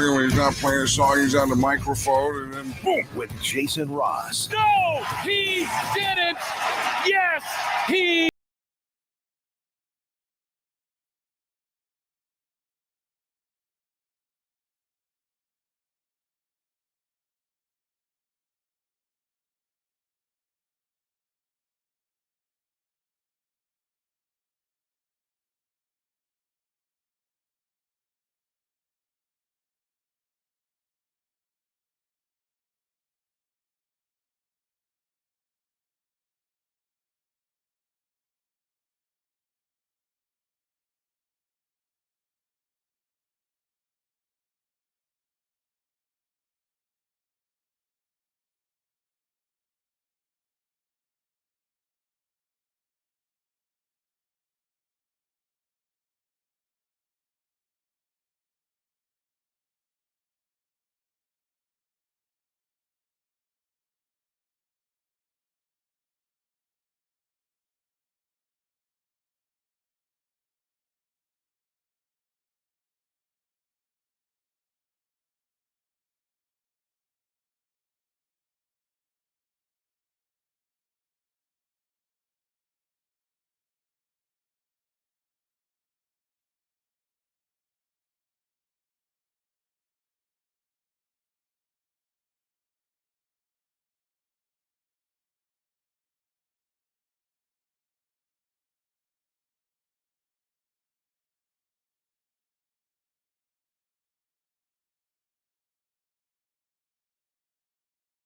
recording, when he's not playing a song, he's on the microphone, and then boom. With Jason Ross. No, he didn't. Yes, he.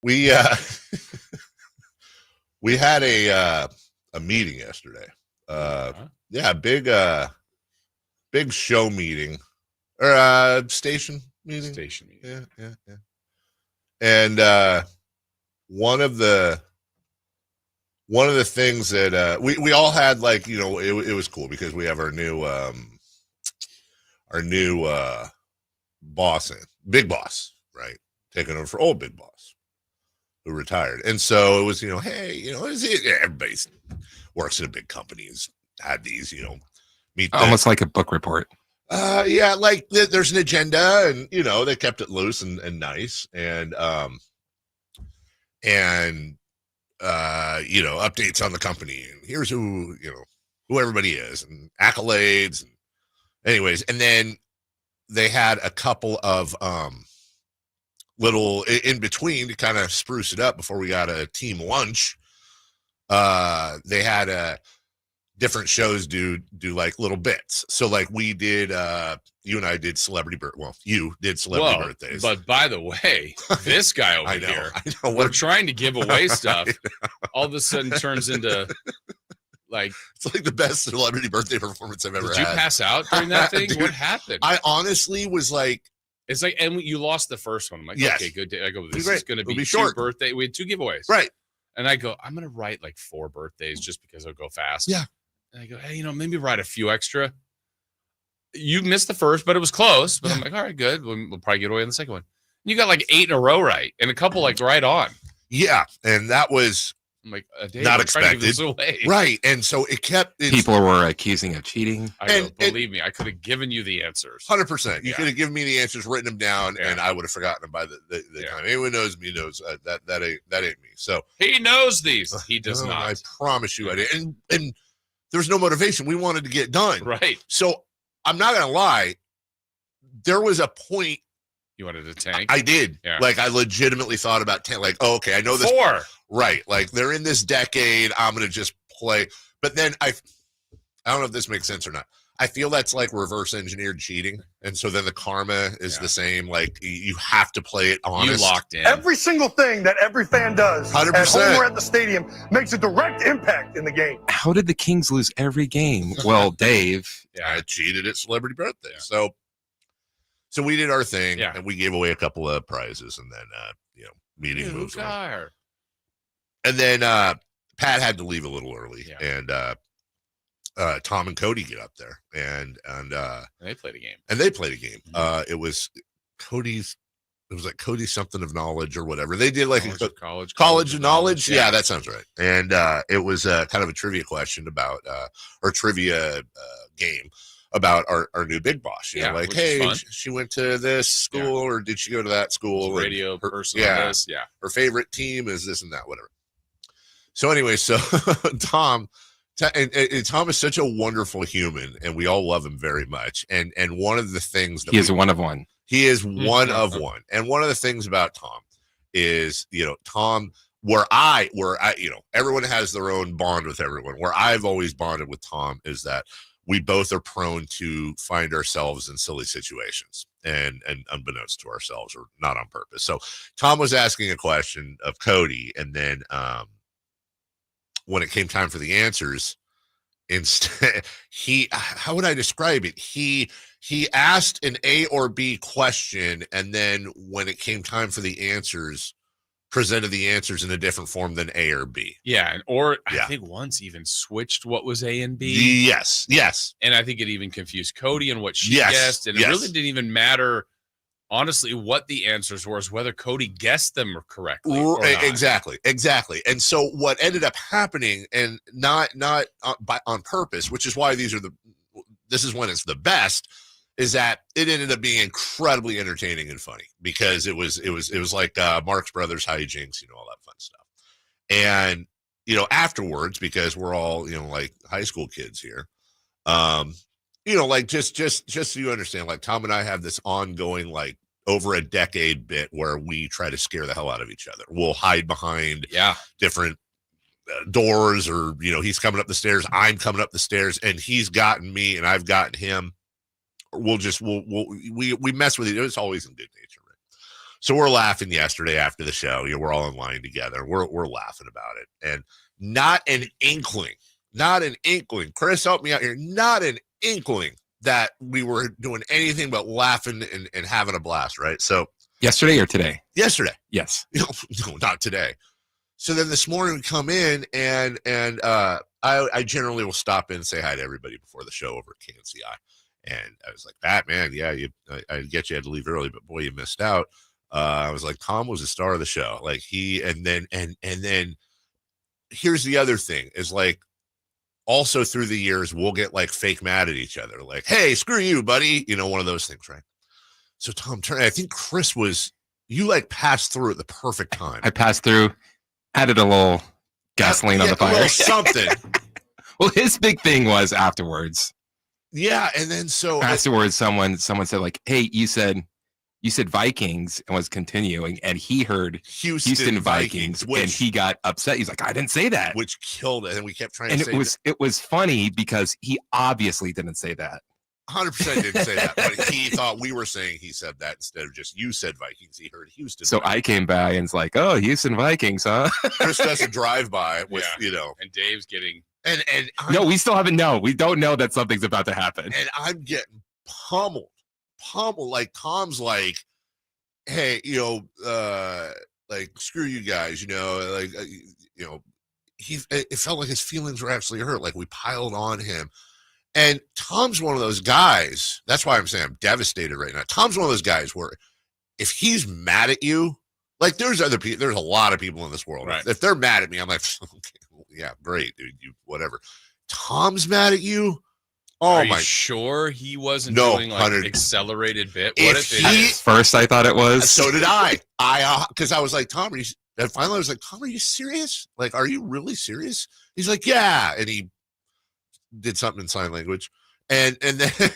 We we had a meeting yesterday. Yeah, big show meeting or station meeting. Station meeting. Yeah. And one of the things that we all had, like, you know, it was cool because we have our new boss in, big boss, right, taking over for old big boss who retired. And so it was, you know, hey, you know, everybody works in a big company has had these, you know, meet almost like a book report. Yeah, like there's an agenda, and you know, they kept it loose and nice, and you know, updates on the company, and here's who everybody is, and accolades, and anyways, and then they had a couple of little in between to kind of spruce it up before we got a team lunch. They had different shows do like little bits. So like we did, you and I did you did celebrity birthdays. But by the way, this guy over here, I know. We're trying to give away stuff. All of a sudden turns into like, it's like the best celebrity birthday performance I've ever had. Did you pass out during that thing? Dude, what happened? I honestly was like, it's like, and you lost the first one. I'm like, yes. Okay, good day. I go, this Great. is going to be short birthday. We had 2 giveaways. Right. And I go, I'm going to write like 4 birthdays just because it'll go fast. Yeah. And I go, hey, you know, maybe write a few extra. You missed the first, but it was close. But I'm like, all right, good. We'll probably get away on the second one. You got like 8 in a row right, and a couple like right on. Yeah, and that was I'm like, not expected. Right, and so it kept. People were accusing of cheating. Believe me, I could have given you the answers. 100%. You could have given me the answers, written them down, and I would have forgotten them by the time. Anyone knows me knows that ain't me. So he knows these. He does not. I promise you, I did. And there's no motivation. We wanted to get done. Right. So I'm not gonna lie. There was a point. You wanted to tank? I did. Yeah. Like I legitimately thought about 10. Like, oh, okay, I know this. 4. Right. Like they're in this decade. I'm gonna just play. But then I don't know if this makes sense or not. I feel that's like reverse engineered cheating, and so then the karma is the same. Like you have to play it honest. You locked in. Every single thing that every fan does 100%. at home or at the stadium makes a direct impact in the game. How did the Kings lose every game? Well, Dave. I cheated at celebrity birthday. Yeah. So we did our thing, and we gave away a couple of prizes, and then meeting moves on. And then Pat had to leave a little early, and Tom and Cody get up there, and they played a game. Mm-hmm. It was Cody's. It was like Cody's something of knowledge or whatever. They did like college of knowledge. Yeah, that sounds right. And it was kind of a trivia question about or trivia game about our new big boss. You know, like, hey, she went to this school or did she go to that school? Radio person. This. Yeah. Her favorite team is this and that, whatever. So anyway, so Tom is such a wonderful human, and we all love him very much. And one of the things that he is one of one. He is one of one. And one of the things about Tom is, you know, Tom, where I, you know, everyone has their own bond with everyone. Where I've always bonded with Tom is that we both are prone to find ourselves in silly situations and unbeknownst to ourselves, or not on purpose. So Tom was asking a question of Cody, and then when it came time for the answers, instead how would I describe it? He asked an A or B question, and then when it came time for the answers, presented the answers in a different form than A or B. Yeah, I think once even switched what was A and B. Yes. And I think it even confused Cody and what she guessed, and it really didn't even matter, honestly, what the answers were, is whether Cody guessed them correctly or not. Exactly. And so what ended up happening, and not on purpose, which is why this is when it's the best, is that it ended up being incredibly entertaining and funny, because it was like Marx Brothers hijinks, you know, all that fun stuff. And, you know, afterwards, because we're all, you know, like high school kids here, you know, like just so you understand, like Tom and I have this ongoing, like, over a decade bit where we try to scare the hell out of each other. We'll hide behind different doors, or, you know, he's coming up the stairs, I'm coming up the stairs, and he's gotten me and I've gotten him. We mess with it. It's always in good nature, right? So we're laughing yesterday after the show. You know, we're all in line together. We're laughing about it, and not an inkling. Chris, help me out here. Not an inkling that we were doing anything but laughing and having a blast, right? So yesterday or today? Yesterday. Yes. No, not today. So then this morning we come in, and I generally will stop in and say hi to everybody before the show over at KNCI. And I was like, Batman, yeah, I get you had to leave early, but boy, you missed out. I was like, Tom was the star of the show. Like and then here's the other thing is, like, also through the years, we'll get like fake mad at each other. Like, hey, screw you, buddy. You know, one of those things, right? So Tom turned, I think Chris you like passed through at the perfect time. I passed through, added a little gasoline on the fire. A little something. Well, his big thing was afterwards. Yeah, and then so afterwards, someone said, like, "Hey, you said Vikings," and was continuing, and he heard Houston Vikings, and he got upset. He's like, "I didn't say that," which killed it, and we kept trying to. And it was funny because he obviously didn't say that. 100% didn't say that, but he thought we were saying he said that instead of just you said Vikings. He heard Houston. So Vikings. I came by and it's like, "Oh, Houston Vikings, huh?" Chris does a drive-by with you know, and Dave's getting. And no, we still haven't. No, we don't know that something's about to happen. And I'm getting pummeled. Like Tom's like, hey, you know, like, screw you guys, you know, like, you know, it felt like his feelings were actually hurt. Like, we piled on him. And Tom's one of those guys. That's why I'm saying I'm devastated right now. Tom's one of those guys where if he's mad at you, like, there's a lot of people in this world. Right. If they're mad at me, I'm like, okay. Yeah, great, dude. You whatever. Tom's mad at you. Oh, are you sure he wasn't doing like an accelerated bit? What if it is? First, I thought it was. So did I. Because I was like, Tom, and finally I was like, Tom, are you serious? Like, are you really serious? He's like, yeah. And he did something in sign language, and then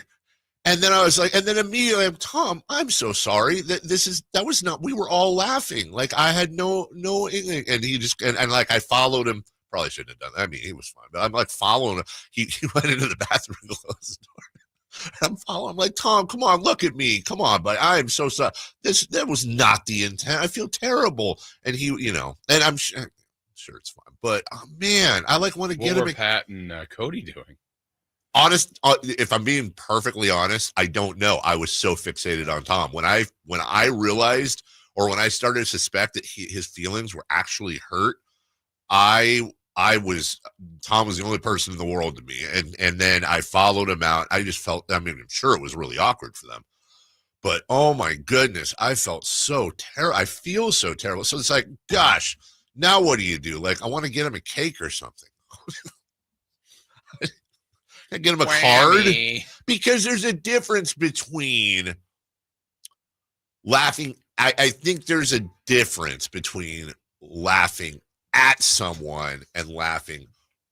I was like, and then immediately I'm, Tom, I'm so sorry that was not. We were all laughing. Like, I had no, and he just and like I followed him. Probably shouldn't have done that. I mean, he was fine, but I'm like following him. He went into the bathroom and closed the door. I'm following. I'm like, Tom, come on, look at me. Come on, but I am so sorry. That was not the intent. I feel terrible. And he, you know, and I'm sure it's fine. But oh, man, I like want to get him. What were Pat and Cody doing? Honest, if I'm being perfectly honest, I don't know. I was so fixated on Tom when I realized, or when I started to suspect that his feelings were actually hurt. Tom was the only person in the world to me. And then I followed him out. I just felt, I mean, I'm sure it was really awkward for them, but oh my goodness, I felt so terrible. I feel so terrible. So it's like, gosh, now what do you do? Like, I want to get him a cake or something. Can I get him a card? Because there's a difference between laughing. I think there's a difference between laughing at someone and laughing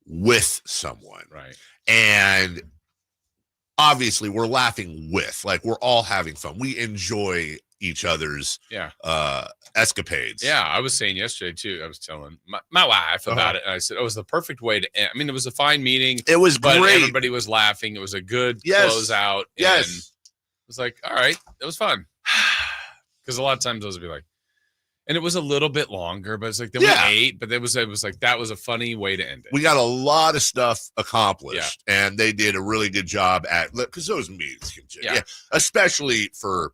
with someone. Right. And obviously we're laughing with, like, we're all having fun. We enjoy each other's escapades. Yeah, I was saying yesterday too. I was telling my wife about it, and I said, "Oh, it was the perfect way to end." I mean, it was a fine meeting. It was great. Everybody was laughing. It was a good closeout. Yes, and it was like, all right, it was fun. Because a lot of times those would be like, and it was a little bit longer, but it's like then we ate. But it was like that was a funny way to end it. We got a lot of stuff accomplished, and they did a really good job at, because those meetings can especially for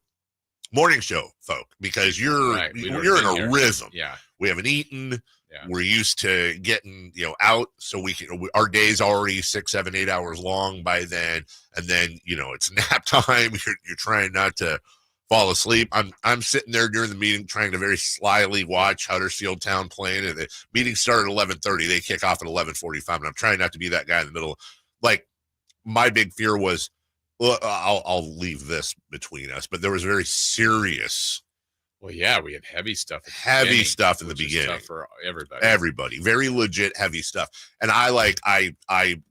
morning show folk, because you're in a rhythm. Yeah, we haven't eaten. Yeah. We're used to getting out, so we can. Our day's already 6, 7, 8 hours long by then, and then it's nap time. You're trying not to fall asleep. I'm sitting there during the meeting trying to very slyly watch Huddersfield Town playing, and the meeting started at 11:30. They kick off at 11:45, and I'm trying not to be that guy in the middle. Like, my big fear was, well, I'll leave this between us, but there was very serious. Well, yeah, we had heavy stuff. Heavy stuff in the beginning. Tough for everybody. Everybody, very legit heavy stuff. And I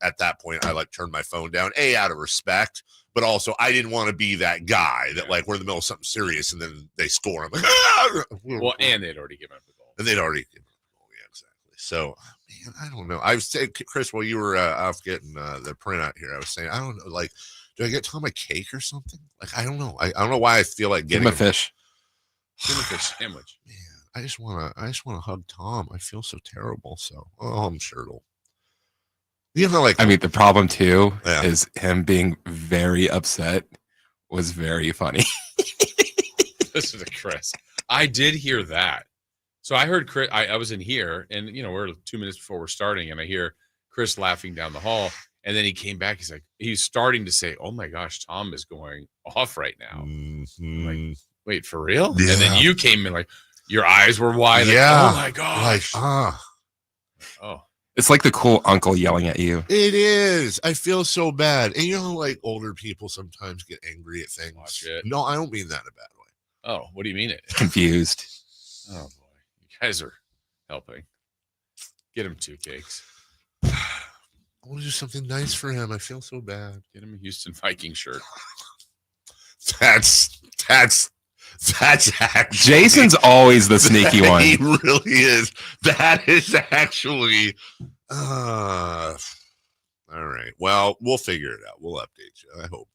at that point I turned my phone down, out of respect. But also, I didn't want to be that guy that we're in the middle of something serious and then they score. I'm like, well, and they'd already given up the goal. And they'd already given up the goal. Yeah, exactly. So, man, I don't know. I was saying, Chris, while you were off getting the printout here, I was saying, I don't know, like, do I get Tom a cake or something? Like, I don't know. I don't know why I feel like getting him a fish. Give him a fish sandwich. Man, I just want to hug Tom. I feel so terrible. So, I'm sure it'll. I mean, the problem too is him being very upset was very funny. Listen to Chris. I did hear that. So I heard Chris. I was in here, and we're 2 minutes before we're starting, and I hear Chris laughing down the hall, and then he came back. He's starting to say, "Oh my gosh, Tom is going off right now." Mm-hmm. Like, wait, for real? Yeah. And then you came in, like, your eyes were wide. Like, oh my gosh. Oh. It's like the cool uncle yelling at you. It is. I feel so bad. And like older people sometimes get angry at things. Watch it. No, I don't mean that in a bad way. Oh, what do you mean it? Confused. Oh boy. You guys are helping. Get him 2 cakes. I want to do something nice for him. I feel so bad. Get him a Houston Viking shirt. That's actually, Jason's always the sneaky one. He really is. That is actually all right. Well, we'll figure it out. We'll update you. I hope.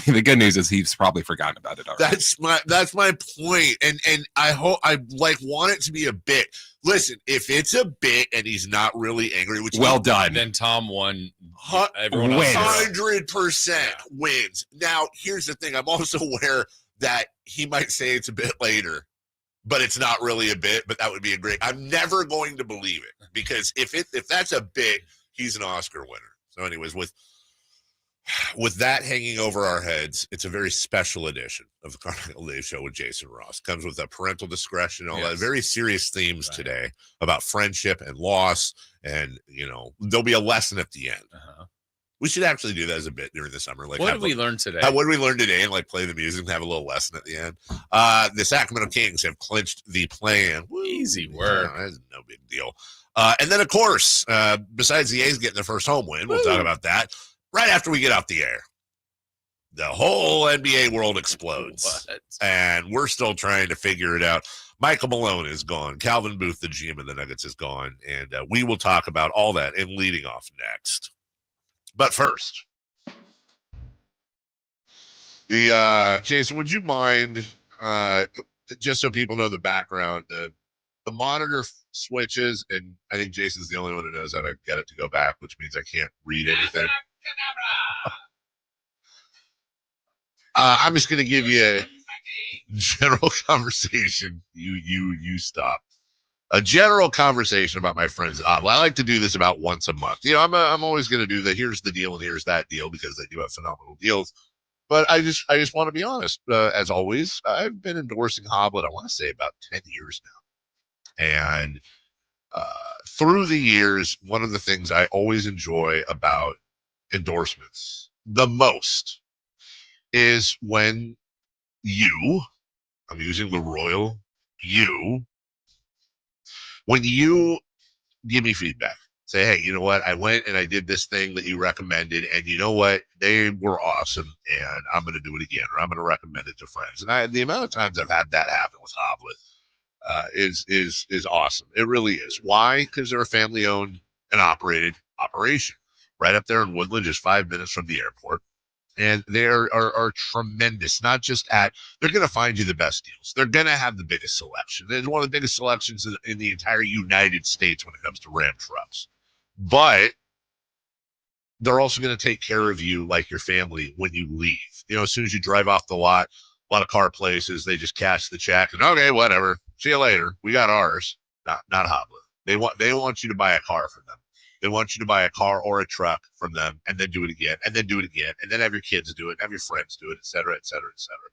The good news is he's probably forgotten about it already. That's my point. And I hope I want it to be a bit. Listen, if it's a bit and he's not really angry, which done. Then Tom won. 100% wins. Now, here's the thing. I'm also aware that he might say it's a bit later, but it's not really a bit, but that would be a great. I'm never going to believe it, because if that's a bit, he's an Oscar winner. So anyways, with that hanging over our heads, it's a very special edition of the Carmichael Dave Show with Jason Ross. Comes with a parental discretion, all that very serious themes today about friendship and loss. And, there'll be a lesson at the end. We should actually do that as a bit during the summer. Like, what did we learn today? What did we learn today? And play the music and have a little lesson at the end. The Sacramento Kings have clinched the play-in. Easy work. That's no big deal. And then, of course, besides the A's getting their first home win, we'll talk about that right after we get off the air. The whole NBA world explodes. And we're still trying to figure it out. Michael Malone is gone. Calvin Booth, the GM of the Nuggets, is gone. And we will talk about all that and leading off next. But first, Jason, would you mind, just so people know the background, the monitor switches, and I think Jason's the only one who knows how to get it to go back, which means I can't read anything. I'm just going to give you a general conversation. You stop. A general conversation about my friends. I like to do this about once a month. I'm always going to do that. Here's the deal and here's that deal, because they do have phenomenal deals. But I just want to be honest. As always, I've been endorsing Hoblet, I want to say about 10 years now. And through the years, one of the things I always enjoy about endorsements the most is when I'm using the royal when you give me feedback. Say, hey, you know what? I went and I did this thing that you recommended, and you know what? They were awesome, and I'm going to do it again, or I'm going to recommend it to friends. And the amount of times I've had that happen with Hoblet is awesome. It really is. Why? Because they're a family-owned and operated operation right up there in Woodland, just 5 minutes from the airport. And they are tremendous, not just they're going to find you the best deals. They're going to have the biggest selection. There's one of the biggest selections in the entire United States when it comes to Ram trucks. But they're also going to take care of you like your family when you leave. As soon as you drive off the lot, a lot of car places, they just cash the check and, okay, whatever. See you later. We got ours. Not Hoblet. They want you to buy a car from them. They want you to buy a car or a truck from them and then do it again and then do it again and then have your kids do it, have your friends do it, et cetera, et cetera, et cetera.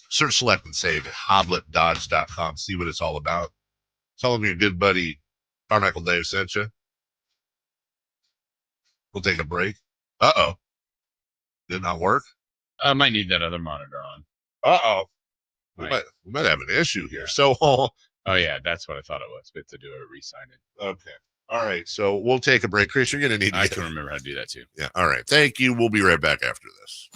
Search, select, and save at hobletdodge.com. See what it's all about. Tell them your good buddy Carmichael Dave sent you. We'll take a break. Uh-oh. Did not work? I might need that other monitor on. Uh-oh. We might have an issue here. So, oh, yeah, that's what I thought it was. We have to do a re-sign it. Okay. All right. So we'll take a break. Chris, you're going to need to I can remember how to do that, too. Yeah. All right. Thank you. We'll be right back after this.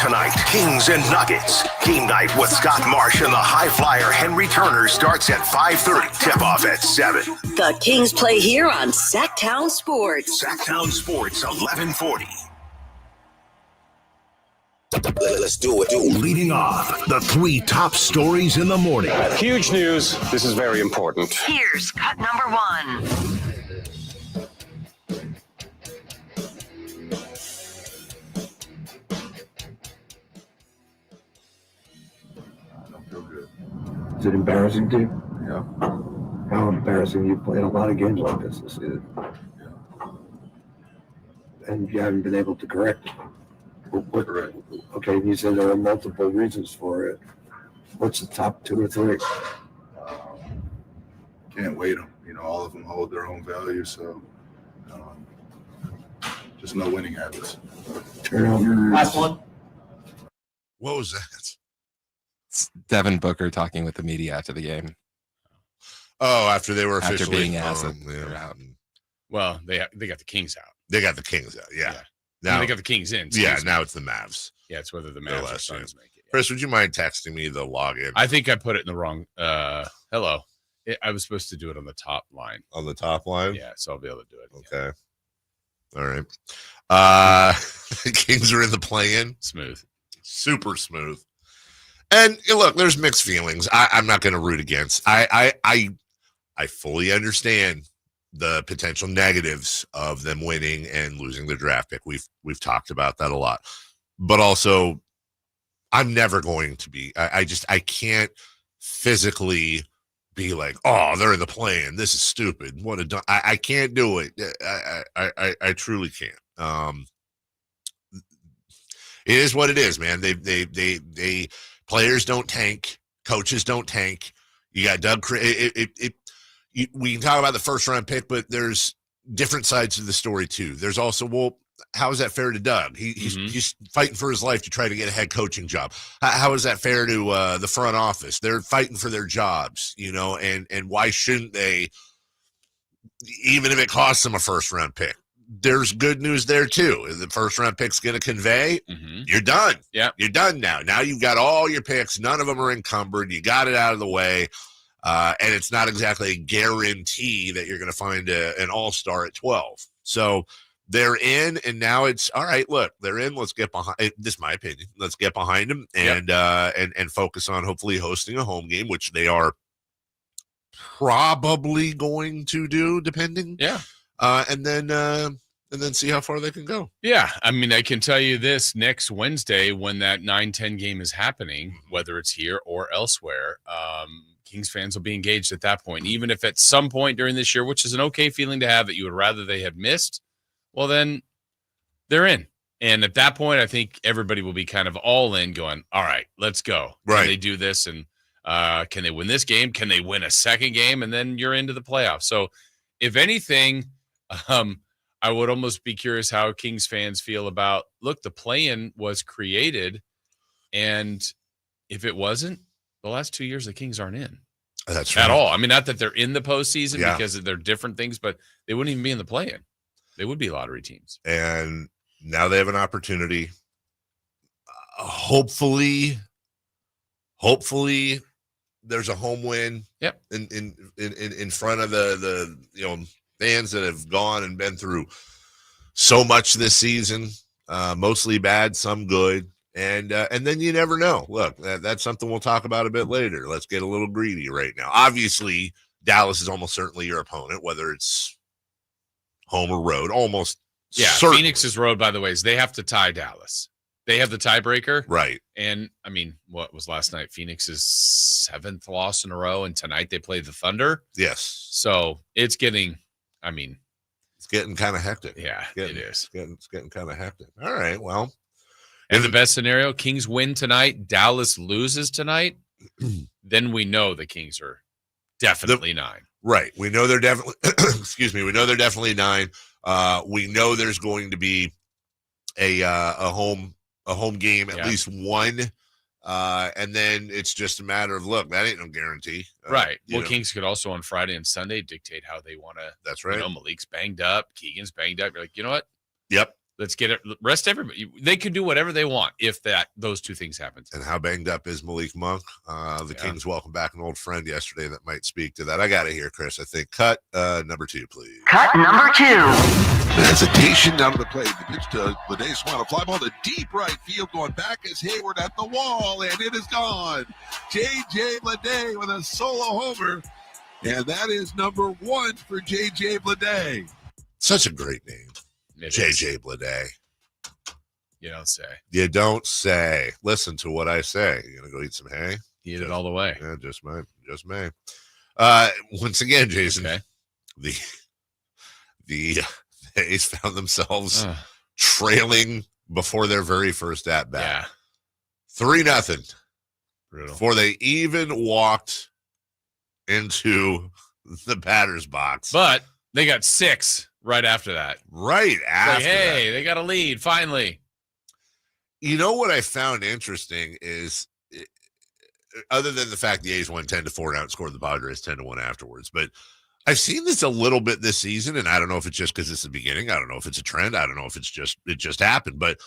Tonight, Kings and Nuggets. Game night with Scott Marsh and the high flyer Henry Turner starts at 5:30. Tip-off at 7. The Kings play here on Sacktown Sports. Sacktown Sports, 1140. Let's do it. Leading off, the 3 top stories in the morning. Huge news. This is very important. Here's cut number 1. Is it embarrassing to you? Yeah. How embarrassing. You played a lot of games like this season. Yeah. And you haven't been able to correct it. Correct. Okay, you said there are multiple reasons for it. What's the top 2 or 3? Can't weight them. All of them hold their own value, so just no winning habits. Turnovers. Last one. What was that? It's Devin Booker talking with the media after the game. Oh, after they were officially after being asked they're out. Well, they got the Kings out. They got the Kings out. Yeah. Now they got the Kings in. Yeah. Now it's the Mavs. Yeah, it's whether the Mavs or Suns make it. Yeah. Chris, would you mind texting me the login? I think I put it in the wrong. Hello. I was supposed to do it on the top line. On the top line? Yeah, so I'll be able to do it. Okay. Yeah. All right. The Kings are in the play-in. Smooth. Super smooth. And look, there's mixed feelings. I'm not going to root against. I fully understand the potential negatives of them winning and losing their draft pick. We've talked about that a lot. But also, I'm never going to be. I can't physically be like, oh, they're in the play-in. This is stupid. What a I can't do it. I truly can't. It is what it is, man. They players don't tank, coaches don't tank. You got Doug. We can talk about the first round pick, but there's different sides to the story too. There's also, well, how is that fair to Doug? He's fighting for his life to try to get a head coaching job. How is that fair to the front office? They're fighting for their jobs, and why shouldn't they, even if it costs them a first round pick? There's good news there too. The first round pick's going to convey. You're done. Yeah, you're done now. Now you've got all your picks. None of them are encumbered. You got it out of the way. And it's not exactly a guarantee that you're going to find an all-star at 12. So they're in, and now it's all right. Look, they're in. Let's get behind. This is my opinion. Let's get behind them and focus on hopefully hosting a home game, which they are probably going to do, depending. Yeah. And then see how far they can go. Yeah, I mean, I can tell you this: next Wednesday, when that 9-10 game is happening, whether it's here or elsewhere, Kings fans will be engaged at that point. Even if at some point during this year, which is an okay feeling to have, that you would rather they had missed, well, then they're in. And at that point, I think everybody will be kind of all in, going, all right, let's go. Right. Can they do this? And can they win this game? Can they win a second game? And then you're into the playoffs. So if anything, I would almost be curious how Kings fans feel about, look, the play-in was created, and if it wasn't, the last 2 years the Kings aren't in. That's right. At all. I mean, not that they're in the postseason because they're different things, but they wouldn't even be in the play-in. They would be lottery teams. And now they have an opportunity. Hopefully there's a home win. Yep. In front of the fans that have gone and been through so much this season, mostly bad, some good. And then you never know. Look, that's something we'll talk about a bit later. Let's get a little greedy right now. Obviously, Dallas is almost certainly your opponent, whether it's home or road. Almost. Yeah, certainly. Phoenix's road, by the way, is they have to tie Dallas. They have the tiebreaker. Right. And, I mean, what was last night? Phoenix's 7th loss in a row, and tonight they play the Thunder. Yes. So it's getting kind of hectic. Yeah, it is. It's getting kind of hectic. All right, well. And the best scenario, Kings win tonight, Dallas loses tonight, then we know the Kings are definitely 9. Right. We know they're definitely we know they're definitely 9. We know there's going to be a home game, at least one. And then it's just a matter of, look, that ain't no guarantee. Right. Well, Kings could also on Friday and Sunday dictate how they want to. That's right. Malik's banged up, Keegan's banged up. You're like, you know what? Yep. Let's get it. Rest everybody. They can do whatever they want if those two things happen. And how banged up is Malik Monk? The Kings welcome back an old friend yesterday that might speak to that. I got it here, Chris. I think cut number 2, please. Cut number 2. Hesitation down to the plate. The pitch to Lede Swan. A fly ball to deep right field. Going back is Hayward at the wall, and it is gone. J.J. Lede with a solo homer. And that is number 1 for J.J. Lede. Such a great name. J.J. Lede. You don't say. You don't say. Listen to what I say. You gonna go eat some hay? Eat it all the way. Yeah, just may. Once again, Jason, the A's found themselves trailing before their very first at bat. Yeah. 3-0. Brutal. Before they even walked into the batter's box. But they got 6 right after that. Right after that. They got a lead, finally. You know what I found interesting is, other than the fact the A's won 10-4 and outscored the Padres 10-1 afterwards, but I've seen this a little bit this season, and I don't know if it's just because it's the beginning. I don't know if it's a trend. I don't know if it just happened, but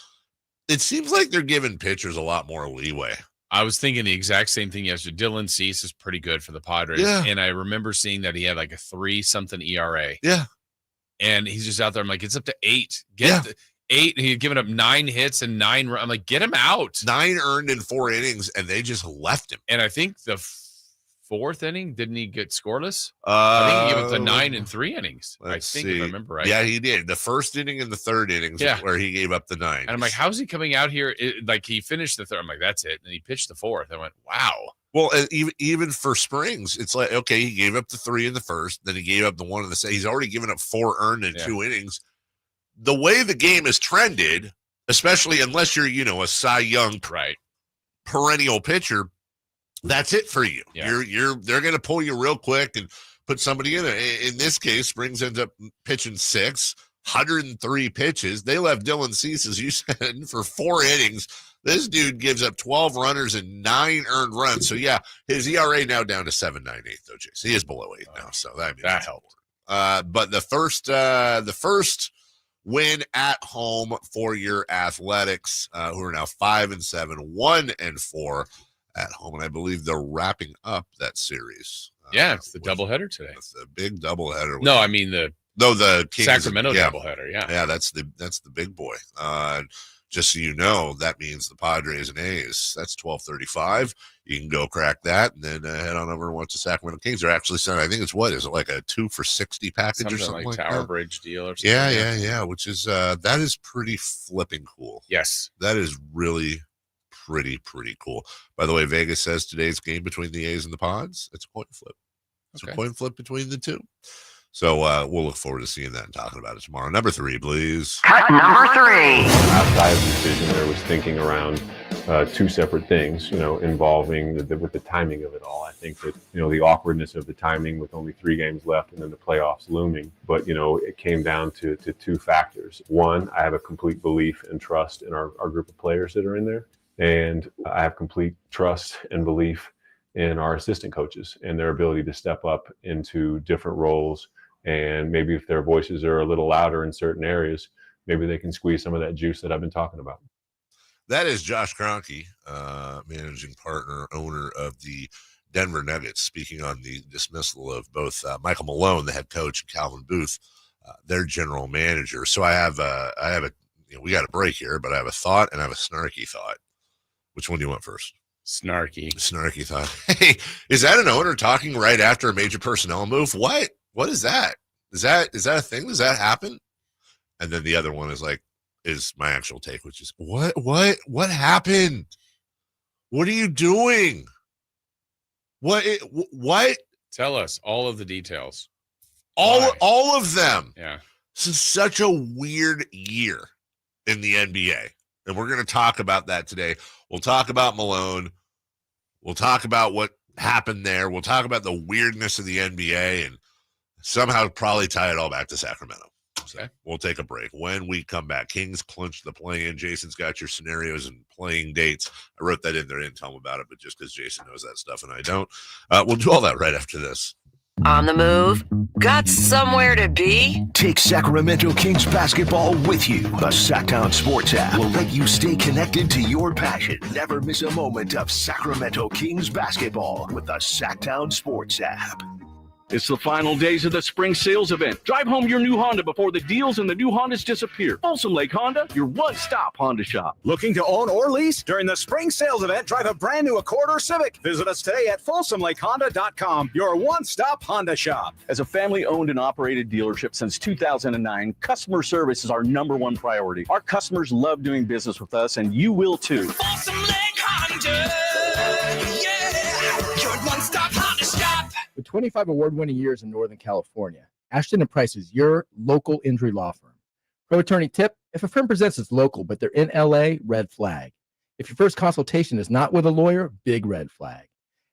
it seems like they're giving pitchers a lot more leeway. I was thinking the exact same thing yesterday. Dylan Cease is pretty good for the Padres, and I remember seeing that he had like a 3-something ERA. Yeah. And he's just out there. I'm like, it's up to 8. Get the 8. He had given up 9 hits and 9. I'm like, get him out. 9 earned in 4 innings, and they just left him. And I think the 4th inning, didn't he get scoreless? I think he gave up the 9 in 3 innings. I think if I remember right. Yeah, he did. The 1st inning and the 3rd innings where he gave up the 9. And I'm like, how's he coming out here? Like, he finished the 3rd. I'm like, that's it. And he pitched the 4th. I went, wow. Well, even for Springs, it's like, okay, he gave up the 3 in the 1st, then he gave up the 1 in the 2nd. He's already given up 4 earned in 2 innings. The way the game has trended, especially unless you're, a Cy Young perennial pitcher, that's it for you. Yeah. They're going to pull you real quick and put somebody in there. In this case, Springs ends up pitching 6, 103 pitches. They left Dylan Cease, as you said, for 4 innings. This dude gives up 12 runners and 9 earned runs. So, yeah, his ERA now down to 7.98, though, Jace. He is below 8 now, so that helped. But the first win at home for your Athletics, who are now 5-7, 1-4 at home, and I believe they're wrapping up that series. It's the doubleheader today. It's a big doubleheader. No, I mean the Kings, Sacramento doubleheader. Yeah, that's the big boy. Just so you know, that means the Padres and A's. That's 12:35. You can go crack that, and then head on over and watch the Sacramento Kings. They're actually selling. I think it's like a 2 for $60 package or something like Tower that. Bridge deal or something. Yeah. Which is that is pretty flipping cool. Yes, that is really pretty cool. By the way, Vegas says today's game between the A's and the Pods, it's a coin flip. It's a coin flip between the two. So we'll look forward to seeing that and talking about it tomorrow. Number 3, please. Cut number 3. Outside of the decision, there was thinking around two separate things, involving with the timing of it all. I think that, the awkwardness of the timing with only 3 games left and then the playoffs looming. But, it came down to 2 factors. One, I have a complete belief and trust in our group of players that are in there. And I have complete trust and belief in our assistant coaches and their ability to step up into different roles. And maybe if their voices are a little louder in certain areas, maybe they can squeeze some of that juice that I've been talking about. That is Josh Kroenke, managing partner, owner of the Denver Nuggets, speaking on the dismissal of both Michael Malone, the head coach, and Calvin Booth, their general manager. So I have a we got a break here, but I have a thought and I have a snarky thought. Which one do you want first? Snarky thought. Hey, is that an owner talking right after a major personnel move? What is that? Is that a thing? Does that happen? And then the other one is my actual take, which is what happened? What are you doing? What? Tell us all of the details. All of them. Yeah. This is such a weird year in the NBA. And we're going to talk about that today. We'll talk about Malone. We'll talk about what happened there. We'll talk about the weirdness of the NBA and somehow probably tie it all back to Sacramento. So we'll take a break. When we come back, Kings clinched the play-in. Jason's got your scenarios and playing dates. I wrote that in there. I didn't tell him about it, but just because Jason knows that stuff and I don't. We'll do all that right after this. On the move? Got somewhere to be? Take Sacramento Kings basketball with you. The Sacktown Sports app will let you stay connected to your passion. Never miss a moment of Sacramento Kings basketball with the Sacktown Sports app. It's the final days of the spring sales event. Drive home your new Honda before the deals and the new Hondas disappear. Folsom Lake Honda, your one-stop Honda shop. Looking to own or lease? During the spring sales event, drive a brand new Accord or Civic. Visit us today at folsomlakehonda.com, your one-stop Honda shop. As a family-owned and operated dealership since 2009, customer service is our #1 priority. Our customers love doing business with us, and you will too. Folsom Lake Honda, yeah, your one-stop Honda shop. With 25 award-winning years in Northern California, Ashton & Price is your local injury law firm. Pro attorney tip: if a firm presents as local but they're in LA, red flag. If your first consultation is not with a lawyer, big red flag.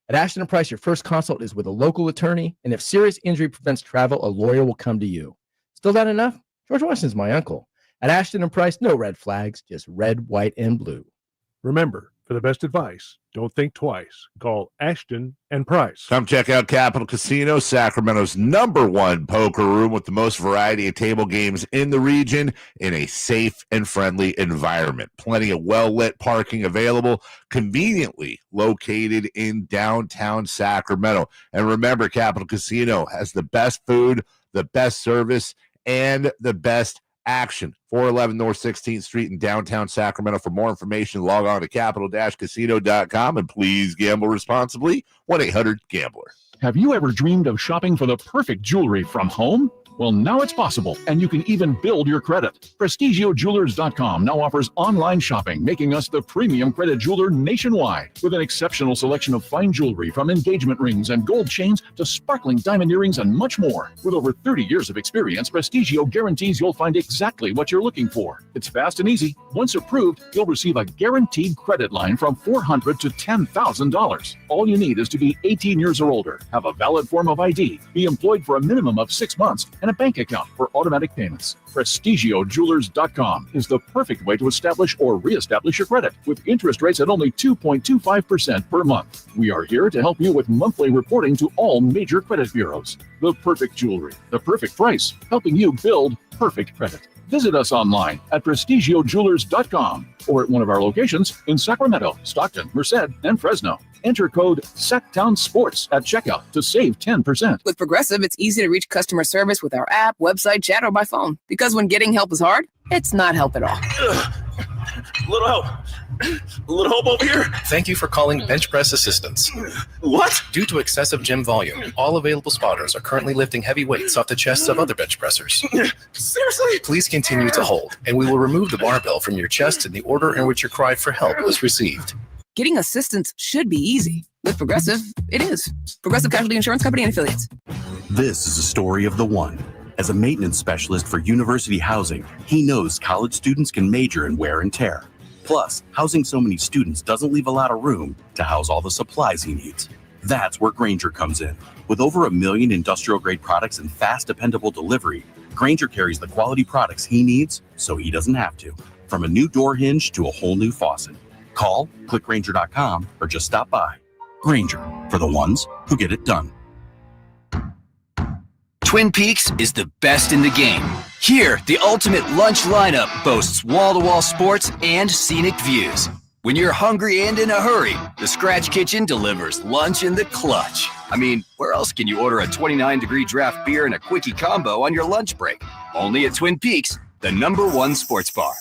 At Ashton & Price, your first consult is with a local attorney, and if serious injury prevents travel, a lawyer will come to you. Still not enough? George Washington's my uncle. At Ashton & Price, no red flags, just red, white, and blue. Remember, for the best advice, don't think twice. Call Ashton & Price. Come check out Capital Casino, Sacramento's #1 poker room with the most variety of table games in the region in a safe and friendly environment. Plenty of well-lit parking available, conveniently located in downtown Sacramento. And remember, Capital Casino has the best food, the best service, and the best action. 411 North 16th Street in downtown Sacramento. For more information, log on to capital-casino.com and please gamble responsibly. 1-800-GAMBLER. Have you ever dreamed of shopping for the perfect jewelry from home? Well, now it's possible, and you can even build your credit. PrestigiOJewelers.com now offers online shopping, making us the premium credit jeweler nationwide. With an exceptional selection of fine jewelry, from engagement rings and gold chains to sparkling diamond earrings and much more. With over 30 years of experience, Prestigio guarantees you'll find exactly what you're looking for. It's fast and easy. Once approved, you'll receive a guaranteed credit line from $400 to $10,000. All you need is to be 18 years or older, have a valid form of ID, be employed for a minimum of 6 months, and a bank account for automatic payments. PrestigioJewelers.com is the perfect way to establish or reestablish your credit, with interest rates at only 2.25% per month. We are here to help you with monthly reporting to all major credit bureaus. The perfect jewelry, the perfect price, helping you build perfect credit. Visit us online at PrestigioJewelers.com or at one of our locations in Sacramento, Stockton, Merced, and Fresno. Enter code SACTOWNSPORTS at checkout to save 10%. With Progressive, it's easy to reach customer service with our app, website, chat, or by phone. Because when getting help is hard, it's not help at all. Little help. Little help over here. Thank you for calling Bench Press Assistance. What? Due to excessive gym volume, all available spotters are currently lifting heavy weights off the chests of other bench pressers. Seriously? Please continue to hold, and we will remove the barbell from your chest in the order in which your cry for help was received. Getting assistance should be easy. With Progressive, it is. Progressive Casualty Insurance Company and Affiliates. This is a story of the one. As a maintenance specialist for university housing, he knows college students can major in wear and tear. Plus, housing so many students doesn't leave a lot of room to house all the supplies he needs. That's where Grainger comes in. With over 1 million industrial-grade products and fast, dependable delivery, Grainger carries the quality products he needs so he doesn't have to. From a new door hinge to a whole new faucet. Call, click Grainger.com, or just stop by. Grainger, for the ones who get it done. Twin Peaks is the best in the game. Here, the ultimate lunch lineup boasts wall-to-wall sports and scenic views. When you're hungry and in a hurry, the Scratch Kitchen delivers lunch in the clutch. I mean, where else can you order a 29-degree draft beer and a quickie combo on your lunch break? Only at Twin Peaks, the #1 sports bar.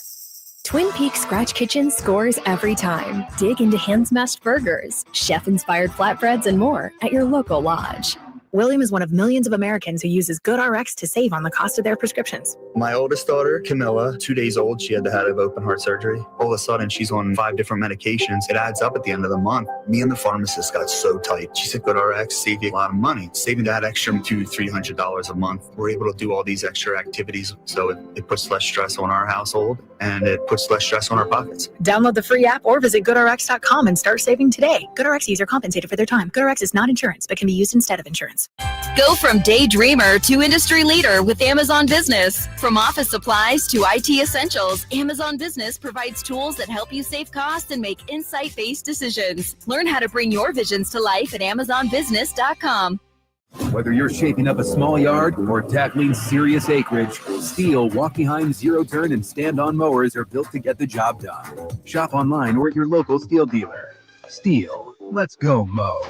Twin Peaks Scratch Kitchen scores every time. Dig into hand-smashed burgers, chef-inspired flatbreads, and more at your local lodge. William is one of millions of Americans who uses GoodRx to save on the cost of their prescriptions. My oldest daughter, Camilla, 2 days old, she had to have open heart surgery. All of a sudden, she's on 5 different medications. It adds up at the end of the month. Me and the pharmacist got so tight. She said, GoodRx save you a lot of money. Saving that extra $200-300 a month. We're able to do all these extra activities, so it puts less stress on our household, and it puts less stress on our pockets. Download the free app or visit GoodRx.com and start saving today. GoodRx user compensated for their time. GoodRx is not insurance, but can be used instead of insurance. Go from daydreamer to industry leader with Amazon Business. From office supplies to IT essentials, Amazon Business provides tools that help you save costs and make insight-based decisions. Learn how to bring your visions to life at AmazonBusiness.com. Whether you're shaping up a small yard or tackling serious acreage, Steel walk-behind zero-turn and stand-on mowers are built to get the job done. Shop online or at your local Steel dealer. Steel, let's go mow.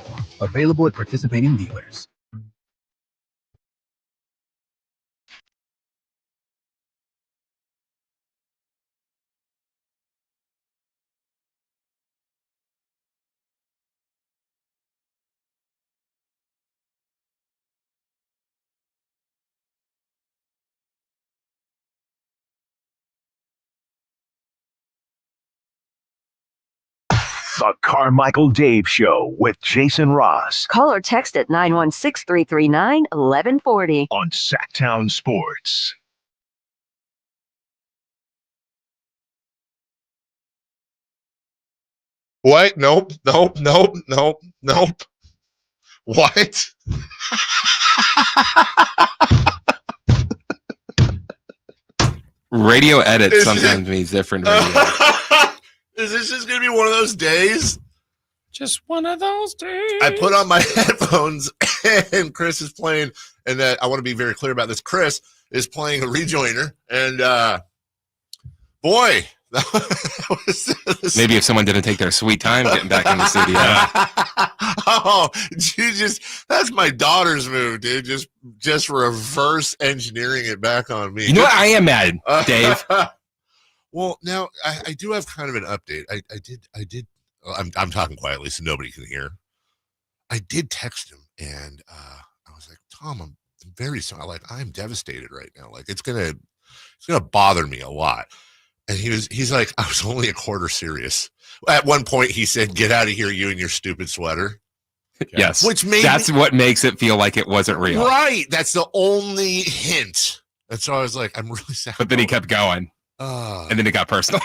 Available at participating dealers. The Carmichael Dave Show with Jason Ross. Call or text at 916-339-1140 on Sacktown Sports. What? Nope. What? Radio edit sometimes means different. Is this just going to be one of those days? Just one of those days. I put on my headphones and Chris is playing, and I want to be very clear about this. Chris is playing a rejoiner, and boy, maybe if someone didn't take their sweet time getting back in the studio. Oh, that's my daughter's move, dude. Just reverse engineering it back on me. You know what? I am mad, Dave. Well, now I do have kind of an update. I did. I'm talking quietly so nobody can hear. I did text him, and I was like, Tom, I'm very sorry. Like, I'm devastated right now. Like, it's gonna bother me a lot. And he's like, I was only a quarter serious. At one point, he said, "Get out of here, you and your stupid sweater." Yes, that's what makes it feel like it wasn't real. Right. That's the only hint. And so I was like, I'm really sad. But then he kept going. And then it got personal.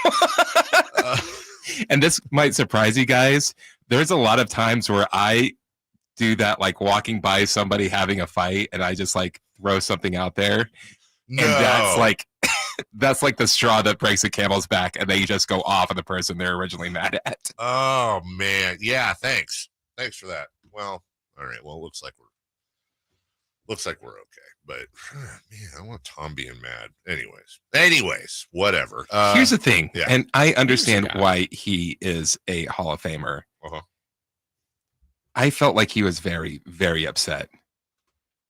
And this might surprise you guys. There's a lot of times where I do that, like walking by somebody having a fight, and I just like throw something out there. No. And that's like the straw that breaks the camel's back, and they just go off on the person they're originally mad at. Oh man. Yeah, thanks for that. Well, all right. Well, looks like we're okay. But man, I want Tom being mad. Anyways, whatever. Here's the thing, and I understand why he is a Hall of Famer. Uh-huh. I felt like he was very, very upset.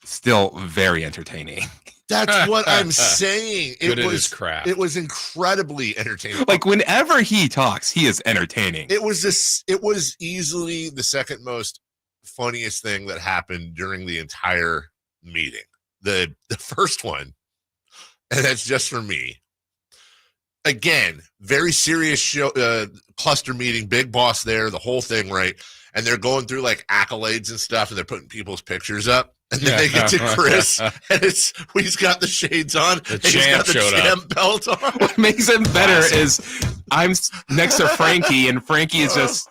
Still very entertaining. That's what I'm saying. Good at his craft. It was incredibly entertaining. Like whenever he talks, he is entertaining. It was easily the second most funniest thing that happened during the entire meeting. The first one, and that's just for me. Again, very serious show, cluster meeting, big boss there, the whole thing, right? And they're going through like accolades and stuff, and they're putting people's pictures up. And then they get to Chris, and he's got the shades on. The he's got the champ belt on. What makes it better is I'm next to Frankie, and Frankie is just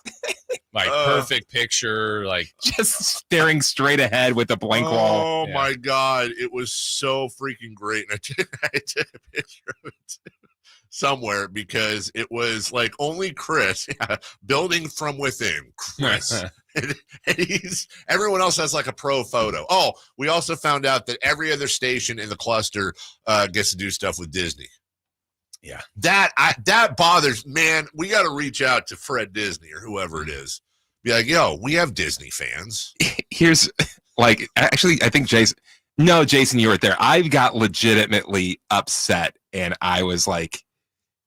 like perfect picture, like just staring straight ahead with a blank wall. Oh my God, it was so freaking great, and I took a picture of it somewhere because it was like only Chris, building from within, Chris. And everyone else has like a pro photo. Oh, we also found out that every other station in the cluster gets to do stuff with Disney. Yeah, that bothers. Man, we got to reach out to Fred Disney or whoever it is. Be like, yo, we have Disney fans. Here's like, actually, I think Jason, you were there. I got legitimately upset, and I was like,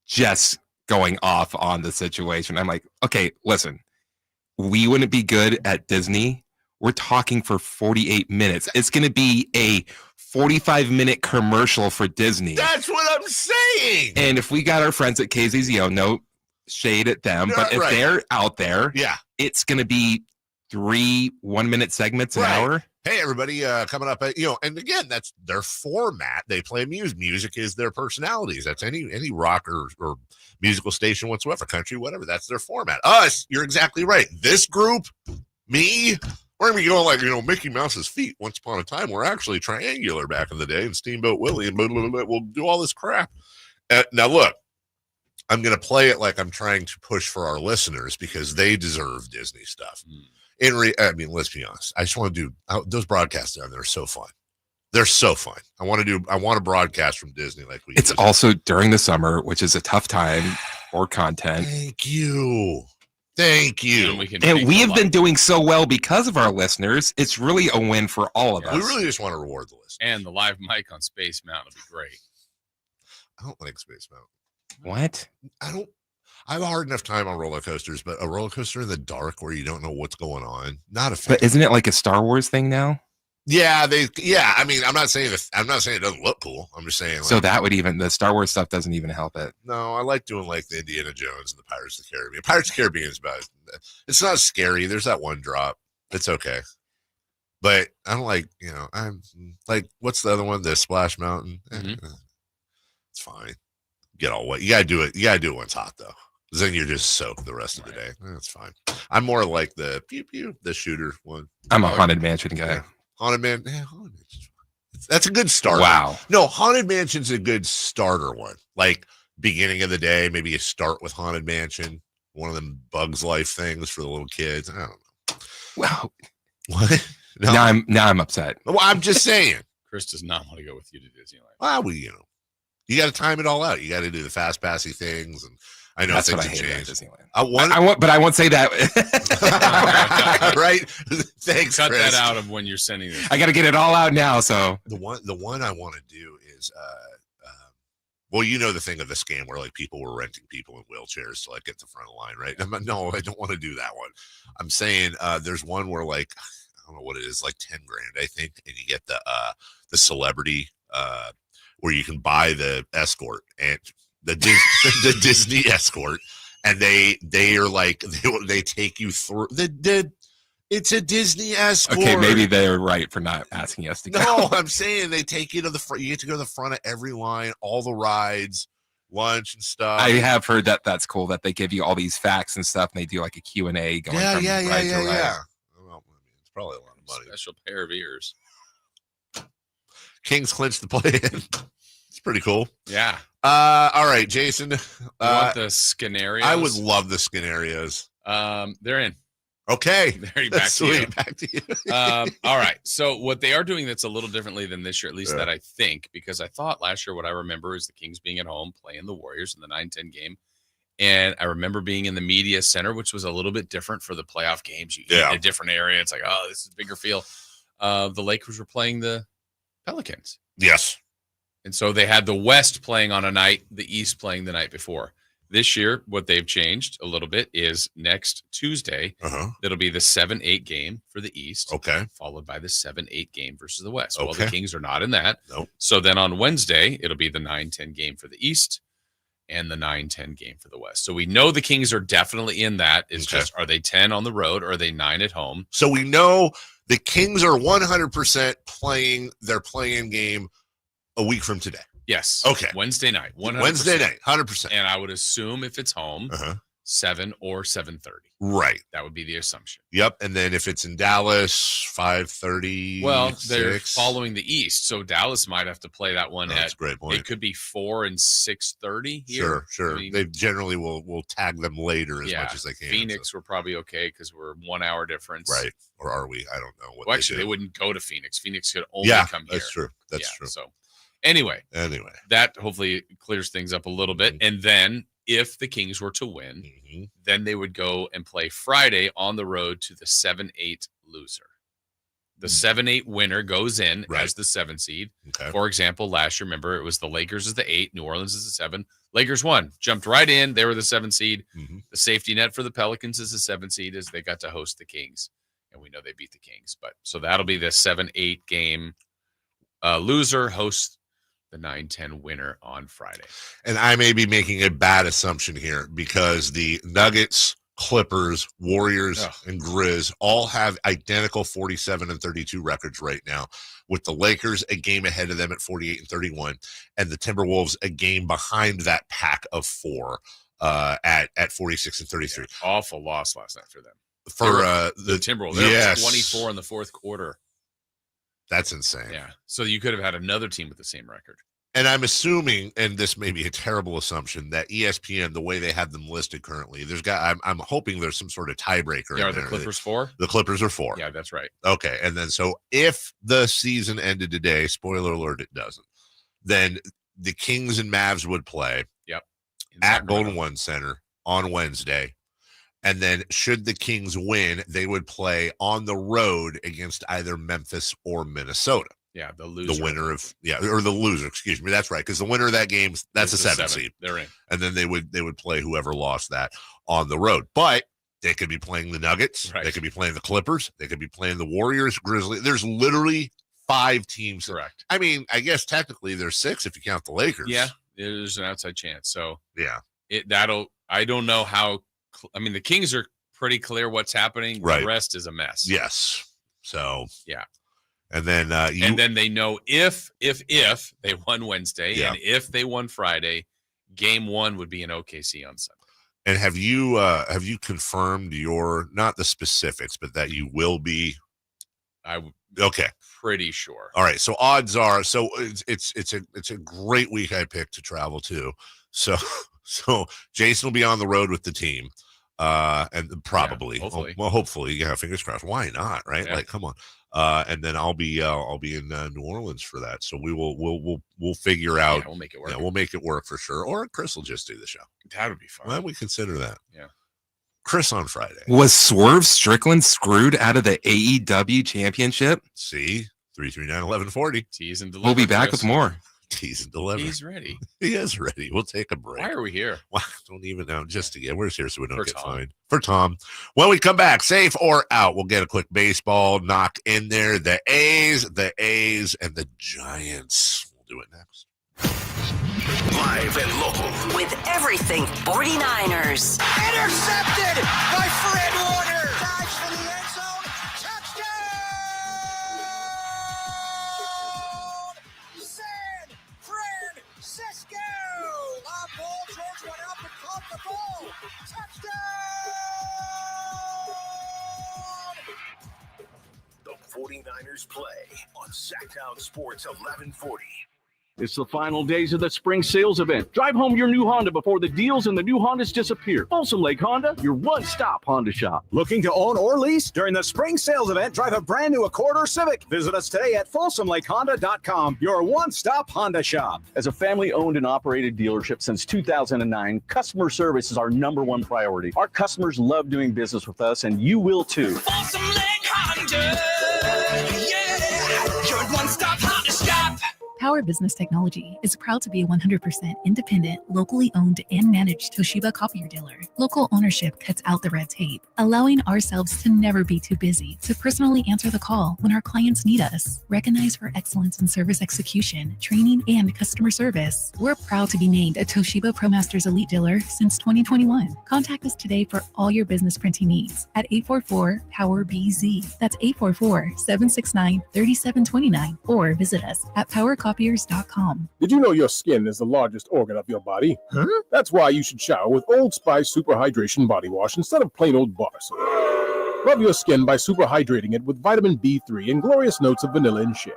just going off on the situation. I'm like, okay, listen. We wouldn't be good at Disney. We're talking for 48 minutes. It's going to be a 45-minute commercial for Disney. That's what I'm saying. And if we got our friends at KZZO, no shade at them, but if they're out there, it's going to be 3 1-minute segments an hour. Hey, everybody, coming up, and again, that's their format. They play music. Music is their personalities. That's any rock or musical station whatsoever, country, whatever. That's their format. Us, you're exactly right. This group, me, we're going to be going like, Mickey Mouse's feet. Once upon a time, we're actually triangular back in the day, and Steamboat Willie, and we'll do all this crap. Now, look, I'm going to play it like I'm trying to push for our listeners because they deserve Disney stuff. I mean, let's be honest. I just want to do those broadcasts down there are so fun. They're so fun. I want to broadcast from Disney like we. It's also during the summer, which is a tough time for content. Thank you. And we have been doing so well because of our listeners. It's really a win for all of us. We really just want to reward the listeners. And the live mic on Space Mountain would be great. I don't like Space Mountain. What? I have a hard enough time on roller coasters, but a roller coaster in the dark where you don't know what's going on, not a fan. But isn't it like a Star Wars thing now? Yeah, I mean, I'm not saying it doesn't look cool. I'm just saying. So that would the Star Wars stuff doesn't even help it. No, I like doing like the Indiana Jones and the Pirates of the Caribbean. Pirates of the Caribbean is about. It's not scary. There's that one drop. It's okay. But I don't like, I'm like, what's the other one? The Splash Mountain. It's fine. Get all wet. You gotta do it. You gotta do it when it's hot though. Then you're just soaked the rest of the day. That's fine. I'm more like the pew pew, the shooter one. I'm a Haunted Mansion guy. Yeah. Haunted Mansion. That's a good starter. Wow. No, Haunted Mansion's a good starter one. Like beginning of the day, maybe you start with Haunted Mansion, one of them Bugs Life things for the little kids. I don't know. Well, what? No. Now I'm upset. Well, I'm just saying. Chris does not want to go with you to Disneyland. Well, you got to time it all out. You got to do the fast passy things, and I know that's things what I have hate changed. But I won't say that. Right? Thanks. Cut Chris. that out of when you're sending this. I got to get it all out now. So the one I want to do is, well, the thing of the scam where like people were renting people in wheelchairs to like get to the front of the line, right? No, I don't want to do that one. I'm saying there's one where like I don't know what it is, like $10,000, I think, and you get the celebrity where you can buy the escort and the Disney escort, and they are like they take you through it's a Disney escort. Okay, maybe they're right for not asking us to go. No, I'm saying they take you to the front. You get to go to the front of every line, all the rides, lunch and stuff. I have heard that's cool that they give you all these facts and stuff, and they do like a Q&A going from ride to ride. Well, it's probably a lot of money. Special pair of ears. Kings clinched the play-in. It's pretty cool. Yeah. All right, Jason. You want the scenarios? I would love the scenarios. They're in. Okay. Back to you. All right. So what they are doing that's a little differently than this year, at least that I think, because I thought last year what I remember is the Kings being at home playing the Warriors in the 9-10 game. And I remember being in the media center, which was a little bit different for the playoff games. You get in a different area. It's like, oh, this is a bigger feel. The Lakers were playing the Pelicans. Yes. And so they had the West playing on a night, the East playing the night before. This year, what they've changed a little bit is next Tuesday, it'll be the 7-8 game for the East. Okay. Followed by the 7-8 game versus the West. Okay. Well, the Kings are not in that. Nope. So then on Wednesday, it'll be the 9-10 game for the East. and the 9-10 game for the West. So we know the Kings are definitely in that. It's just, are they 10 on the road or are they 9 at home? So we know the Kings are 100% playing their play-in game a week from today. Yes. Okay. Wednesday night. 100%. Wednesday night, 100%. And I would assume if it's home, 7 or 7:30. Right. That would be the assumption. Yep. And then if it's in Dallas, 5:30. Well, they're following the East, so Dallas might have to play that one That's a great point. It could be 4 and 6:30 here. Sure. I mean, they generally will tag them later as much as they can. Phoenix, we're probably okay because we're 1 hour difference. Right. Or are we? I don't know. Well, actually, they wouldn't go to Phoenix. Phoenix could only come here. That's true. That's true. So anyway, that hopefully clears things up a little bit. And then if the Kings were to win, then they would go and play Friday on the road to the 7-8 loser. The 7-8 winner goes in as the 7 seed. Okay. For example, last year, remember, it was the Lakers as the 8, New Orleans as the 7. Lakers won, jumped right in. They were the 7 seed. The safety net for the Pelicans is the 7 seed as they got to host the Kings. And we know they beat the Kings. But so that'll be the 7-8 game loser hosts the 9-10 winner on Friday. And I may be making a bad assumption here because the Nuggets, Clippers, Warriors, and Grizz all have identical 47 and 32 records right now, with the Lakers a game ahead of them at 48 and 31, and the Timberwolves a game behind that pack of 4 at 46 and 33. Yeah, awful loss last night for them. For the Timberwolves. They were 24 in the fourth quarter. That's insane. Yeah. So you could have had another team with the same record. And I'm assuming, and this may be a terrible assumption, that ESPN, the way they have them listed currently, I'm hoping there's some sort of tiebreaker. Yeah, are the Clippers 4? The Clippers are 4. Yeah, that's right. Okay. And then so if the season ended today, spoiler alert, it doesn't, then the Kings and Mavs would play at Golden One Center on Wednesday. And then should the Kings win, they would play on the road against either Memphis or Minnesota. Yeah, the loser. The winner of or the loser, excuse me. That's right, because the winner of that game, that's a 7 seed. They're in. And then they would play whoever lost that on the road. But they could be playing the Nuggets. Right. They could be playing the Clippers. They could be playing the Warriors, Grizzlies. There's literally 5 teams. Correct. I mean, I guess technically there's 6 if you count the Lakers. Yeah, there's an outside chance. So yeah, I don't know how. I mean, the Kings are pretty clear what's happening. Right. The rest is a mess. Yes. So yeah. And then and then they know if they won Wednesday and if they won Friday, game 1 would be in OKC on Sunday. And have you confirmed your, not the specifics, but that you will be? Okay. Pretty sure. All right. So odds are, so it's a great week I picked to travel to. So Jason will be on the road with the team. And probably, hopefully, fingers crossed. Why not? Right? Yeah. Like, come on. And then I'll be in New Orleans for that. So we'll figure out. Yeah, we'll make it work. Yeah, we'll make it work for sure. Or Chris will just do the show. That would be fun. Why don't we consider that? Yeah. Chris on Friday. Was Swerve Strickland screwed out of the AEW championship? See, 339-1140. Tease and deliver. We'll be back with more. Tease and deliver. He's ready. He is ready. We'll take a break. Why are we here? Well, I don't even know. Just to get, we're here so we don't get fined. For Tom. When we come back, safe or out, we'll get a quick baseball knock in there. The A's, and the Giants. We'll do it next. Live and local. With everything 49ers. Intercepted by Fred Warner. Dives for the end zone. Touchdown! San Francisco! On ball, George went up and caught the ball. Touchdown! The 49ers play on Sacktown Sports 1140. It's the final days of the spring sales event. Drive home your new Honda before the deals and the new Hondas disappear. Folsom Lake Honda, your one-stop Honda shop. Looking to own or lease? During the spring sales event, drive a brand new Accord or Civic. Visit us today at folsomlakehonda.com, your one-stop Honda shop. As a family-owned and operated dealership since 2009, customer service is our #1 priority. Our customers love doing business with us, and you will too. Folsom Lake Honda. Yeah, your one-stop Honda shop. Powered Power Business Technology is proud to be a 100% independent, locally owned and managed Toshiba copier dealer. Local ownership cuts out the red tape, allowing ourselves to never be too busy to personally answer the call when our clients need us. Recognized for excellence in service execution, training, and customer service, we're proud to be named a Toshiba ProMasters Elite dealer since 2021. Contact us today for all your business printing needs at 844-POWER-BZ. That's 844-769-3729, or visit us at powercopiers.com. Did you know your skin is the largest organ of your body? Huh? That's why you should shower with Old Spice Super Hydration Body Wash instead of plain old bar soap. Rub your skin by super hydrating it with vitamin B3 and glorious notes of vanilla and shea.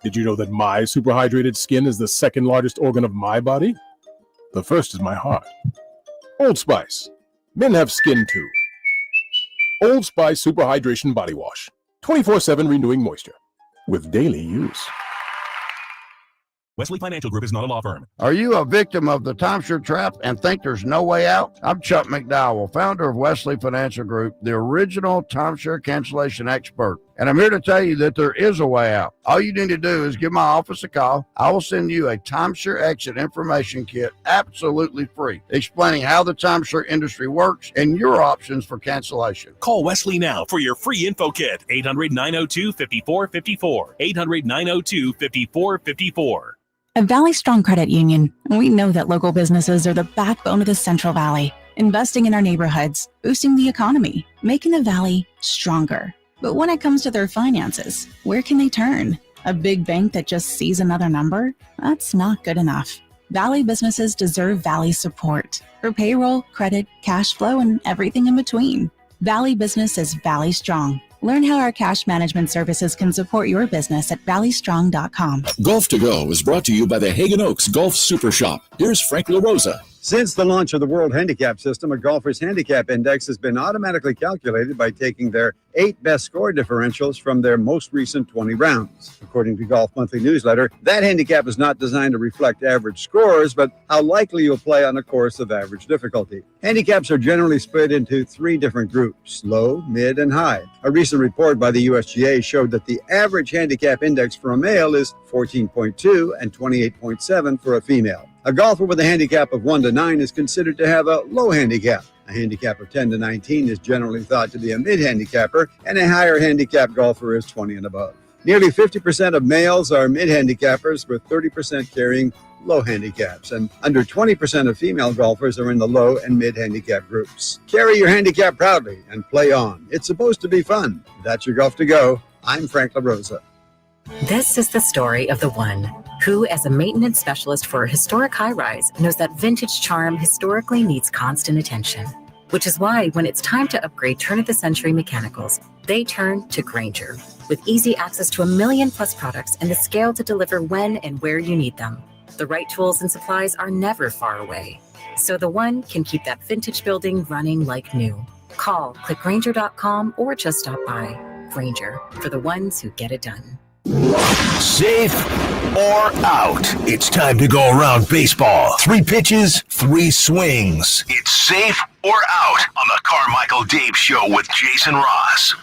Did you know that my super hydrated skin is the second largest organ of my body? The first is my heart. Old Spice. Men have skin too. Old Spice Super Hydration Body Wash. 24/7 renewing moisture. With daily use. Wesley Financial Group is not a law firm. Are you a victim of the timeshare trap and think there's no way out? I'm Chuck McDowell, founder of Wesley Financial Group, the original timeshare cancellation expert. And I'm here to tell you that there is a way out. All you need to do is give my office a call. I will send you a timeshare exit information kit absolutely free, explaining how the timeshare industry works and your options for cancellation. Call Wesley now for your free info kit. 800-902-5454. 800-902-5454. At Valley Strong Credit Union, we know that local businesses are the backbone of the Central Valley, investing in our neighborhoods, boosting the economy, making the Valley stronger. But when it comes to their finances, where can they turn? A big bank that just sees another number? That's not good enough. Valley businesses deserve Valley support for payroll, credit, cash flow, and everything in between. Valley Business is Valley Strong. Learn how our cash management services can support your business at valleystrong.com. Golf to Go is brought to you by the Hagen Oaks Golf Super Shop. Here's Frank LaRosa. Since the launch of the World Handicap System, a golfer's handicap index has been automatically calculated by taking their 8 best score differentials from their most recent 20 rounds. According to Golf Monthly Newsletter, that handicap is not designed to reflect average scores, but how likely you'll play on a course of average difficulty. Handicaps are generally split into 3 different groups: low, mid, and high. A recent report by the USGA showed that the average handicap index for a male is 14.2 and 28.7 for a female. A golfer with a handicap of 1 to 9 is considered to have a low handicap. A handicap of 10 to 19 is generally thought to be a mid-handicapper, and a higher handicap golfer is 20 and above. Nearly 50% of males are mid-handicappers, with 30% carrying low handicaps, and under 20% of female golfers are in the low and mid-handicap groups. Carry your handicap proudly and play on. It's supposed to be fun. That's your Golf to Go. I'm Frank LaRosa. This is the story of the one who, as a maintenance specialist for a historic high-rise, knows that vintage charm historically needs constant attention. Which is why when it's time to upgrade turn-of-the-century mechanicals, they turn to Grainger. With easy access to 1 million-plus products and the scale to deliver when and where you need them. The right tools and supplies are never far away. So the one can keep that vintage building running like new. Call, click Grainger.com, or just stop by. Grainger, for the ones who get it done. Safe or out? It's time to go around baseball. 3 pitches, 3 swings. It's safe or out on the Carmichael Dave Show with Jason Ross.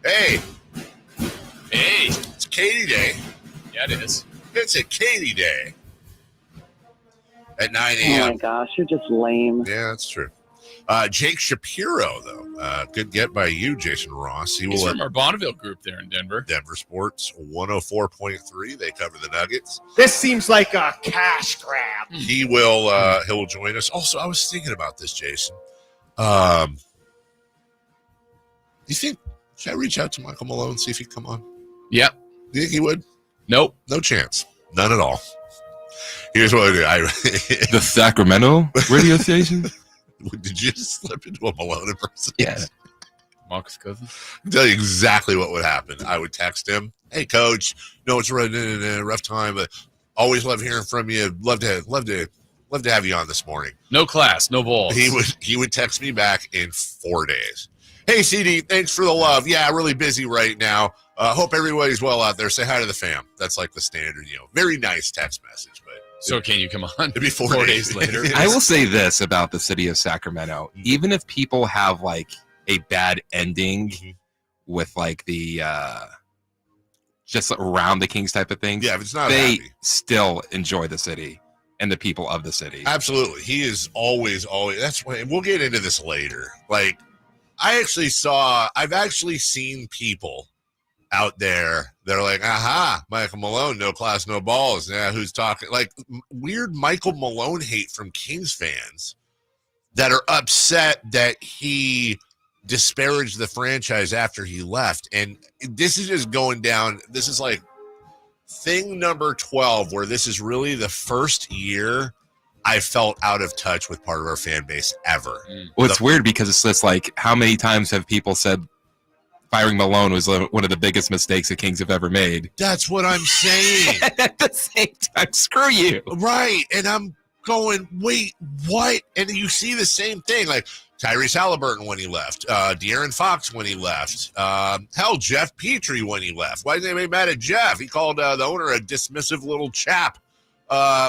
Hey, it's Katie Day. Yeah, it is. It's a Katie Day. At 9 a.m. Oh my gosh, you're just lame. Yeah, that's true. Jake Shapiro, though, good get by you, Jason Ross. He's from our Bonneville group there in Denver. Denver Sports 104.3. They cover the Nuggets. This seems like a cash grab. He will join us. Also, I was thinking about this, Jason. Do you think should I reach out to Michael Malone, see if he'd come on? Yep. Do you think he would? Nope. No chance. None at all. Here's what I do. The Sacramento radio station? Did you just slip into a Malone impersonation? Yeah. Marcus Cousins? I'll tell you exactly what would happen. I would text him, "Hey, coach, no, it's a rough time, but always love hearing from you. Love to have you on this morning." No class, no balls. He would text me back in 4 days. "Hey, CD, thanks for the love. Yeah, really busy right now. Hope everybody's well out there. Say hi to the fam." That's like the standard, very nice text message, but So can you come on? It'd be 4 days later. I will say this about the city of Sacramento. Even if people have like a bad ending with like the just around the Kings type of things, if it's not they happy, still enjoy the city and the people of the city. Absolutely. He is always, that's why, and we'll get into this later. Like, I've actually seen people out there that are like, Michael Malone, no class, no balls. Yeah, who's talking? Like, weird Michael Malone hate from Kings fans that are upset that he disparaged the franchise after he left. And this is just going down. This is like thing number 12, where this is really the first year I felt out of touch with part of our fan base ever. Well, it's weird because it's just like, how many times have people said firing Malone was one of the biggest mistakes the Kings have ever made? That's what I'm saying. At the same time, screw you. Right. And I'm going, wait, what? And you see the same thing, like Tyrese Halliburton when he left, De'Aaron Fox when he left, hell, Jeff Petrie when he left. Why is anybody mad at Jeff? He called the owner a dismissive little chap,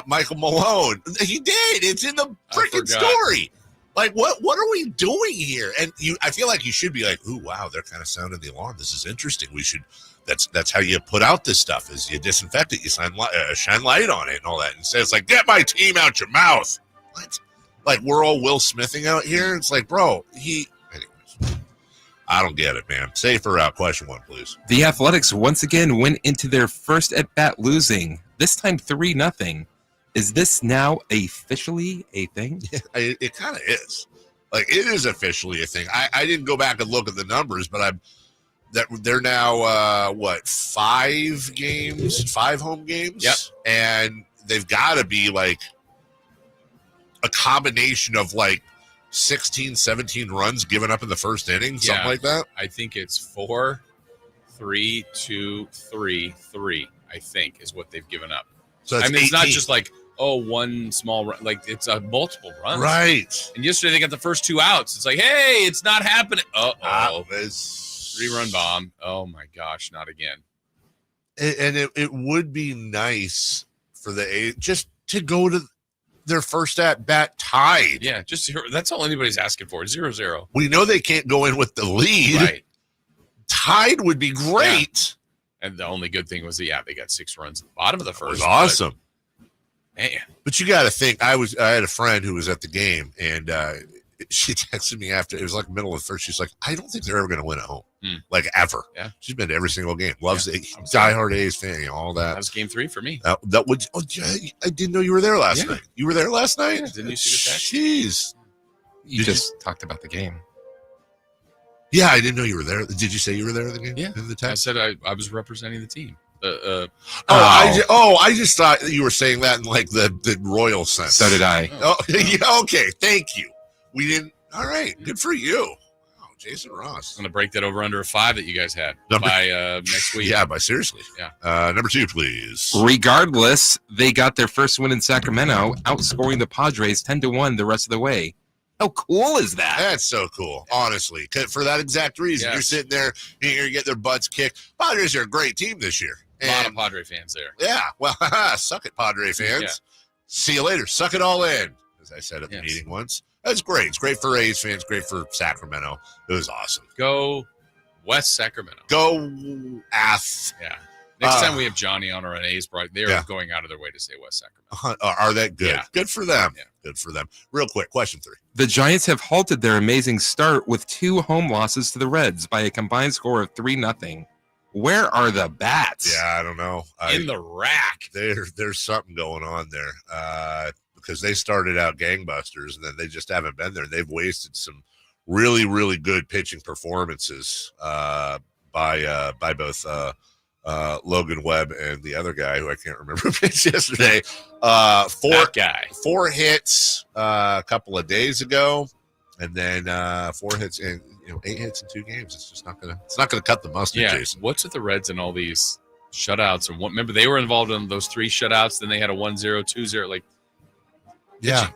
Michael Malone. He did. It's in the freaking story. Like, what are we doing here? And I feel like you should be like, ooh, wow, they're kind of sounding the alarm. This is interesting. We should. That's how you put out this stuff, is you disinfect it, you shine light on it and all that. And say, it's like, get my team out your mouth. What? Like, we're all Will Smithing out here? It's like, bro, anyways. I don't get it, man. Safer out. Question 1, please. The Athletics once again went into their first at-bat losing, this time 3-0. Is this now officially a thing? Yeah, it kind of is. Like, it is officially a thing. I didn't go back and look at the numbers, but they're now, 5 home games? Yep. And they've got to be, like, a combination of, like, 16, 17 runs given up in the first inning, something like that. I think it's 4, 3, 2, 3, 3, I think, is what they've given up. So it's 18. It's not just like, one small run. Like, it's multiple runs. Right. And yesterday they got the first 2 outs. It's like, hey, it's not happening. Uh-oh. 3-run bomb. Oh, my gosh, not again. And it would be nice for the just to go to their first at-bat tied. Yeah, that's all anybody's asking for, 0-0. We know they can't go in with the lead. Right. Tied would be great. Yeah. And the only good thing was, they got 6 runs at the bottom of the first. It was awesome. Man. But you got to think, I had a friend who was at the game, and she texted me after. It was like middle of the first. She's like, I don't think they're ever going to win at home. Like, ever. Yeah. She's been to every single game. Loves it. Diehard A's fan, all that. That was game 3 for me. That would. Oh, I didn't know you were there last night. You were there last night? Yeah, didn't you see the text? Jeez. You just talked about the game. Yeah, I didn't know you were there. Did you say you were there in the game? Yeah. In the text? I said I was representing the team. I just thought that you were saying that in like the royal sense. So did I. Oh, yeah, okay. Thank you. We didn't. All right. Good for you. Oh, Jason Ross. I'm going to break that over under a 5 that you guys had by next week. Yeah, seriously. Yeah. Number 2, please. Regardless, they got their first win in Sacramento, outscoring the Padres 10-1 the rest of the way. How cool is that? That's so cool, honestly. For that exact reason, You're sitting there and you're getting their butts kicked. Padres are a great team this year. A lot of Padre fans there. Yeah. Well, suck it, Padre fans. Yeah. See you later. Suck it all in, as I said at the meeting once. That's great. It's great for A's fans, great for Sacramento. It was awesome. Go West Sacramento. Go Ath. Yeah. Next time we have Johnny on or an A's bright, they're going out of their way to say West Sacramento. Are that good? Yeah. Good for them. Yeah. Good for them. Real quick, question 3. The Giants have halted their amazing start with 2 home losses to the Reds by a combined score of 3-0. Where are the bats? Yeah, I don't know. In the rack. There's something going on there because they started out gangbusters and then they just haven't been there. They've wasted some really, really good pitching performances by both Logan Webb and the other guy who I can't remember pitched yesterday. 4 hits a couple of days ago, and then 4 hits and 8 hits in 2 games. It's just not gonna cut the mustard, Jason. What's with the Reds and all these shutouts? And remember they were involved in those 3 shutouts. Then they had a 1-0, 2-0. Like,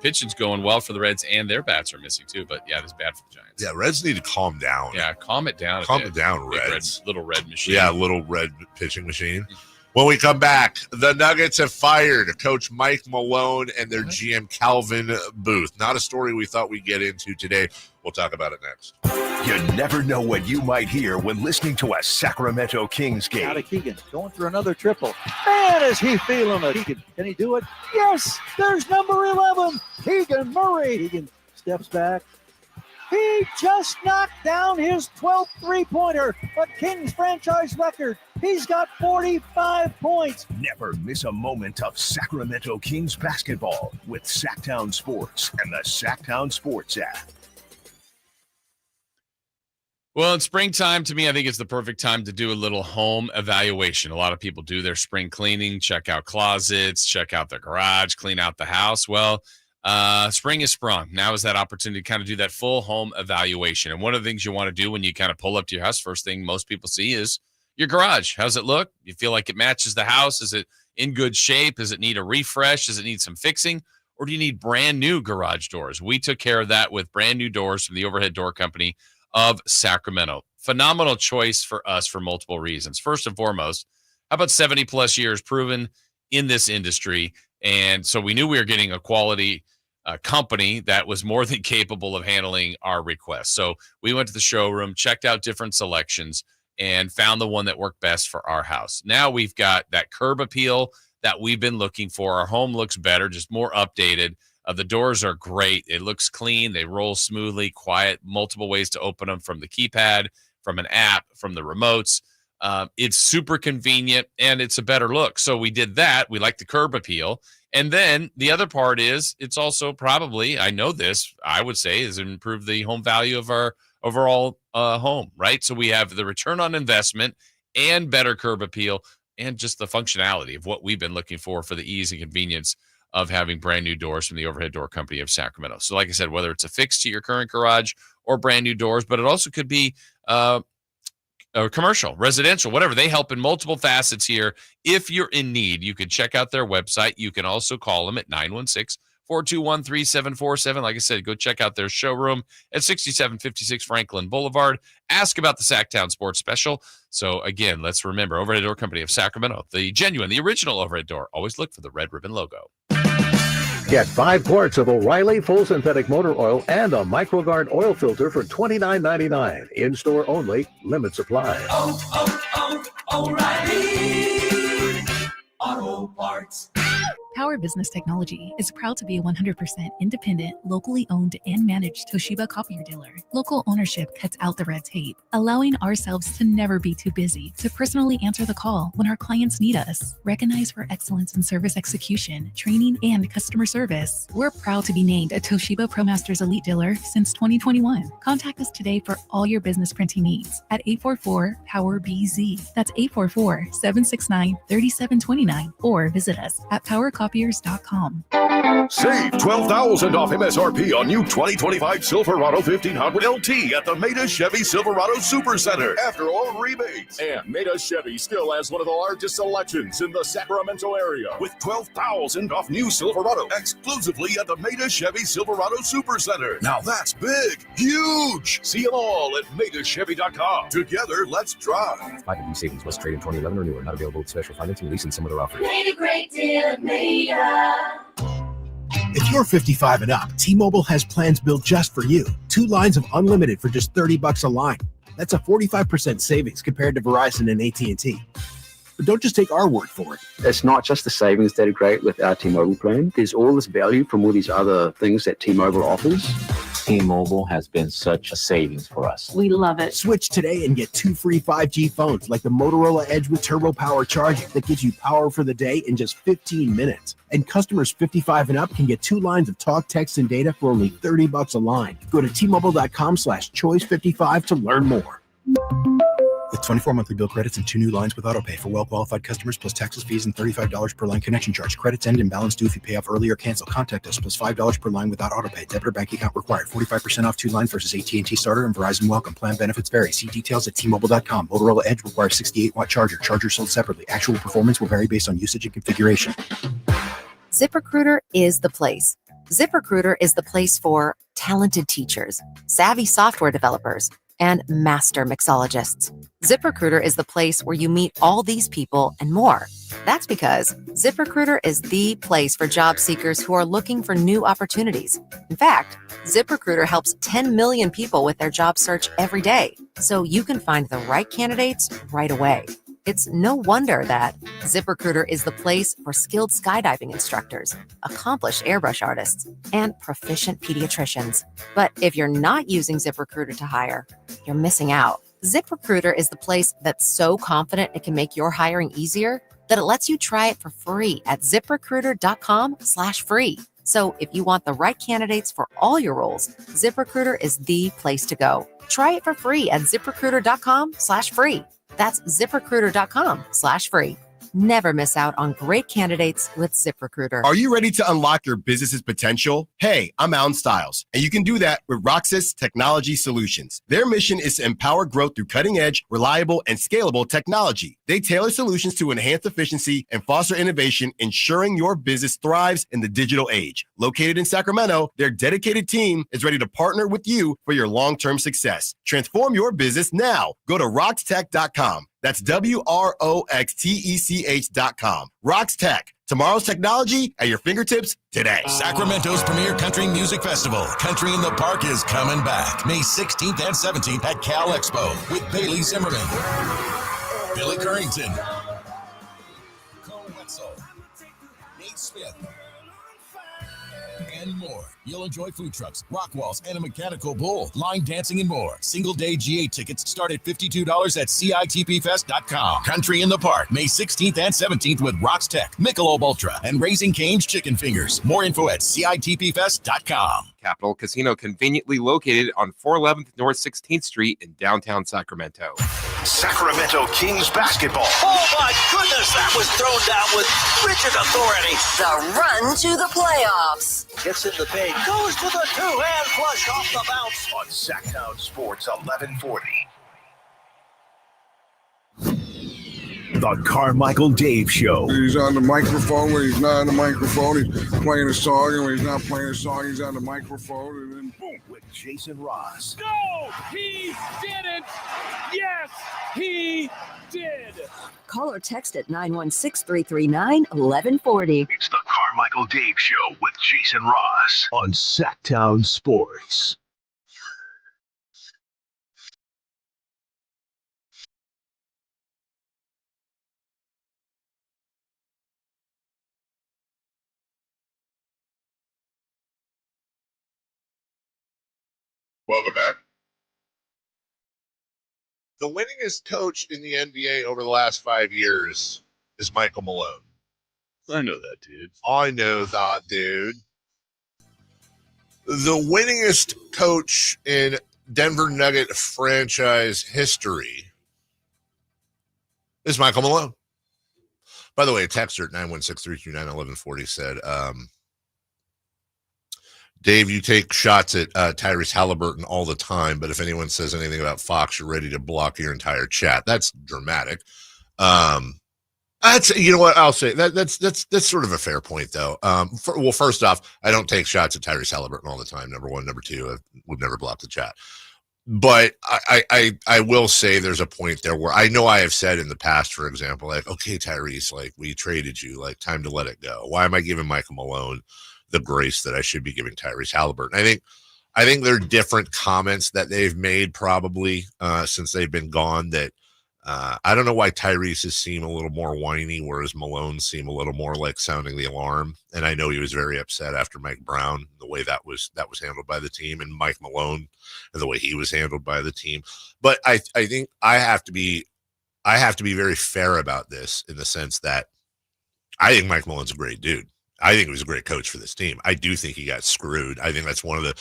pitching's going well for the Reds, and their bats are missing too. But it's bad for the Giants. Yeah, Reds need to calm down. Yeah, calm it down. Calm it down, Reds. Little red machine. Yeah, little red pitching machine. When we come back, the Nuggets have fired Coach Mike Malone and their GM Calvin Booth. Not a story we thought we'd get into today. We'll talk about it next. You never know what you might hear when listening to a Sacramento Kings game. Out of Keegan, going for another triple. Man, is he feeling it. Keegan, can he do it? Yes, there's number 11, Keegan Murray. Keegan steps back. He just knocked down his 12th three-pointer, a Kings franchise record. He's got 45 points. Never miss a moment of Sacramento Kings basketball with Sacktown Sports and the Sacktown Sports app. Well, in springtime, to me, I think it's the perfect time to do a little home evaluation. A lot of people do their spring cleaning, check out closets, check out their garage, clean out the house. Well, spring is sprung. Now is that opportunity to kind of do that full home evaluation. And one of the things you want to do when you kind of pull up to your house, first thing most people see is your garage. How's it look? You feel like it matches the house? Is it in good shape? Does it need a refresh? Does it need some fixing? Or do you need brand new garage doors? We took care of that with brand new doors from the Overhead Door Company of Sacramento. Phenomenal choice for us for multiple reasons. First and foremost, how about 70 plus years proven in this industry? And so we knew we were getting a quality company that was more than capable of handling our requests. So we went to the showroom, checked out different selections, and found the one that worked best for our house. Now we've got that curb appeal that we've been looking for. Our home looks better, just more updated. The doors are great. It looks clean. They roll smoothly, quiet, multiple ways to open them from the keypad, from an app, from the remotes. It's super convenient, and it's a better look. So we did that. We like the curb appeal. And then the other part is it's also probably, I know this, I would say, is improve the home value of our overall home, right? So we have the return on investment and better curb appeal and just the functionality of what we've been looking for the ease and convenience of having brand new doors from the Overhead Door Company of Sacramento. So like I said, whether it's a fix to your current garage or brand new doors, but it also could be commercial, residential, whatever. They help in multiple facets here. If you're in need, you can check out their website. You can also call them at 916-421-3747. Like I said, go check out their showroom at 6756 Franklin Boulevard. Ask about the Sacktown Sports Special. So again, let's remember, Overhead Door Company of Sacramento, the genuine, the original Overhead Door. Always look for the red ribbon logo. Get 5 quarts of O'Reilly Full Synthetic Motor Oil and a MicroGuard oil filter for $29.99. In-store only. Limit supply. O'Reilly Auto Parts. Power Business Technology is proud to be a 100% independent, locally owned and managed Toshiba copier dealer. Local ownership cuts out the red tape, allowing ourselves to never be too busy to personally answer the call when our clients need us. Recognized for excellence in service execution, training, and customer service, we're proud to be named a Toshiba ProMasters Elite Dealer since 2021. Contact us today for all your business printing needs at 844-POWER-BZ. That's 844-769-3729, or visit us at PowerCopiers.com. Save $12,000 off MSRP on new 2025 Silverado 1500 LT at the Maida Chevy Silverado Supercenter after all rebates. And Maida Chevy still has one of the largest selections in the Sacramento area. With $12,000 off new Silverado exclusively at the Maida Chevy Silverado Supercenter. Now that's big, huge. See them all at MaidaChevy.com. Together, let's drive. 5 new savings was trade in 2011 or newer. Not available with special financing, lease, and some other offers. Made a great deal at Maida. If you're 55 and up, T-Mobile has plans built just for you. 2 lines of unlimited for just $30 a line. That's a 45% savings compared to Verizon and AT&T. But don't just take our word for it. It's not just the savings that are great with our T-Mobile plan. There's all this value from all these other things that T-Mobile offers. T-Mobile has been such a savings for us. We love it. Switch today and get 2 free 5G phones like the Motorola Edge with Turbo Power charging that gives you power for the day in just 15 minutes. And customers 55 and up can get 2 lines of talk, text, and data for only $30 a line. Go to T-Mobile.com/choice55 to learn more. With 24 monthly bill credits and 2 new lines with autopay for well-qualified customers, plus taxes, fees, and $35 per line connection charge. Credits end and balance due if you pay off early or cancel. Contact us, plus $5 per line without autopay. Debit or bank account required. 45% off 2 lines versus AT&T Starter and Verizon Welcome. Plan benefits vary. See details at T-Mobile.com. Motorola Edge requires 68-watt charger. Charger sold separately. Actual performance will vary based on usage and configuration. ZipRecruiter is the place. ZipRecruiter is the place for talented teachers, savvy software developers, and master mixologists. ZipRecruiter is the place where you meet all these people and more. That's because ZipRecruiter is the place for job seekers who are looking for new opportunities. In fact, ZipRecruiter helps 10 million people with their job search every day, so you can find the right candidates right away. It's no wonder that ZipRecruiter is the place for skilled skydiving instructors, accomplished airbrush artists, and proficient pediatricians. But if you're not using ZipRecruiter to hire, you're missing out. ZipRecruiter is the place that's so confident it can make your hiring easier that it lets you try it for free at ziprecruiter.com/free. So if you want the right candidates for all your roles, ZipRecruiter is the place to go. Try it for free at ziprecruiter.com/free. That's ziprecruiter.com/free. Never miss out on great candidates with ZipRecruiter. Are you ready to unlock your business's potential? Hey, I'm Alan Stiles, and you can do that with Roxas Technology Solutions. Their mission is to empower growth through cutting-edge, reliable, and scalable technology. They tailor solutions to enhance efficiency and foster innovation, ensuring your business thrives in the digital age. Located in Sacramento, their dedicated team is ready to partner with you for your long-term success. Transform your business now. Go to roxtech.com. That's WROXTECH.com. Rox Tech. Tomorrow's technology at your fingertips today. Sacramento's premier country music festival, Country in the Park, is coming back May 16th and 17th at Cal Expo with Bailey Zimmerman, Billy Currington, Cole Wetzel, Nate Smith, and more. You'll enjoy food trucks, rock walls, and a mechanical bull, line dancing, and more. Single-day GA tickets start at $52 at CITPFest.com. Country in the Park, May 16th and 17th with Rox Tech, Michelob Ultra, and Raising Cane's Chicken Fingers. More info at CITPFest.com. Capital Casino, conveniently located on 411th North 16th Street in downtown Sacramento. Sacramento Kings basketball. Oh my goodness, that was thrown down with rigid authority. The run to the playoffs. Gets in the paint, goes to the two-hand flush off the bounce. On Sacktown Sports 1140. The Carmichael Dave Show. He's on the microphone when he's not on the microphone. He's playing a song, and when he's not playing a song, he's on the microphone, and then boom. With Jason Ross. No, he didn't. Yes, he did. Call or text at 916-339-1140. It's the Carmichael Dave Show with Jason Ross on Sacktown Sports. Welcome back. The winningest coach in the NBA over the last 5 years is Michael Malone. I know that, dude. I know that, dude. The winningest coach in Denver Nugget franchise history is Michael Malone. By the way, a texter at 916-329-1140 said, Dave, you take shots at Tyrese Halliburton all the time, but if anyone says anything about Fox, you're ready to block your entire chat. That's dramatic. That's, you know what I'll say. That's sort of a fair point, though. Well, first off, I don't take shots at Tyrese Halliburton all the time. Number one, number two, we've never blocked the chat. But I will say there's a point there where I know I have said in the past, for example, like, okay, Tyrese, like we traded you, like time to let it go. Why am I giving Michael Malone the grace that I should be giving Tyrese Halliburton? I think there are different comments that they've made probably since they've been gone that I don't know why Tyrese's seem a little more whiny, whereas Malone seem a little more like sounding the alarm. And I know he was very upset after Mike Brown, the way that was handled by the team, and Mike Malone and the way he was handled by the team. But I think I have to be very fair about this in the sense that I think Mike Malone's a great dude. I think he was a great coach for this team. I do think he got screwed. I think that's one of the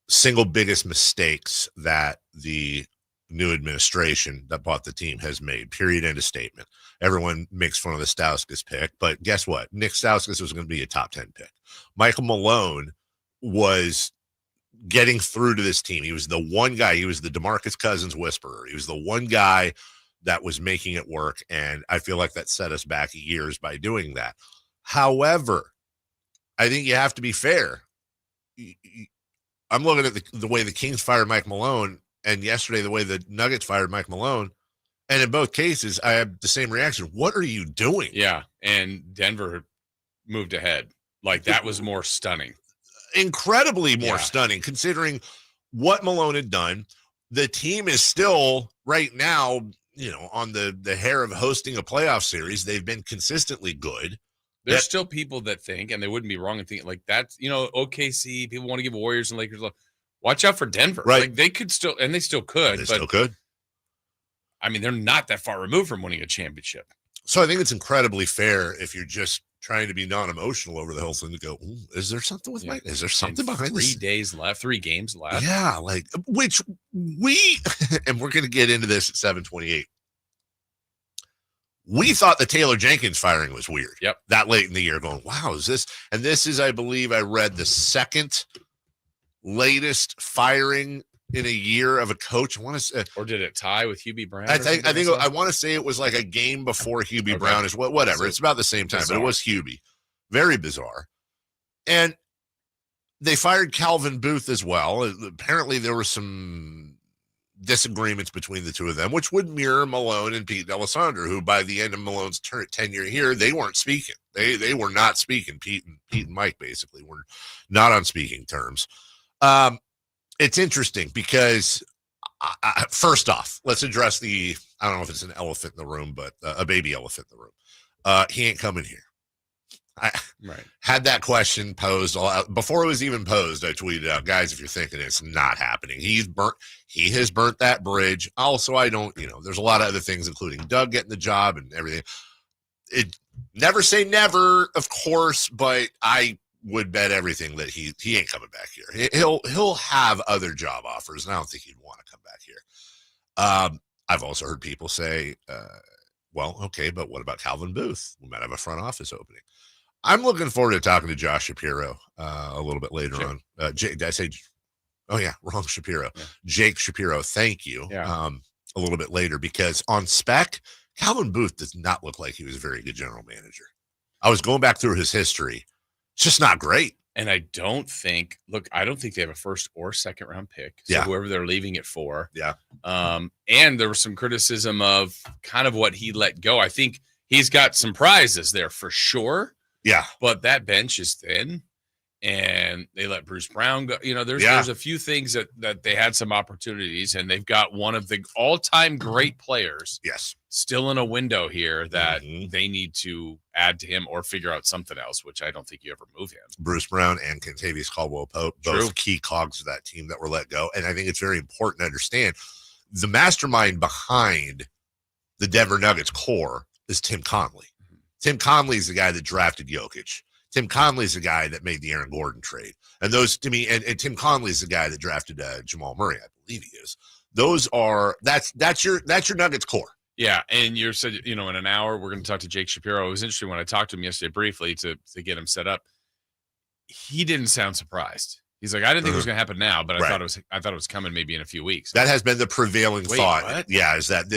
single biggest mistakes that the new administration that bought the team has made. Period. End of statement. Everyone makes fun of the Stauskas pick, but guess what? Nick Stauskas was going to be a top 10 pick. Michael Malone was getting through to this team. He was the one guy. He was the DeMarcus Cousins whisperer. He was the one guy that was making it work, and I feel like that set us back years by doing that. However, I think you have to be fair. I'm looking at the way the Kings fired Mike Malone. and yesterday the way the Nuggets fired Mike Malone. And in both cases, I have the same reaction. What are you doing? Yeah, and Denver moved ahead. Like, that was more stunning. Incredibly more stunning, considering what Malone had done. The team is still, right now, on the hair of hosting a playoff series. They've been consistently good. There's still people that think, and they wouldn't be wrong in thinking, like, that's, OKC, people want to give Warriors and Lakers love. Watch out for Denver. Right. Like, they could still, and they still could. Still could. I mean, they're not that far removed from winning a championship. So I think it's incredibly fair if you're just trying to be non-emotional over the whole thing to go, is there something with Mike? Is there something behind this? 3 days left, 3 games left. Yeah, like, which we, and we're going to get into this at 7:28. We thought the Taylor Jenkins firing was weird. Yep. That late in the year going, wow, is this? And this is, I believe I read, the second latest firing in a year of a coach. I want to say, or did it tie with Hubie Brown? I think I want to say it was like a game before Hubie Brown is whatever. So, it's about the same time, bizarre. But it was Hubie. Very bizarre. And they fired Calvin Booth as well. Apparently there were some disagreements between the two of them, which would mirror Malone and Pete D'Alessandro, who by the end of Malone's tenure here, they weren't speaking. They were not speaking. Pete and Mike basically were not on speaking terms. It's interesting because, first off, let's address I don't know if it's an elephant in the room, but a baby elephant in the room. He ain't coming here. I had that question posed before it was even posed. I tweeted out, guys, if you're thinking it's not happening, he has burnt that bridge. Also, I don't, there's a lot of other things, including Doug getting the job and everything. Never say never, of course, but I would bet everything that he ain't coming back here. He'll have other job offers, and I don't think he'd want to come back here. I've also heard people say, well, okay, but what about Calvin Booth? We might have a front office opening. I'm looking forward to talking to Josh Shapiro a little bit later on. Did I say? Oh yeah, wrong Shapiro. Yeah. Jake Shapiro. Thank you. Yeah. A little bit later, because on spec, Calvin Booth does not look like he was a very good general manager. I was going back through his history. It's just not great. And I don't think they have a first or second round pick. So whoever they're leaving it for. Yeah. And there was some criticism of kind of what he let go. I think he's got some prizes there for sure. Yeah. But that bench is thin, and they let Bruce Brown go. There's a few things that they had some opportunities, and they've got one of the all-time great players. Yes. Still in a window here that they need to add to him or figure out something else, which I don't think you ever move him. Bruce Brown and Kentavious Caldwell-Pope, both key cogs of that team that were let go. And I think it's very important to understand the mastermind behind the Denver Nuggets core is Tim Conley. Tim Conley is the guy that drafted Jokic. Tim Conley is the guy that made the Aaron Gordon trade. And those, to me, and Tim Conley is the guy that drafted Jamal Murray, I believe he is. That's your Nuggets core. Yeah, and you said, in an hour we're going to talk to Jake Shapiro. It was interesting when I talked to him yesterday briefly to get him set up. He didn't sound surprised. He's like, I didn't think it was going to happen now, but I thought it was coming maybe in a few weeks. That has been the prevailing thought. What? Yeah, is that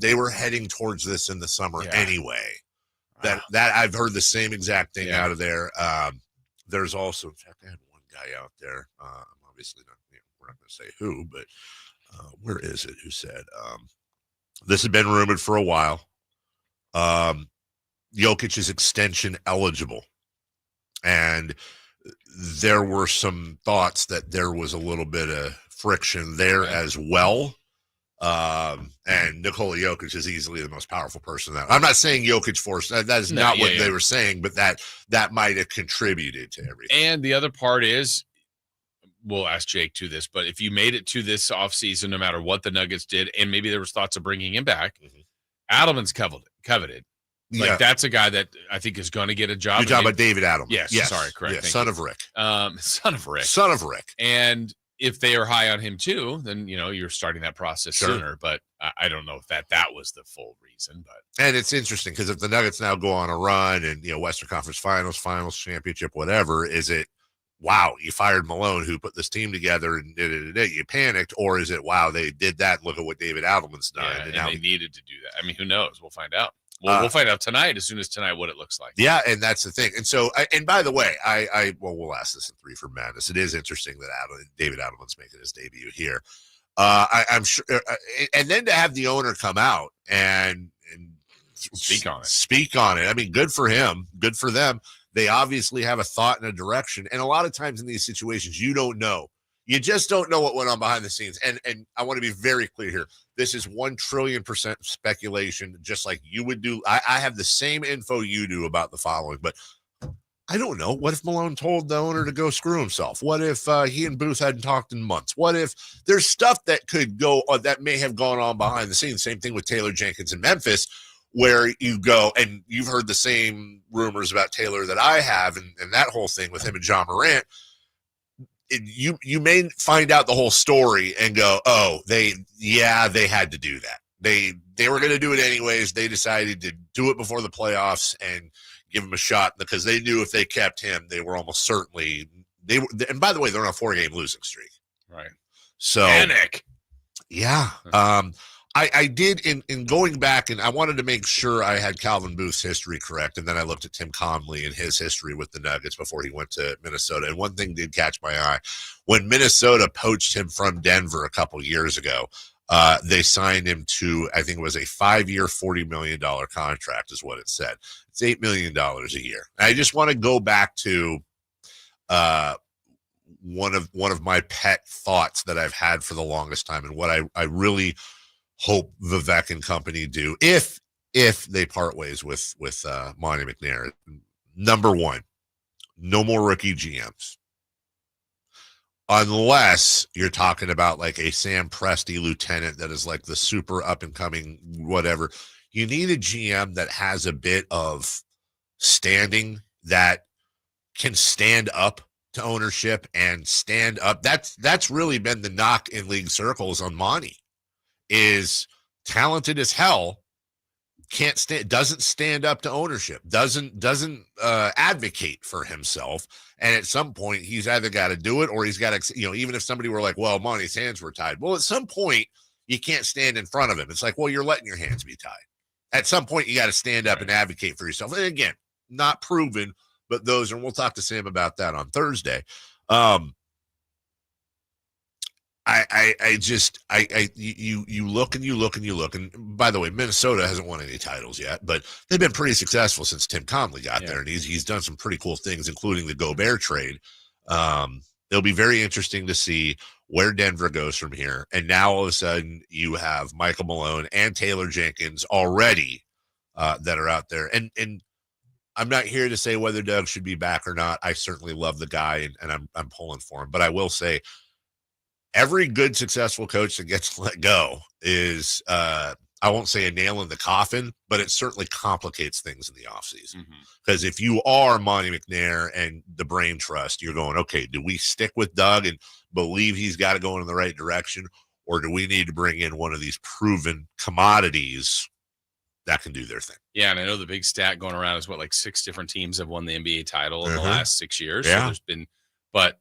they were heading towards this in the summer anyway. That I've heard the same exact thing out of there. There's also, in fact, I had one guy out there. I'm obviously not. We're not going to say who, but where is it? Who said this had been rumored for a while? Jokic is extension eligible, and there were some thoughts that there was a little bit of friction there as well. And Nikola Jokic is easily the most powerful person. I'm not saying Jokic forced. That is not what they were saying, but that might have contributed to everything. And the other part is, we'll ask Jake to this, but if you made it to this offseason, no matter what the Nuggets did, and maybe there was thoughts of bringing him back, Adelman's coveted. Like, that's a guy that I think is going to get a job. You're talking about David Adelman. Yes. Sorry, correct. Yes, son of Rick. Son of Rick. And if they are high on him too, then, you're starting that process sooner. But I don't know if that was the full reason. And it's interesting because if the Nuggets now go on a run and, Western Conference Finals, championship, whatever, is it, wow, you fired Malone who put this team together and you panicked? Or is it, wow, they did that, look at what David Adelman's done. Yeah, and now they needed to do that. I mean, who knows? We'll find out. We'll find out tonight, as soon as tonight, what it looks like. Yeah, and that's the thing. And so, and by the way, we'll ask this in 3 for Madness. It is interesting that David Adelman's making his debut here. I'm sure, and then to have the owner come out and speak on it. I mean, good for him, good for them. They obviously have a thought and a direction. And a lot of times in these situations, you don't know. You just don't know what went on behind the scenes. And I want to be very clear here. This is 1,000,000,000,000% speculation, just like you would do. I have the same info you do about the following, but I don't know. What if Malone told the owner to go screw himself? What if he and Booth hadn't talked in months? What if there's stuff that could go, that may have gone on behind the scenes? Same thing with Taylor Jenkins in Memphis, where you go, and you've heard the same rumors about Taylor that I have, and that whole thing with him and John Morant. You may find out the whole story and go, oh, they had to do that. They were going to do it anyways. They decided to do it before the playoffs and give him a shot because they knew if they kept him, they were almost certainly and by the way, they're on a 4-game losing streak. Right. So panic. Yeah. I did in going back, and I wanted to make sure I had Calvin Booth's history correct. And then I looked at Tim Conley and his history with the Nuggets before he went to Minnesota. And one thing did catch my eye. When Minnesota poached him from Denver a couple years ago, they signed him to, I think it was a 5-year, $40 million contract is what it said. It's $8 million a year. I just want to go back to one of my pet thoughts that I've had for the longest time, and what I really hope Vivek and company do if they part ways with Monty McNair. Number one, no more rookie GMs. Unless you're talking about like a Sam Presti lieutenant that is like the super up and coming whatever. You need a GM that has a bit of standing, that can stand up to ownership and stand up. That's really been the knock in league circles on Monty, is talented as hell, doesn't stand up to ownership, doesn't advocate for himself. And at some point he's either got to do it or he's got to, even if somebody were like, well, Monty's hands were tied. Well, at some point you can't stand in front of him. It's like, well, you're letting your hands be tied. At some point you got to stand up and advocate for yourself. And again, not proven, but those, and we'll talk to Sam about that on Thursday. You look and you look and you look. And by the way, Minnesota hasn't won any titles yet, but they've been pretty successful since Tim Conley got there. And he's done some pretty cool things, including the Gobert trade. It'll be very interesting to see where Denver goes from here. And now all of a sudden you have Michael Malone and Taylor Jenkins already that are out there. And I'm not here to say whether Doug should be back or not. I certainly love the guy, and I'm pulling for him. But I will say, every good, successful coach that gets let go is, I won't say a nail in the coffin, but it certainly complicates things in the offseason. Because if you are Monty McNair and the brain trust, you're going, okay, do we stick with Doug and believe he's got to go in the right direction? Or do we need to bring in one of these proven commodities that can do their thing? Yeah, and I know the big stat going around is like 6 different teams have won the NBA title in the last 6 years. Yeah. So there's been, but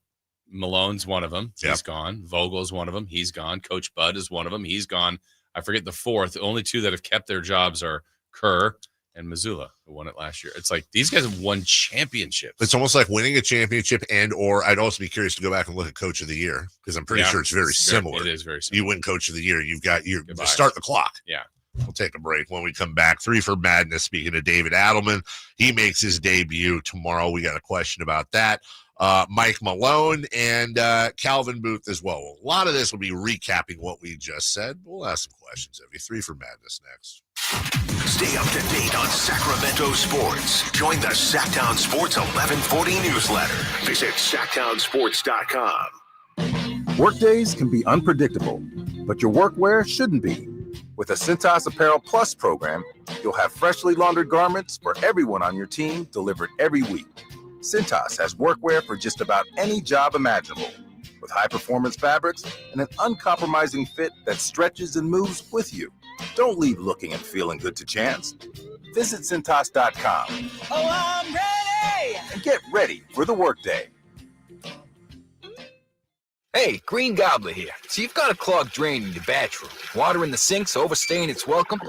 Malone's one of them. He's gone. Vogel's one of them. He's gone. Coach Bud is one of them. He's gone. I forget the fourth. The only 2 that have kept their jobs are Kerr and Mazzulla, who won it last year. It's like these guys have won championships. It's almost like winning a championship, or I'd also be curious to go back and look at Coach of the Year, because I'm pretty sure it's very similar. It is very similar. You win Coach of the Year, you've got you start the clock. Yeah. We'll take a break. When we come back, 3 for Madness. Speaking of David Adelman, he makes his debut tomorrow. We got a question about that. Mike Malone and Calvin Booth as well. A lot of this will be recapping what we just said. We'll ask some questions of you. 3 for Madness next. Stay up to date on Sacramento sports. Join the Sacktown Sports 1140 newsletter. Visit SacktownSports.com. Workdays can be unpredictable, but your workwear shouldn't be. With the Cintas Apparel Plus program, you'll have freshly laundered garments for everyone on your team delivered every week. Cintas has workwear for just about any job imaginable, with high-performance fabrics and an uncompromising fit that stretches and moves with you. Don't leave looking and feeling good to chance. Visit Cintas.com. Oh, I'm ready! And get ready for the workday. Hey, Green Gobbler here. So you've got a clogged drain in your bathroom. Water in the sink's overstaying its welcome.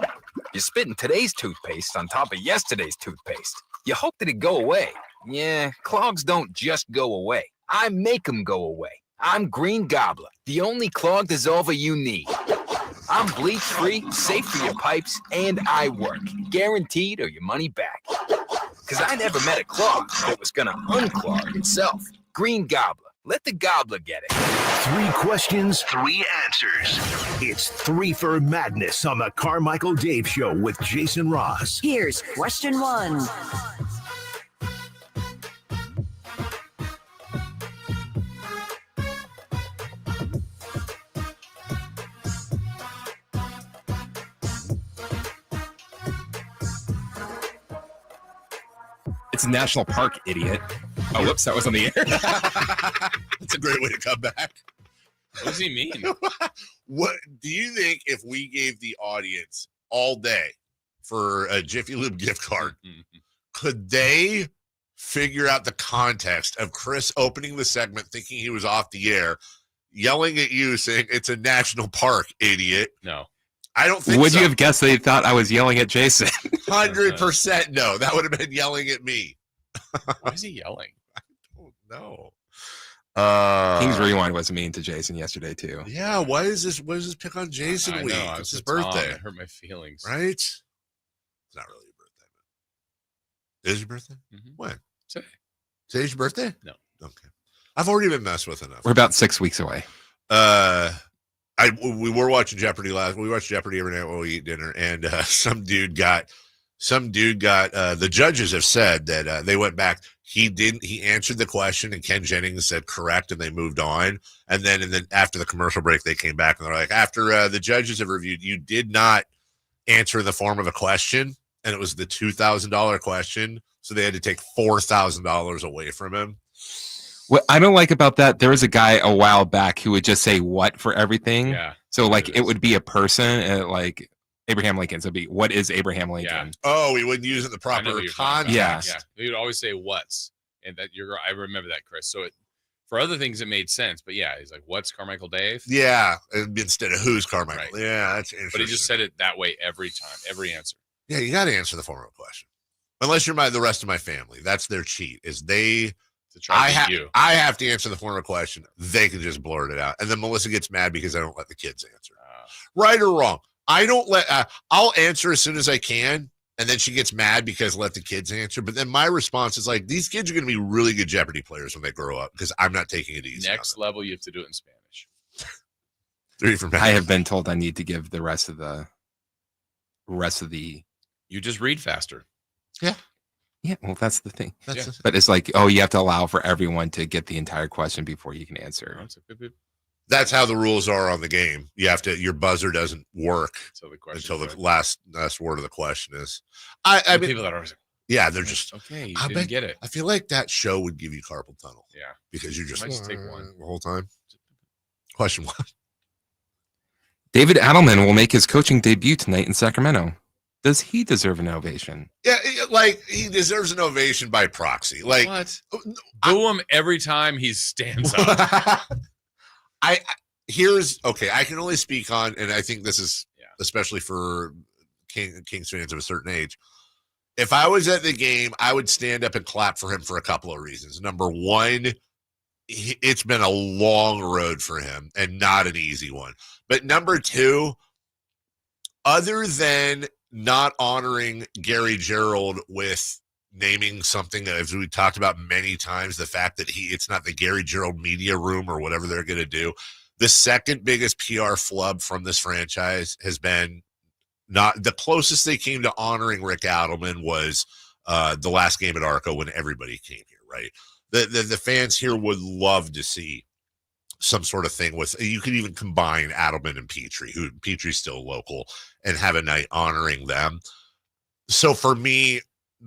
You're spitting today's toothpaste on top of yesterday's toothpaste. You hope that it'd go away. Yeah, clogs don't just go away. I make them go away. I'm Green Gobbler, the only clog dissolver you need. I'm bleach-free, safe for your pipes, and I work. Guaranteed or your money back. Because I never met a clog that was going to unclog itself. Green Gobbler. Let the gobbler get it. 3 questions, 3 answers. It's 3 for Madness on the Carmichael Dave Show with Jason Ross. Here's question 1. It's a national park, idiot. Oh, whoops, that was on the air. That's a great way to come back. What does he mean? What do you think if we gave the audience all day for a Jiffy Lube gift card? Could they figure out the context of Chris opening the segment thinking he was off the air, yelling at you saying it's a national park, idiot? No. I don't think Would so. you have guessed they thought I was yelling at Jason? 100% no. That would have been yelling at me. Why is he yelling? I don't know. Kings Rewind was mean to Jason yesterday too. Yeah, why is this pick on Jason week? It's his birthday. It hurt my feelings. Right? It's not really your birthday. But it is your birthday? Mm-hmm. When? Today. Today's your birthday? No. Okay. I've already been messed with enough. We're about 6 weeks away. We were watching Jeopardy We watch Jeopardy every night while we eat dinner, and some dude got the judges have said that they went back. He answered the question, and Ken Jennings said correct, and they moved on. And then after the commercial break, they came back and they're like, after the judges have reviewed, you did not answer in the form of a question, and it was the $2,000 question, so they had to take $4,000 away from him. What I don't like about that, there was a guy a while back who would just say what for everything. Yeah. So like it would be a person, and like Abraham Lincoln. So it'd be, what is Abraham Lincoln? Yeah. Oh, we wouldn't use it in the proper context. Yeah. You'd always say what's, and that I remember that, Chris. So for other things it made sense, but yeah, he's like, what's Carmichael Dave? Yeah, instead of who's Carmichael. Right. Yeah, that's interesting. But he just said it that way every time, every answer. Yeah, you got to answer the form of a question, unless you're the rest of my family. That's their cheat. Is they. I have to answer the form of a question. They can just blurt it out, and then Melissa gets mad because I don't let the kids answer. Right or wrong? I don't let. I'll answer as soon as I can, and then she gets mad because let the kids answer. But then my response is like, these kids are going to be really good Jeopardy players when they grow up because I'm not taking it easy. Next level, you have to do it in Spanish. 3 from I have been told I need to give the rest of the. You just read faster. Yeah. Yeah, well, that's the thing. But it's like, you have to allow for everyone to get the entire question before you can answer. That's how the rules are on the game. You have to. Your buzzer doesn't work until the last word of the question is. I mean, people that are. Yeah, they're just okay. You didn't get it. I feel like that show would give you carpal tunnel. Yeah, because you just take one the whole time. Question 1. David Adelman will make his coaching debut tonight in Sacramento. Does he deserve an ovation? Yeah, like he deserves an ovation by proxy. Like what? Boo him every time he stands up. I can only speak on, and I think this is especially for Kings fans of a certain age. If I was at the game, I would stand up and clap for him for a couple of reasons. Number one, it's been a long road for him and not an easy one. But number two, other than not honoring Gary Gerald with naming something, as we talked about many times, the fact that it's not the Gary Gerald media room or whatever they're going to do. The second biggest PR flub from this franchise has been not the closest they came to honoring Rick Adelman was the last game at Arco when everybody came here, right? The fans here would love to see some sort of thing with, you could even combine Adelman and Petrie, who Petrie's still local, and have a night honoring them. So for me,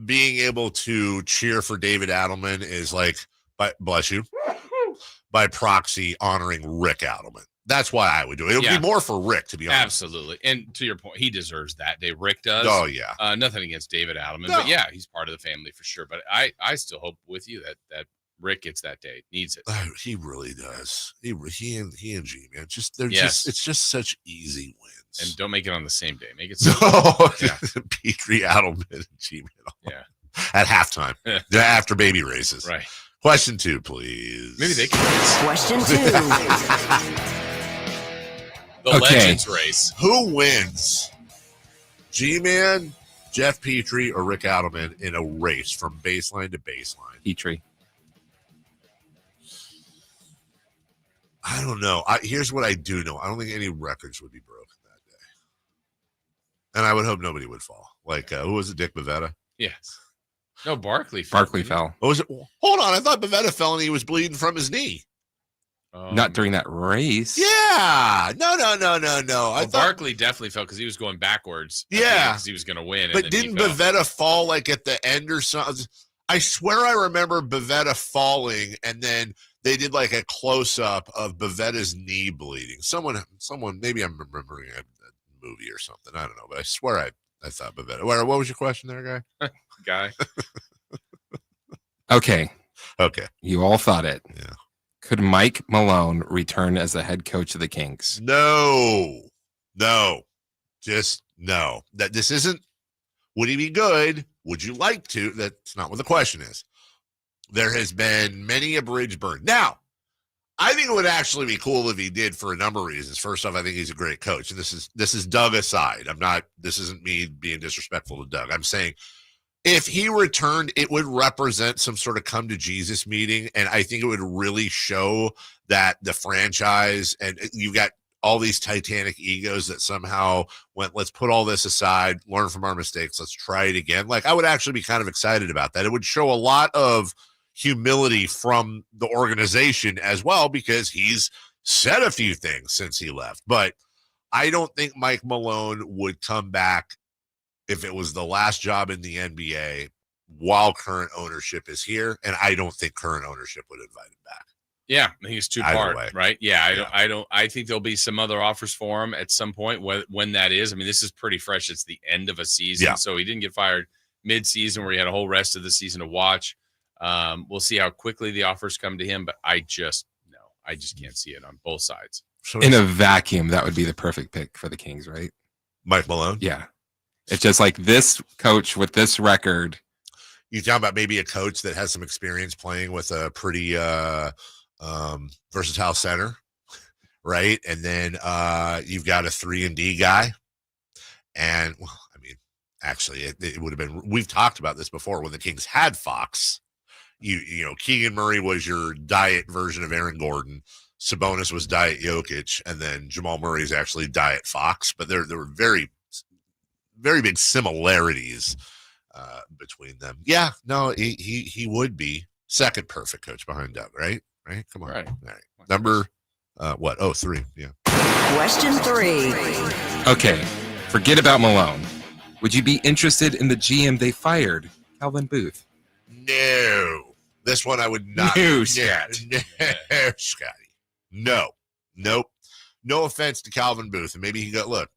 being able to cheer for David Adelman is like, bless you, by proxy honoring Rick Adelman. That's why I would do it. It would be more for Rick, to be honest. Absolutely. And to your point, he deserves that day. Rick does. Oh, yeah. Nothing against David Adelman, but yeah, he's part of the family for sure. But I still hope with you that Rick gets that day, needs it. He really does. He and G, man. It's just such easy wins. And don't make it on the same day. Make it Petrie, Adelman, and G, man. Yeah. At halftime, after baby races. Right. Question 2, please. Maybe they can. Question 2. The Legends race. Who wins? G-Man, Jeff Petrie, or Rick Adelman in a race from baseline to baseline? Petrie. I don't know. Here's what I do know. I don't think any records would be broken that day. And I would hope nobody would fall. Like, who was it, Dick Bavetta? Yes. No, Barkley fell. Barkley fell. What was it? Hold on. I thought Bavetta fell and he was bleeding from his knee. Not during that race. Yeah. No. Well, Barkley definitely fell because he was going backwards. Yeah. Because he was going to win. But didn't Bavetta fall like at the end or something? I swear I remember Bavetta falling and then they did like a close-up of Bavetta's knee bleeding. Someone, maybe I'm remembering a movie or something. I don't know, but I swear I thought Bavetta. What was your question there, guy? Okay. You all thought it. Yeah. Could Mike Malone return as the head coach of the Kings? No. Just no. That this isn't. Would he be good? Would you like to? That's not what the question is. There has been many a bridge burned. Now, I think it would actually be cool if he did for a number of reasons. First off, I think he's a great coach. And this is Doug aside. This isn't me being disrespectful to Doug. I'm saying if he returned, it would represent some sort of come to Jesus meeting. And I think it would really show that the franchise, and you got all these titanic egos that somehow went, let's put all this aside, learn from our mistakes, let's try it again. Like, I would actually be kind of excited about that. It would show a lot of humility from the organization as well, because he's said a few things since he left. But I don't think Mike Malone would come back if it was the last job in the NBA while current ownership is here. And I don't think current ownership would invite him back. Yeah, I think it's two-part, right? Yeah, I think there'll be some other offers for him at some point. When that is, I mean, this is pretty fresh. It's the end of a season, so he didn't get fired mid-season where he had a whole rest of the season to watch. We'll see how quickly the offers come to him, but I just can't see it on both sides. So in a vacuum, that would be the perfect pick for the Kings, right? Mike Malone? Yeah. It's just like this coach with this record. You talking about maybe a coach that has some experience playing with a pretty versatile center, right? And then you've got a 3-and-D guy. And, well, I mean, actually, it would have been – we've talked about this before when the Kings had Fox. You know, Keegan Murray was your diet version of Aaron Gordon. Sabonis was diet Jokic. And then Jamal Murray is actually diet Fox. But there were very, very big similarities between them. Yeah, no, he would be second perfect coach behind Doug, right? Right? Come on. Right. All right. Number, what? Oh, 3. Yeah. Question 3. Okay. Forget about Malone. Would you be interested in the GM they fired, Calvin Booth? No. This one I would not. No, Scotty. No. Nope. No offense to Calvin Booth. And maybe he got, look,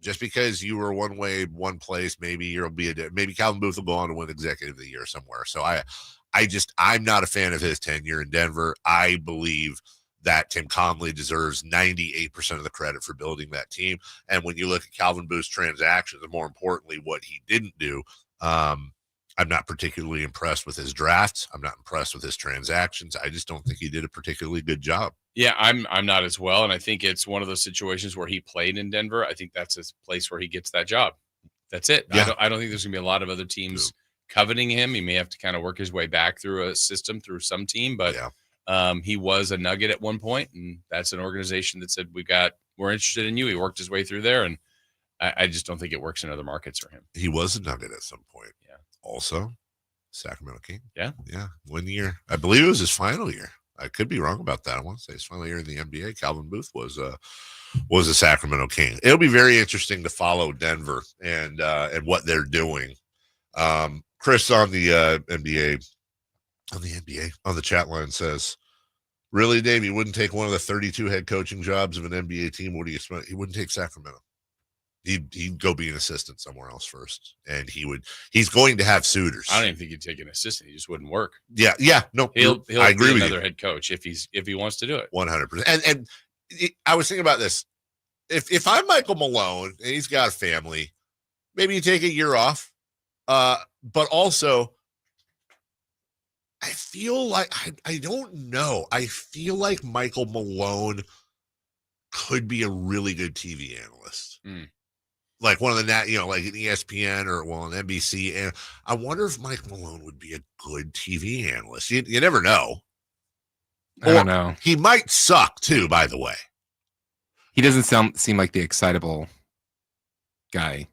just because you were one way, one place, maybe maybe Calvin Booth will go on to win Executive of the Year somewhere. So I'm not a fan of his tenure in Denver. I believe that Tim Conley deserves 98% of the credit for building that team. And when you look at Calvin Booth's transactions, and more importantly, what he didn't do, I'm not particularly impressed with his drafts. I'm not impressed with his transactions. I just don't think he did a particularly good job. Yeah, I'm not as well. And I think it's one of those situations where he played in Denver. I think that's his place where he gets that job. That's it. Yeah. I don't think there's going to be a lot of other teams coveting him. He may have to kind of work his way back through a system, through some team, but he was a Nugget at one point, and that's an organization that said, we're interested in you. He worked his way through there, and I just don't think it works in other markets for him. He was a Nugget at some point. Yeah. Also, Sacramento King. Yeah. Yeah. 1 year. I believe it was his final year. I could be wrong about that. I want to say his final year in the NBA. Calvin Booth was a Sacramento King. It'll be very interesting to follow Denver and what they're doing. Chris on the NBA on the chat line says, "Really, Dave? You wouldn't take one of the 32 head coaching jobs of an NBA team? What do you expect? He wouldn't take Sacramento. He'd go be an assistant somewhere else first, and he's going to have suitors. I don't even think he'd take an assistant. He just wouldn't work. Yeah, no, he'll I agree be with another you. head coach if he wants to do it. 100%. And I was thinking about this. If I'm Michael Malone and he's got a family, maybe you take a year off. But also, I feel like I don't know. I feel like Michael Malone could be a really good TV analyst. Like one of the like an ESPN or an NBC. And I wonder if Mike Malone would be a good TV analyst. You never know. I don't know. He might suck too, by the way. He doesn't seem like the excitable guy.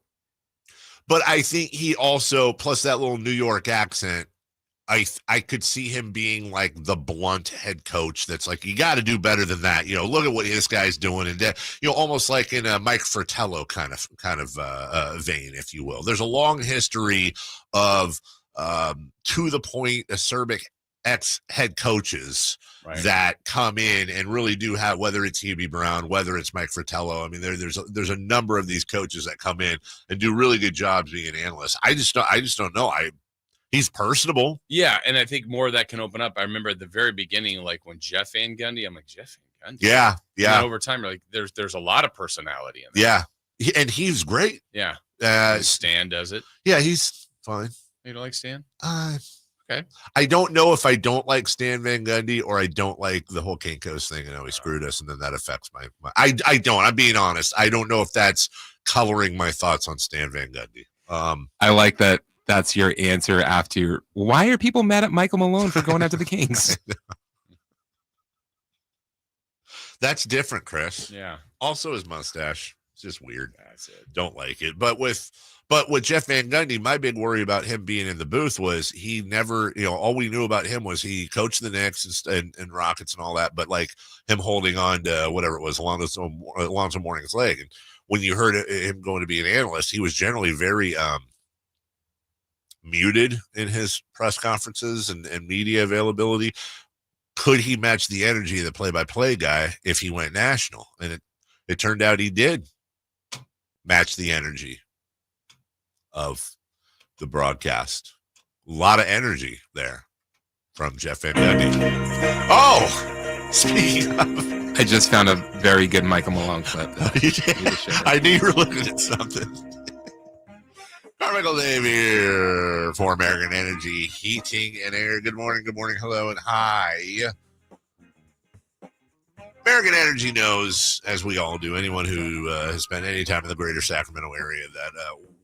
But I think he also, plus that little New York accent, I could see him being like the blunt head coach that's like, you got to do better than that. Look at what this guy's doing. And, almost like in a Mike Fratello kind of vein, if you will. There's a long history of to the point acerbic ex-head coaches that come in and really do have, whether it's Hubie Brown, whether it's Mike Fratello. I mean, there's a number of these coaches that come in and do really good jobs being analysts. I just don't know. He's personable. Yeah, and I think more of that can open up. I remember at the very beginning, like when Jeff Van Gundy, I'm like, Jeff Van Gundy? Yeah. And over time, you're like, there's a lot of personality in that. Yeah, and he's great. Yeah. Stan does it. Yeah, he's fine. You don't like Stan? Okay. I don't know if I don't like Stan Van Gundy or I don't like the whole Kinko's thing and how he screwed us, and then that affects my I don't. I'm being honest. I don't know if that's coloring my thoughts on Stan Van Gundy. I like that. That's your answer after. Why are people mad at Michael Malone for going after the Kings? That's different, Chris. Yeah. Also, his mustache. It's just weird. That's it. Don't like it. But with Jeff Van Gundy, my big worry about him being in the booth was he never, all we knew about him was he coached the Knicks and Rockets and all that, but like him holding on to whatever it was, Alonzo Mourning's leg. And when you heard him going to be an analyst, he was generally very muted in his press conferences and media availability. Could he match the energy of the play-by-play guy if he went national? And it turned out he did match the energy of the broadcast. A lot of energy there from Jeff Van Gundy. Oh, speaking of, I just found a very good Michael Malone clip. I knew you were looking at something. Carmichael Dave here for American Energy Heating and Air. Good morning, hello, and hi. American Energy knows, as we all do, anyone who has spent any time in the greater Sacramento area, that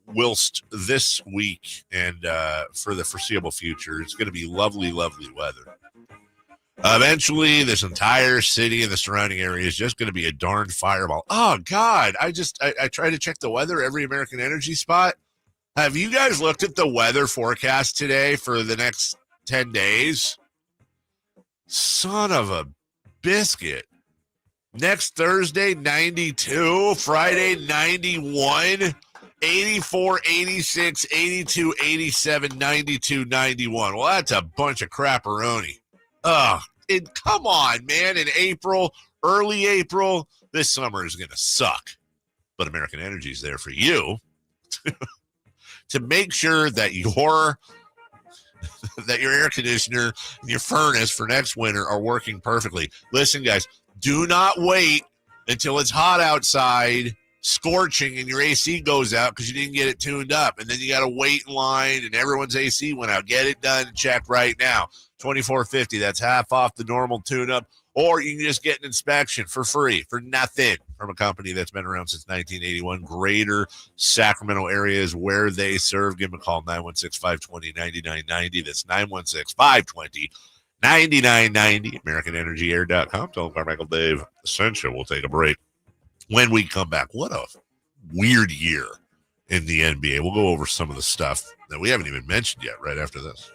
whilst this week and for the foreseeable future, it's going to be lovely, lovely weather. Eventually, this entire city and the surrounding area is just going to be a darn fireball. Oh, God. I try to check the weather every American Energy spot. Have you guys looked at the weather forecast today for the next 10 days? Son of a biscuit. Next Thursday, 92. Friday, 91. 84, 86, 82, 87, 92, 91. Well, that's a bunch of crapperoni. Come on, man. In April, early April, this summer is going to suck. But American Energy is there for you to make sure that your air conditioner and your furnace for next winter are working perfectly. Listen, guys, do not wait until it's hot outside, scorching, and your AC goes out because you didn't get it tuned up. And then you got to wait in line and everyone's AC went out. Get it done and check right now. $24.50. That's half off the normal tune-up. Or you can just get an inspection for free, for nothing, from a company that's been around since 1981. Greater Sacramento area is where they serve. Give them a call, 916-520-9990. That's 916-520-9990. AmericanEnergyAir.com. Tell them Carmichael Dave Essential. We'll take a break. When we come back, what a weird year in the NBA. We'll go over some of the stuff that we haven't even mentioned yet right after this.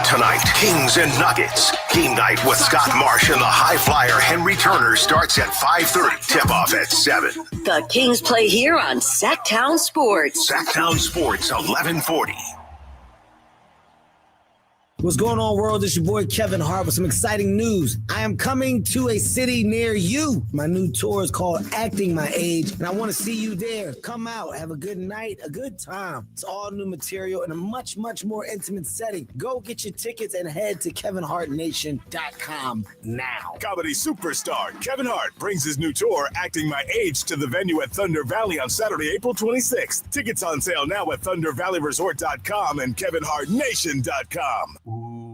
Tonight, Kings and Nuggets. Game night with Scott Marsh and the high flyer Henry Turner starts at 5:30. Tip-off at 7. The Kings play here on Sacktown Sports. Sacktown Sports, 1140. What's going on, world? It's your boy Kevin Hart with some exciting news. I am coming to a city near you. My new tour is called Acting My Age, and I want to see you there. Come out, have a good night, a good time. It's all new material in a much, much more intimate setting. Go get your tickets and head to KevinHartNation.com now. Comedy superstar Kevin Hart brings his new tour, Acting My Age, to the venue at Thunder Valley on Saturday, April 26th. Tickets on sale now at ThunderValleyResort.com and KevinHartNation.com. Ooh.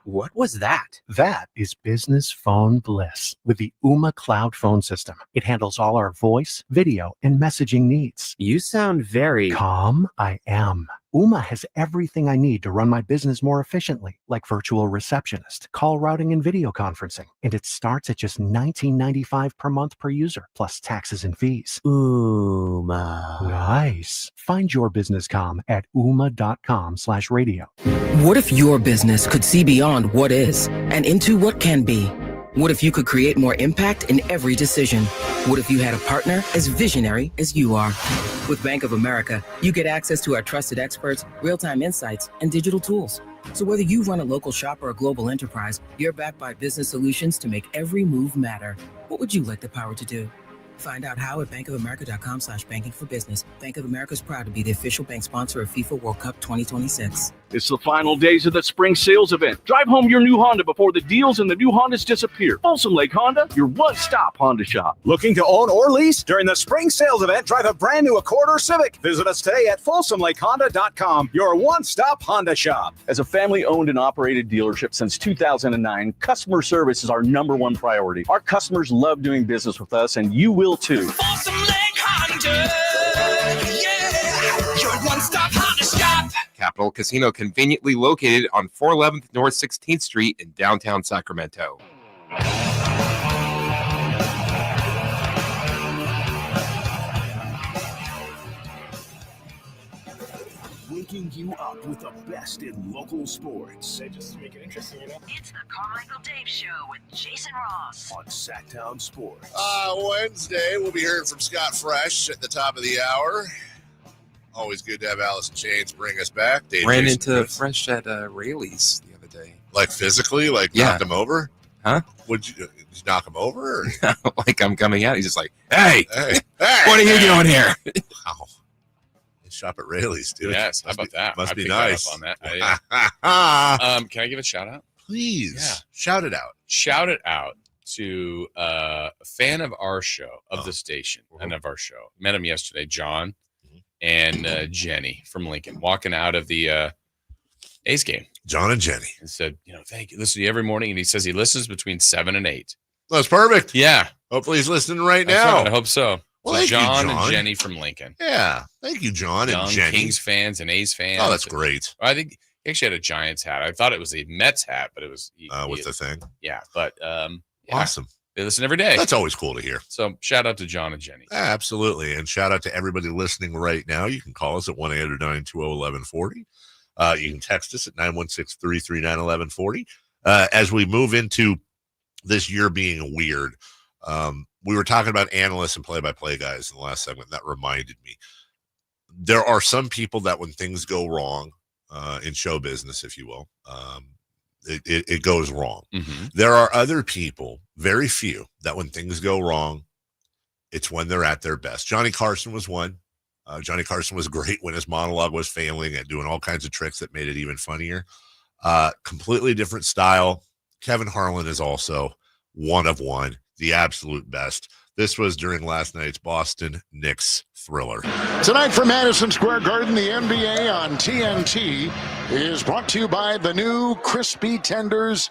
What was that? That is business phone bliss with the Ooma Cloud Phone System. It handles all our voice, video, and messaging needs. You sound very calm. I am. Ooma has everything I need to run my business more efficiently, like virtual receptionist, call routing, and video conferencing. And it starts at just $19.95 per month per user, plus taxes and fees. Ooma. Nice. Find your business comm at ooma.com/radio. What if your business could see beyond what is and into what can be? What if you could create more impact in every decision? What if you had a partner as visionary as you are? With Bank of America, you get access to our trusted experts, real-time insights, and digital tools. So whether you run a local shop or a global enterprise, you're backed by business solutions to make every move matter. What would you like the power to do? Find out how at bankofamerica.com/banking for business. Bank of America is proud to be the official bank sponsor of FIFA World Cup 2026. It's the final days of the spring sales event. Drive home your new Honda before the deals and the new Hondas disappear. Folsom Lake Honda, your one-stop Honda shop. Looking to own or lease? During the spring sales event, drive a brand new Accord or Civic. Visit us today at folsomlakehonda.com, your one-stop Honda shop. As a family-owned and operated dealership since 2009, customer service is our number one priority. Our customers love doing business with us, and you will too. Folsom Lake Honda, yeah, your one-stop Honda shop. Capital Casino, conveniently located on 411th North 16th Street in downtown Sacramento. Waking you up with the best in local sports. Just to make it interesting, you know? It's the Carmichael Dave Show with Jason Ross on Sacktown Sports. Wednesday, we'll be hearing from Scott Fresh at the top of the hour. Always good to have Allison Chains bring us back. Dave Ran Jason into Chris. Fresh at Rayleigh's the other day. Like physically? Like knocked him over? Huh? Did you knock him over? Or? Like I'm coming out. He's just like, hey, what are you doing here? Wow. Shop at Rayleigh's, dude. Yes, how about that? Must I be picked that nice. up on that. Can I give a shout out? Please. Yeah. Shout it out. Shout it out to a fan of our show, of the station, and of our show. Met him yesterday, John and Jenny from Lincoln, walking out of the A's game. John and Jenny. And said, thank you. Listen to you every morning. And he says he listens between 7 and 8. That's perfect. Yeah. Hopefully he's listening right now. I hope so. Well, so thank you, John John and Jenny from Lincoln. Yeah. Thank you, John and Jenny. Kings fans and A's fans. Oh, that's great. I think he actually had a Giants hat. I thought it was a Mets hat, but it was. What's the thing? Yeah, but awesome. They listen every day. That's always cool to hear. So shout out to John and Jenny. Absolutely. And shout out to everybody listening right now. You can call us at 1-800-920-1140. You can text us at 916-339-1140. As we move into this year being weird, we were talking about analysts and play-by-play guys in the last segment. That reminded me. There are some people that when things go wrong in show business, if you will, it goes wrong. Mm-hmm. There are other people, very few, that when things go wrong, it's when they're at their best. Johnny Carson was one. Johnny Carson was great when his monologue was failing and doing all kinds of tricks that made it even funnier. Completely different style. Kevin Harlan is also one of one. The absolute best. This was during last night's Boston Knicks thriller. Tonight from Madison Square Garden, the NBA on TNT is brought to you by the new crispy tenders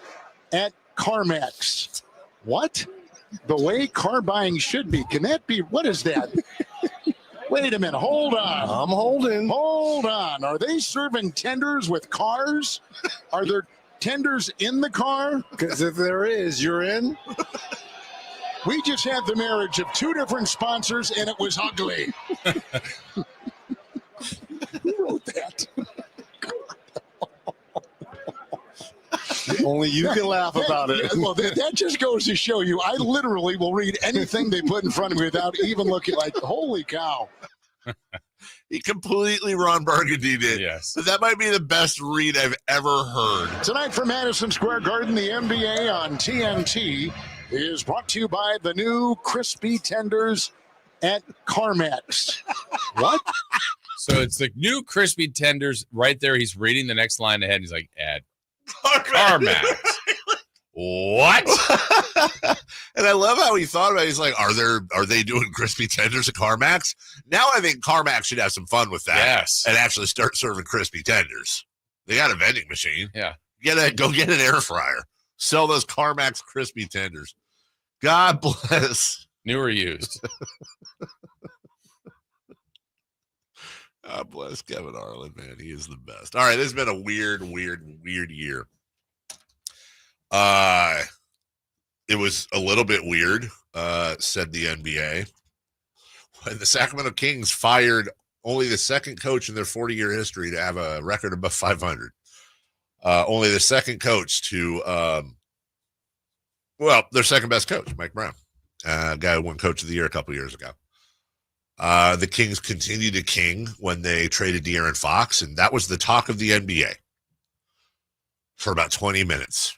at CarMax. What? The way car buying should be. Can that be? What is that? Wait a minute. Hold on. I'm holding. Hold on. Are they serving tenders with cars? Are there tenders in the car? Because if there is, you're in. We just had the marriage of two different sponsors, and it was ugly. Who wrote that? Only you can laugh about it. Well, that just goes to show you, I literally will read anything they put in front of me without even looking like, holy cow. He completely Ron Burgundy did. Yes. But that might be the best read I've ever heard. Tonight from Madison Square Garden, the NBA on TNT is brought to you by the new crispy tenders at CarMax. What? So it's the new crispy tenders right there. He's reading the next line ahead. And he's like, at CarMax. What? And I love how he thought about it. He's like, are they doing crispy tenders at CarMax? Now I think CarMax should have some fun with that. Yes. And actually start serving crispy tenders. They got a vending machine. Yeah. Go get an air fryer. Sell those Carmax crispy tenders. God bless. New or used? God bless Kevin Harlan, man. He is the best. All right, this has been a weird year. It was a little bit weird, said the NBA. When the Sacramento Kings fired only the second coach in their 40-year history to have a record above 500. Only the second coach to, their second best coach, Mike Brown, guy who won Coach of the Year a couple years ago. The Kings continued to king when they traded De'Aaron Fox, and that was the talk of the NBA for about 20 minutes.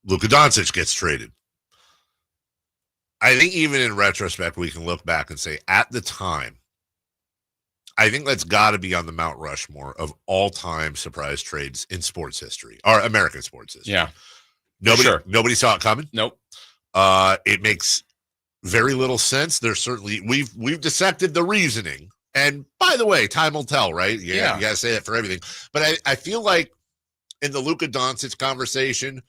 Luka Doncic gets traded. I think even in retrospect, we can look back and say at the time, I think that's got to be on the Mount Rushmore of all-time surprise trades in sports history, or American sports history. Yeah. Nobody saw it coming. Nope. It makes very little sense. There's certainly we've dissected the reasoning. And by the way, time will tell, right? Yeah. You got to say that for everything. But I feel like in the Luka Doncic conversation,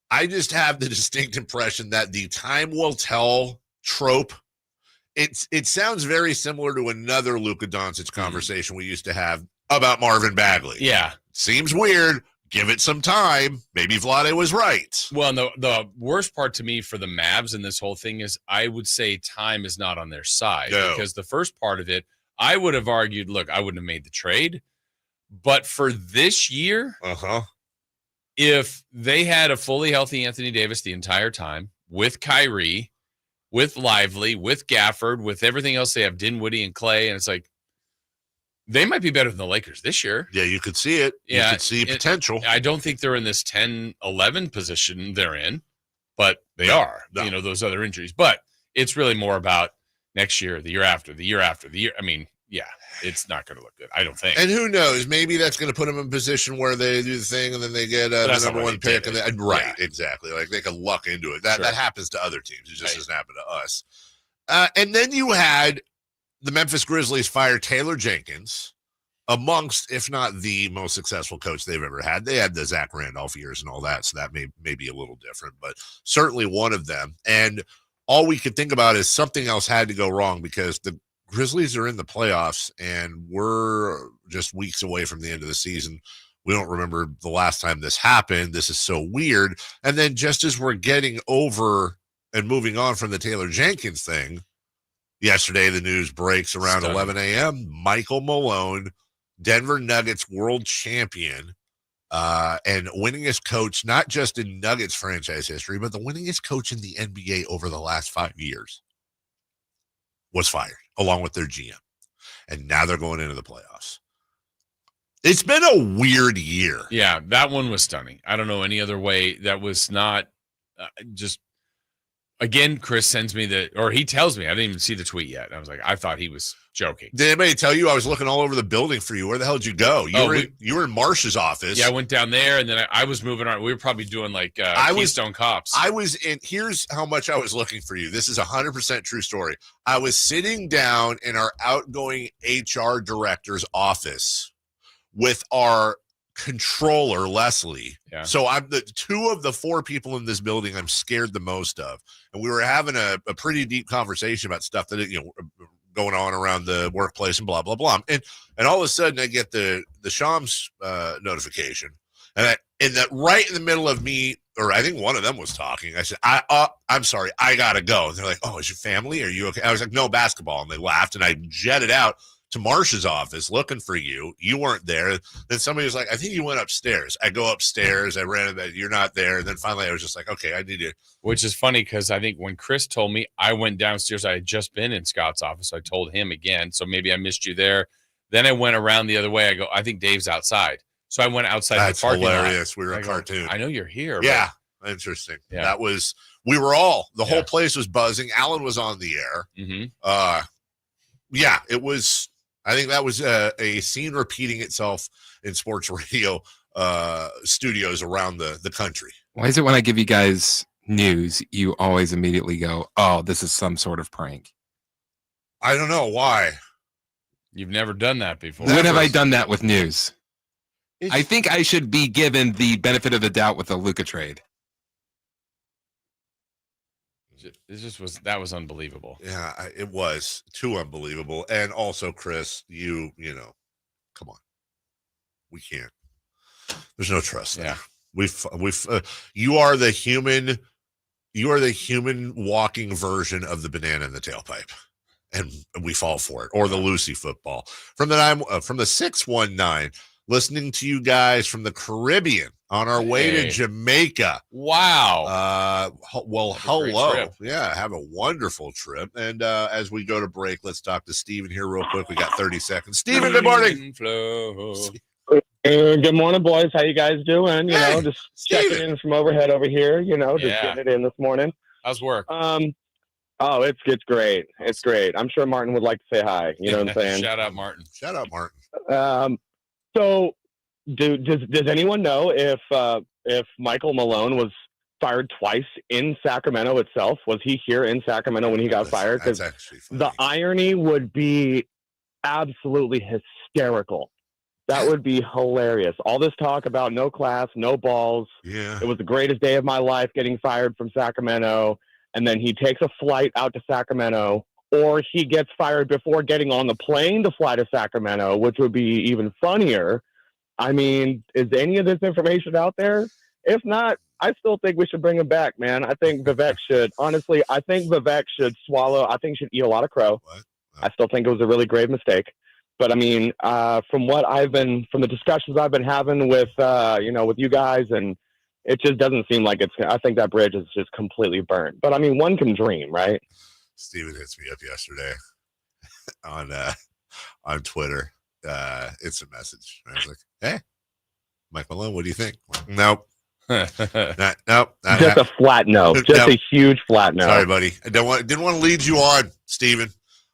I just have the distinct impression that the time will tell trope, it sounds very similar to another Luka Doncic conversation we used to have about Marvin Bagley. Yeah. Seems weird. Give it some time. Maybe Vlade was right. Well, and the worst part to me for the Mavs in this whole thing is I would say time is not on their side. No. Because the first part of it, I would have argued, look, I wouldn't have made the trade. But for this year, if they had a fully healthy Anthony Davis the entire time, with Kyrie, with Lively, with Gafford, with everything else they have, Dinwiddie and Clay, and it's like, they might be better than the Lakers this year. Yeah, you could see it. Yeah, you could see potential. I don't think they're in this 10-11 position they're in, but they are, those other injuries. But it's really more about next year, the year after, the year after, the year. I mean, yeah, it's not going to look good, I don't think. And who knows? Maybe that's going to put them in a position where they do the thing and then they get the number one pick. Exactly. Like they could luck into it. That happens to other teams. It just doesn't happen to us. And then you had the Memphis Grizzlies fire Taylor Jenkins, amongst, if not the most successful coach they've ever had. They had the Zach Randolph years and all that, so that may be a little different, but certainly one of them. And all we could think about is something else had to go wrong because the Grizzlies are in the playoffs and we're just weeks away from the end of the season. We don't remember the last time this happened. This is so weird. And then just as we're getting over and moving on from the Taylor Jenkins thing, yesterday the news breaks around 11 a.m. Michael Malone, Denver Nuggets world champion, and winningest coach, not just in Nuggets franchise history, but the winningest coach in the NBA over the last 5 years, was fired, along with their GM. And now they're going into the playoffs. It's been a weird year. Yeah, that one was stunning. I don't know any other way. That was not just, again, Chris sends me he tells me, I didn't even see the tweet yet. I was like, I thought he was joking. Did anybody tell you I was looking all over the building for you? Where the hell did you go? You were in Marsh's office. Yeah, I went down there, and then I was moving around. We were probably doing Keystone Cops. I was in, here's how much I was looking for you. This is 100% true story. I was sitting down in our outgoing HR director's office with our controller, Leslie. Yeah. So I'm the two of the four people in this building I'm scared the most of. And we were having a pretty deep conversation about stuff that, going on around the workplace and blah, blah, blah. And all of a sudden I get the Shams notification. And right in the middle of me, or I think one of them was talking, I said, I'm sorry, I got to go. And they're like, oh, is your family? Are you okay? I was like, no, basketball. And they laughed, and I jetted out to Marsh's office looking for you. You weren't there. Then somebody was like, I think you went upstairs. I go upstairs. I ran into that. You're not there. And then finally I was just like, okay, I need to. Which is funny because I think when Chris told me, I went downstairs. I had just been in Scott's office. I told him again. So maybe I missed you there. Then I went around the other way. I go, I think Dave's outside. So I went outside. That's the parking hilarious. lot. We were a cartoon. I know you're here. Yeah. Interesting. Yeah. That was, we were all, the whole place was buzzing. Alan was on the air. Mm-hmm. Yeah, it was. I think that was a scene repeating itself in sports radio studios around the country. Why is it when I give you guys news, you always immediately go, oh, this is some sort of prank? I don't know why. You've never done that before. When have I done that with news? I think I should be given the benefit of the doubt with the Luka trade. That was unbelievable. Yeah, it was too unbelievable. And also, Chris, you know, come on, we can't. There's no trust there. Yeah. You are the human walking version of the banana in the tailpipe, and we fall for it. Or the Lucy football from the 619. Listening to you guys from the Caribbean on our way to Jamaica. Wow. Well, hello. Yeah, have a wonderful trip. And as we go to break, let's talk to Steven here real quick. We got 30 seconds. Steven, good morning. Good morning, boys. How you guys doing? You know, just checking in from overhead over here. You know, just getting it in this morning. How's work? Oh, it's great. It's great. I'm sure Martin would like to say hi. You know what I'm saying? Shout out, Martin. So, does anyone know if Michael Malone was fired twice in Sacramento itself? Was he here in Sacramento when he got fired? Because the irony would be absolutely hysterical. That would be hilarious. All this talk about no class, no balls. Yeah. It was the greatest day of my life getting fired from Sacramento. And then he takes a flight out to Sacramento, or he gets fired before getting on the plane to fly to Sacramento, which would be even funnier. I mean, is any of this information out there? If not, I still think we should bring him back, man. I think Vivek should. Honestly, I think Vivek should swallow. I think he should eat a lot of crow. I still think it was a really grave mistake. But I mean, from the discussions I've been having with, with you guys, and it just doesn't seem like I think that bridge is just completely burnt. But I mean, one can dream, right? Steven hits me up yesterday on Twitter. It's a message. I was like, "Hey, Mike Malone, what do you think?" Nope. Just a flat no. Just a huge flat no. Sorry, buddy. I didn't want to lead you on, Steven.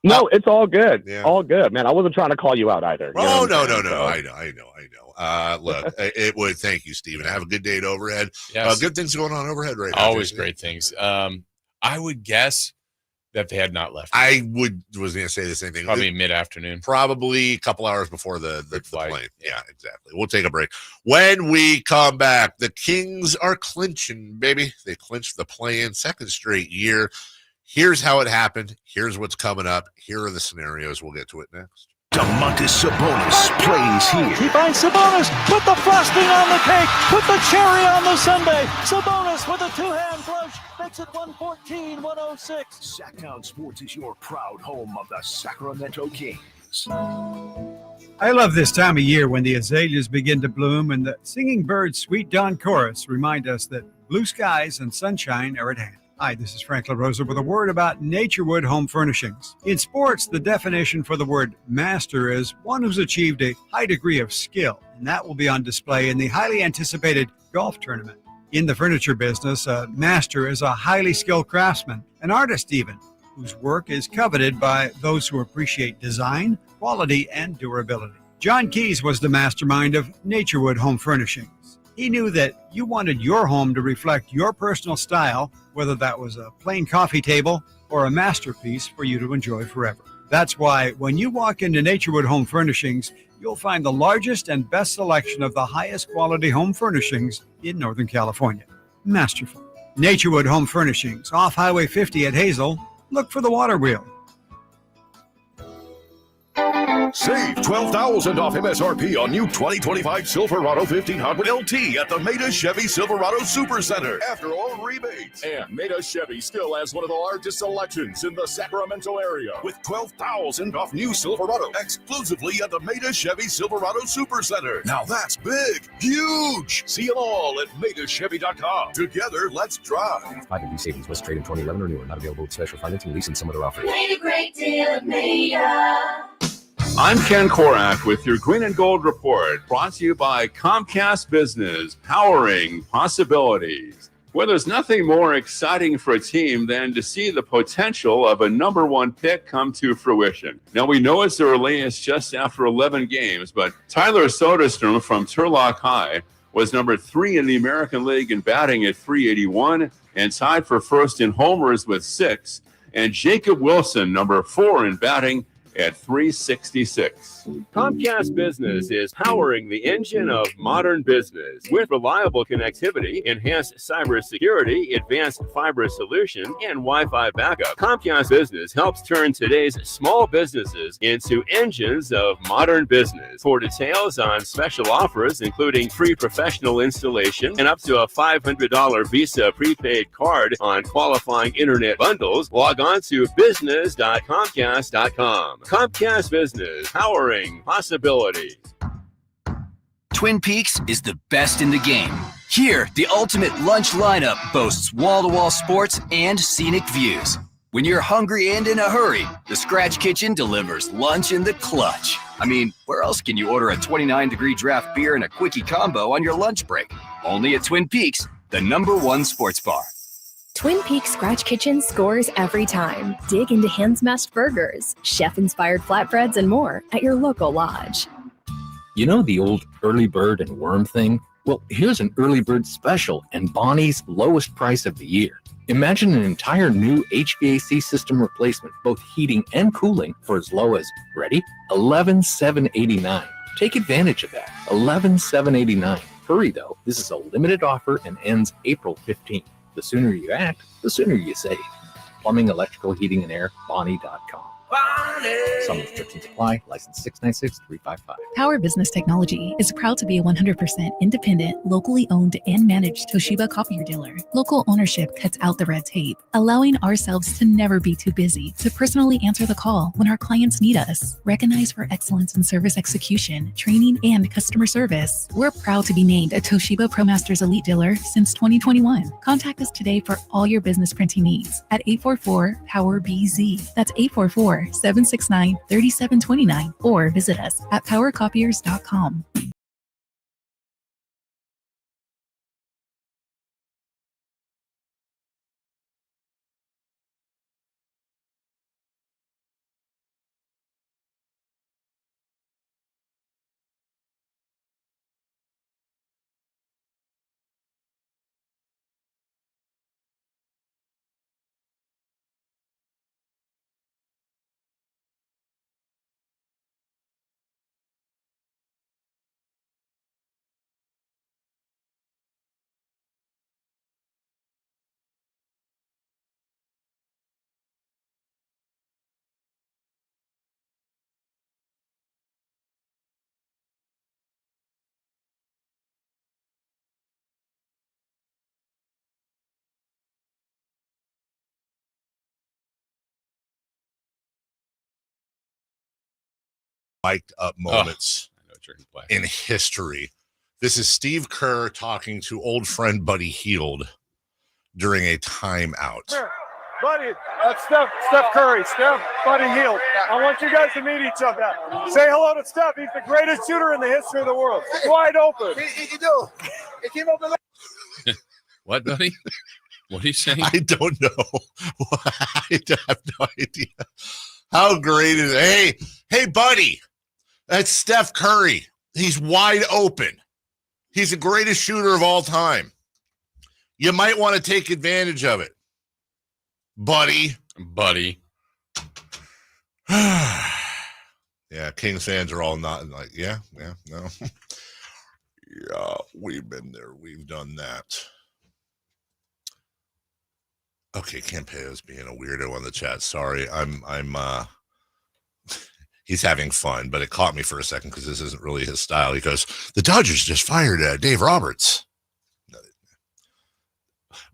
No, it's all good. Yeah. All good, man. I wasn't trying to call you out either. Oh, no. I know. Look, it would. Thank you, Steven. Have a good day at Overhead. Yes. Good things going on Overhead right now. Always great things. I would guess that they had not left. I was going to say the same thing. Probably mid-afternoon. Probably a couple hours before the plane. Yeah, exactly. We'll take a break. When we come back, the Kings are clinching, baby. They clinched the play-in second straight year. Here's how it happened. Here's what's coming up. Here are the scenarios. We'll get to it next. Domantas Sabonis plays here. He finds Sabonis. Put the frosting on the cake. Put the cherry on the sundae. Sabonis with a two-hand flush. Makes it 114-106. Sacktown Sports is your proud home of the Sacramento Kings. I love this time of year when the azaleas begin to bloom and the singing birds' sweet dawn chorus remind us that blue skies and sunshine are at hand. Hi, this is Frank LaRosa with a word about Naturewood Home Furnishings. In sports, the definition for the word master is one who's achieved a high degree of skill, and that will be on display in the highly anticipated golf tournament. In the furniture business, a master is a highly skilled craftsman, an artist even, whose work is coveted by those who appreciate design, quality, and durability. John Keyes was the mastermind of Naturewood Home Furnishings. He knew that you wanted your home to reflect your personal style, whether that was a plain coffee table or a masterpiece for you to enjoy forever. That's why when you walk into Naturewood Home Furnishings, you'll find the largest and best selection of the highest quality home furnishings in Northern California. Masterful. Naturewood Home Furnishings, off Highway 50 at Hazel. Look for the water wheel. Save $12,000 off MSRP on new 2025 Silverado 1500 LT at the Maida Chevy Silverado Supercenter. After all rebates. And Maida Chevy still has one of the largest selections in the Sacramento area. With $12,000 off new Silverado exclusively at the Maida Chevy Silverado Supercenter. Now that's big, huge. See them all at MaidaChevy.com. Together, let's drive. 5 savings was trade in 2011 or newer. Not available with special financing, lease, and some other offers. Made a great deal at Maida. I'm Ken Korak with your Green and Gold Report, brought to you by Comcast Business, powering possibilities. Well, there's nothing more exciting for a team than to see the potential of a number one pick come to fruition. Now, we know it's early, it's just after 11 games, but Tyler Soderstrom from Turlock High was number 3 in the American League in batting at .381 and tied for first in homers with 6. And Jacob Wilson, number 4 in batting, at 366. Comcast Business is powering the engine of modern business with reliable connectivity, enhanced cybersecurity, advanced fiber solution, and Wi-Fi backup. Comcast Business helps turn today's small businesses into engines of modern business. For details on special offers, including free professional installation and up to a $500 Visa prepaid card on qualifying internet bundles, log on to business.comcast.com. Comcast Business, powering possibilities. Twin Peaks is the best in the game. Here, the ultimate lunch lineup boasts wall-to-wall sports and scenic views. When you're hungry and in a hurry, the Scratch Kitchen delivers lunch in the clutch. I mean, where else can you order a 29-degree draft beer and a quickie combo on your lunch break? Only at Twin Peaks, the #1 sports bar. Twin Peaks Scratch Kitchen scores every time. Dig into hand-smashed burgers, chef-inspired flatbreads, and more at your local lodge. You know the old early bird and worm thing? Well, here's an early bird special and Bonnie's lowest price of the year. Imagine an entire new HVAC system replacement, both heating and cooling, for as low as, ready? $11,789. Take advantage of that. $11,789. Hurry though, this is a limited offer and ends April 15th. The sooner you act, the sooner you save. Plumbing, electrical, heating, and air, Bonnie.com. Some restrictions apply. License 696-355. Power Business Technology is proud to be a 100% independent, locally owned and managed Toshiba copier dealer. Local ownership cuts out the red tape, allowing ourselves to never be too busy to personally answer the call when our clients need us. Recognized for excellence in service execution, training, and customer service, we're proud to be named a Toshiba ProMasters Elite Dealer since 2021. Contact us today for all your business printing needs at 844-POWER-BZ. That's 844-769-3729, or visit us at powercopiers.com. Mic'd up moments in history. This is Steve Kerr talking to old friend Buddy Hield during a timeout. Buddy, Steph Curry, Buddy Hield. I want you guys to meet each other. Say hello to Steph. He's the greatest shooter in the history of the world. Wide open. He do. He came open. What, Buddy? What are you saying? I don't know. I have no idea. How great is it? Hey, Buddy. That's Steph Curry. He's wide open. He's the greatest shooter of all time. You might want to take advantage of it. Buddy. Yeah, Kings fans are all nodding like, no. Yeah, we've been there. We've done that. Okay, Campeo's being a weirdo on the chat. Sorry, he's having fun, but it caught me for a second because this isn't really his style. He goes, the Dodgers just fired Dave Roberts.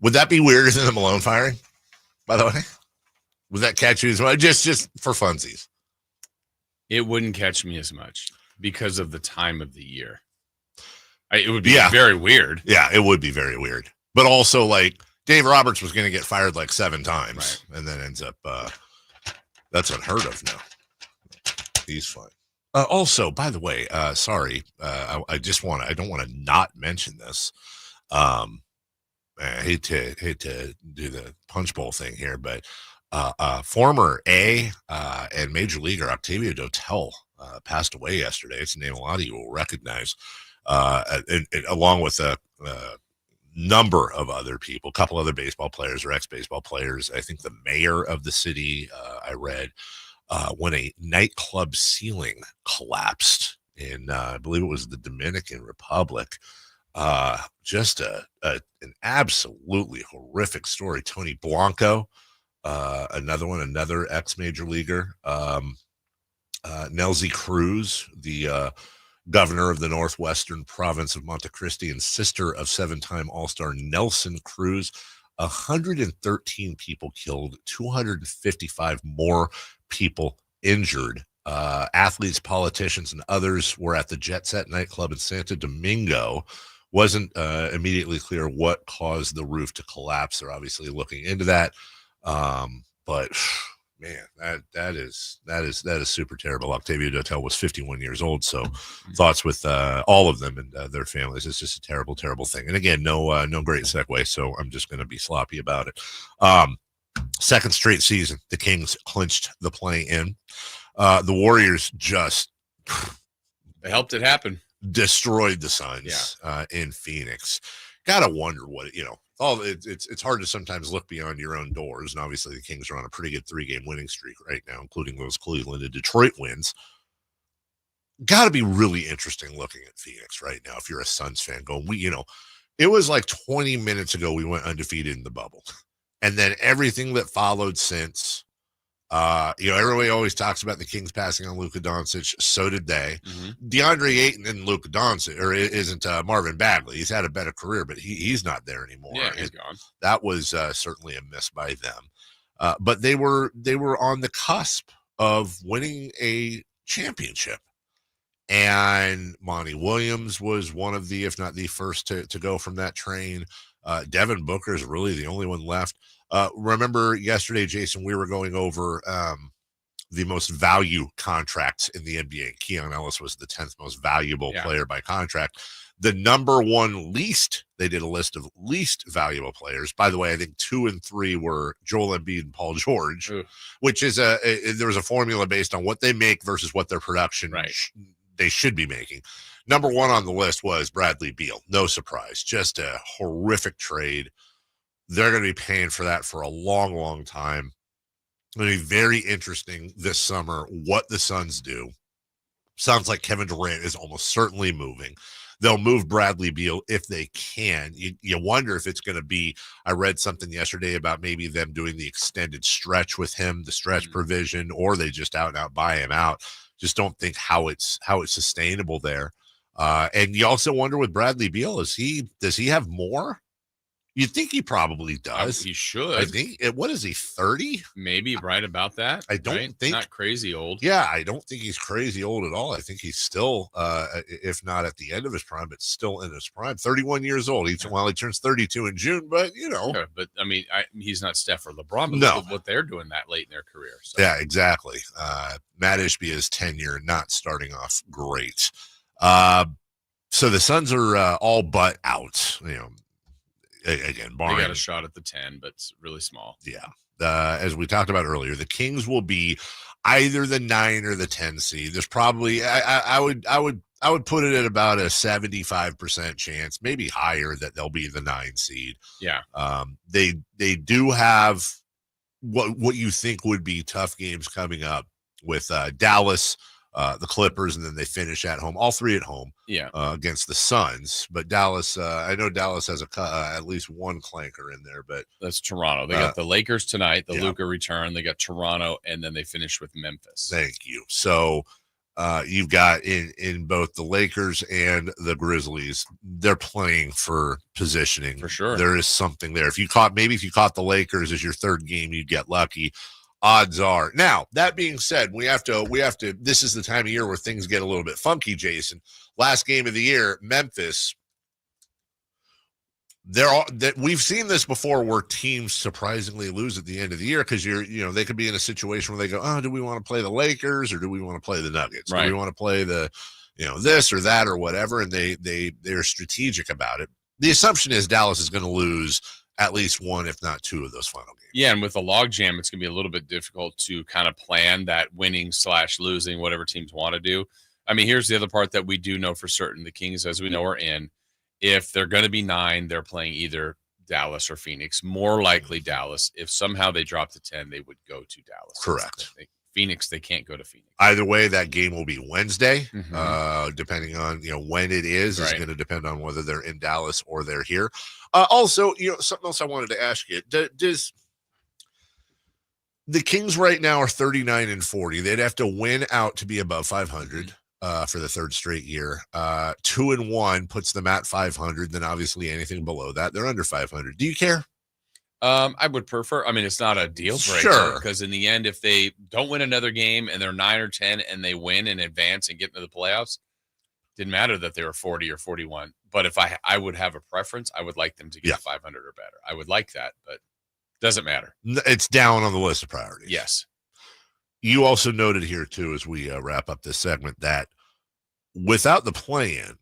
Would that be weirder than the Malone firing, by the way? Would that catch you as much? Just for funsies. It wouldn't catch me as much because of the time of the year. It would be very weird. Yeah, it would be very weird. But also, like, Dave Roberts was going to get fired like 7 times, and then ends up, that's unheard of now. He's fine. Also, by the way, sorry, I don't want to not mention this. I hate to do the punch bowl thing here, but former and major leaguer Octavio Dotel passed away yesterday. It's a name a lot of you will recognize, along with a number of other people, a couple other baseball players or ex-baseball players. I think the mayor of the city, I read, when a nightclub ceiling collapsed in, I believe it was the Dominican Republic. Just an absolutely horrific story. Tony Blanco, another ex-major leaguer. Nelsie Cruz, the governor of the northwestern province of Monte Cristi and sister of 7-time All-Star Nelson Cruz. 113 people killed, 255 more people injured. Athletes, politicians, and others were at the Jet Set nightclub in Santo Domingo. Wasn't immediately clear what caused the roof to collapse. They're obviously looking into that. But man, that is super terrible. Octavio Dotel was 51 years old. So thoughts with all of them and their families. It's just a terrible, terrible thing. And again, no great segue. So I'm just going to be sloppy about it. Second straight season, the Kings clinched the play-in. The Warriors just they helped it happen. Destroyed the Suns in Phoenix. Gotta wonder what it's hard to sometimes look beyond your own doors, and obviously the Kings are on a pretty good 3-game winning streak right now, including those Cleveland and Detroit wins. Got to be really interesting looking at Phoenix right now if you're a Suns fan going, it was like 20 minutes ago we went undefeated in the bubble, and then everything that followed since. Everybody always talks about the Kings passing on Luka Doncic. So did they. Mm-hmm. DeAndre Ayton and Luka Doncic, or isn't Marvin Bagley. He's had a better career, but he's not there anymore. Yeah, he's gone. That was certainly a miss by them. But they were on the cusp of winning a championship. And Monty Williams was one of the, if not the first to go from that train. Devin Booker is really the only one left. Remember yesterday, Jason, we were going over the most value contracts in the NBA. Keon Ellis was the 10th most valuable player by contract. The number one least, they did a list of least valuable players. By the way, I think 2 and 3 were Joel Embiid and Paul George, which is there was a formula based on what they make versus what their production they should be making. Number 1 on the list was Bradley Beal. No surprise. Just a horrific trade. They're going to be paying for that for a long, long time. It's going to be very interesting this summer what the Suns do. Sounds like Kevin Durant is almost certainly moving. They'll move Bradley Beal if they can. You wonder if it's going to be, I read something yesterday about maybe them doing the extended stretch with him, the stretch provision, or they just out and out buy him out. Just don't think how it's sustainable there. And you also wonder with Bradley Beal, does he have more? You'd think he probably does. He should. I think. What is he, 30? Maybe right about that. I don't think. Not crazy old. Yeah, I don't think he's crazy old at all. I think he's still, if not at the end of his prime, but still in his prime. 31 years old. He turns 32 in June, but Sure, but I mean, he's not Steph or LeBron. But no, look at what they're doing that late in their career. So. Yeah, exactly. Matt Ishbia's tenure not starting off great. So the Suns are all but out. Again, they got a shot at the 10, but it's really small. Yeah. As we talked about earlier, the Kings will be either the 9 or the 10 seed. There's probably I would put it at about a 75% chance, maybe higher, that they'll be the 9 seed. Yeah. They do have what you think would be tough games coming up with Dallas, the Clippers, and then they finish at home, all 3 at home, against the Suns. But Dallas, I know Dallas has at least one clanker in there, but that's Toronto. They got the Lakers tonight, the Luka return. They got Toronto, and then they finish with Memphis. Thank you. So you've got in both the Lakers and the Grizzlies, they're playing for positioning. For sure. There is something there. If you caught the Lakers as your third game, you'd get lucky. Odds are. Now, that being said, we have to, this is the time of year where things get a little bit funky, Jason. Last game of the year, Memphis. We've seen this before where teams surprisingly lose at the end of the year because they could be in a situation where they go, oh, do we want to play the Lakers or do we want to play the Nuggets? Right. Do we want to play the, this or that or whatever? And they're strategic about it. The assumption is Dallas is going to lose at least 1, if not 2 of those final games. Yeah, and with the logjam, it's going to be a little bit difficult to kind of plan that winning/losing, whatever teams want to do. I mean, here's the other part that we do know for certain. The Kings, as we know, are in. If they're going to be 9, they're playing either Dallas or Phoenix. More likely Dallas. If somehow they drop to 10, they would go to Dallas. Correct. Phoenix, they can't go to Phoenix. Either way, that game will be Wednesday, Mm-hmm. depending on when it is. Right. It's going to depend on whether they're in Dallas or they're here. Also, something else I wanted to ask you: does the Kings right now are 39-40? They'd have to win out to be above 500 for the third straight year. 2-1 puts them at 500. Then obviously anything below that, they're under 500. Do you care? I would prefer. I mean, it's not a deal breaker because in the end, if they don't win another game and they're 9 or 10 and they win and advance and get into the playoffs, didn't matter that they were 40 or 41. But if I would have a preference, I would like them to get 500 or better. I would like that, but doesn't matter. It's down on the list of priorities. Yes. You also noted here too, as we wrap up this segment, that without the play-in,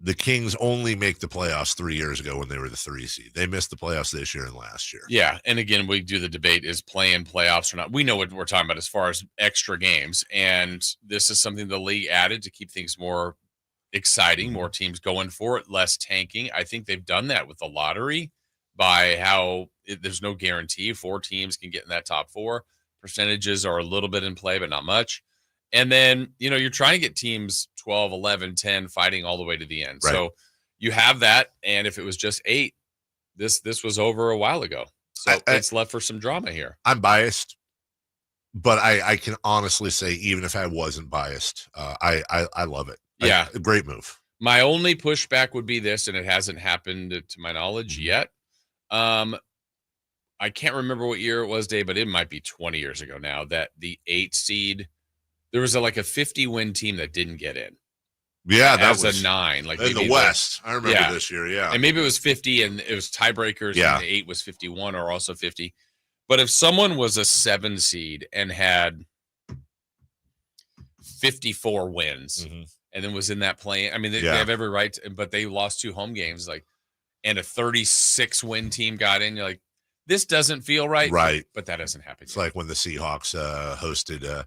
the Kings only make the playoffs 3 years ago when they were the 3 seed. They missed the playoffs this year and last year. Yeah, and again, we do the debate, is play-in playoffs or not. We know what we're talking about as far as extra games, and this is something the league added to keep things more exciting, more teams going for it, less tanking. I think they've done that with the lottery by how there's no guarantee. 4 teams can get in that top 4. Percentages are a little bit in play, but not much. And then, you're trying to get teams 12, 11, 10 fighting all the way to the end. Right. So you have that. And if it was just 8, this was over a while ago. So it's left for some drama here. I'm biased, but I can honestly say, even if I wasn't biased, I love it. Yeah. A great move. My only pushback would be this, and it hasn't happened to my knowledge yet. I can't remember what year it was, Dave, but it might be 20 years ago now that the 8 seed, there was a 50-win team that didn't get in. Yeah, that was a 9. Like in the West. I remember this year, yeah. And maybe it was 50 and it was tiebreakers and the 8 was 51 or also 50. But if someone was a 7 seed and had 54 wins and then was in that play, I mean, they have every right, but they lost 2 home games, and a 36-win team got in, you're like, this doesn't feel right. Right. But that doesn't happen. It's like when the Seahawks hosted a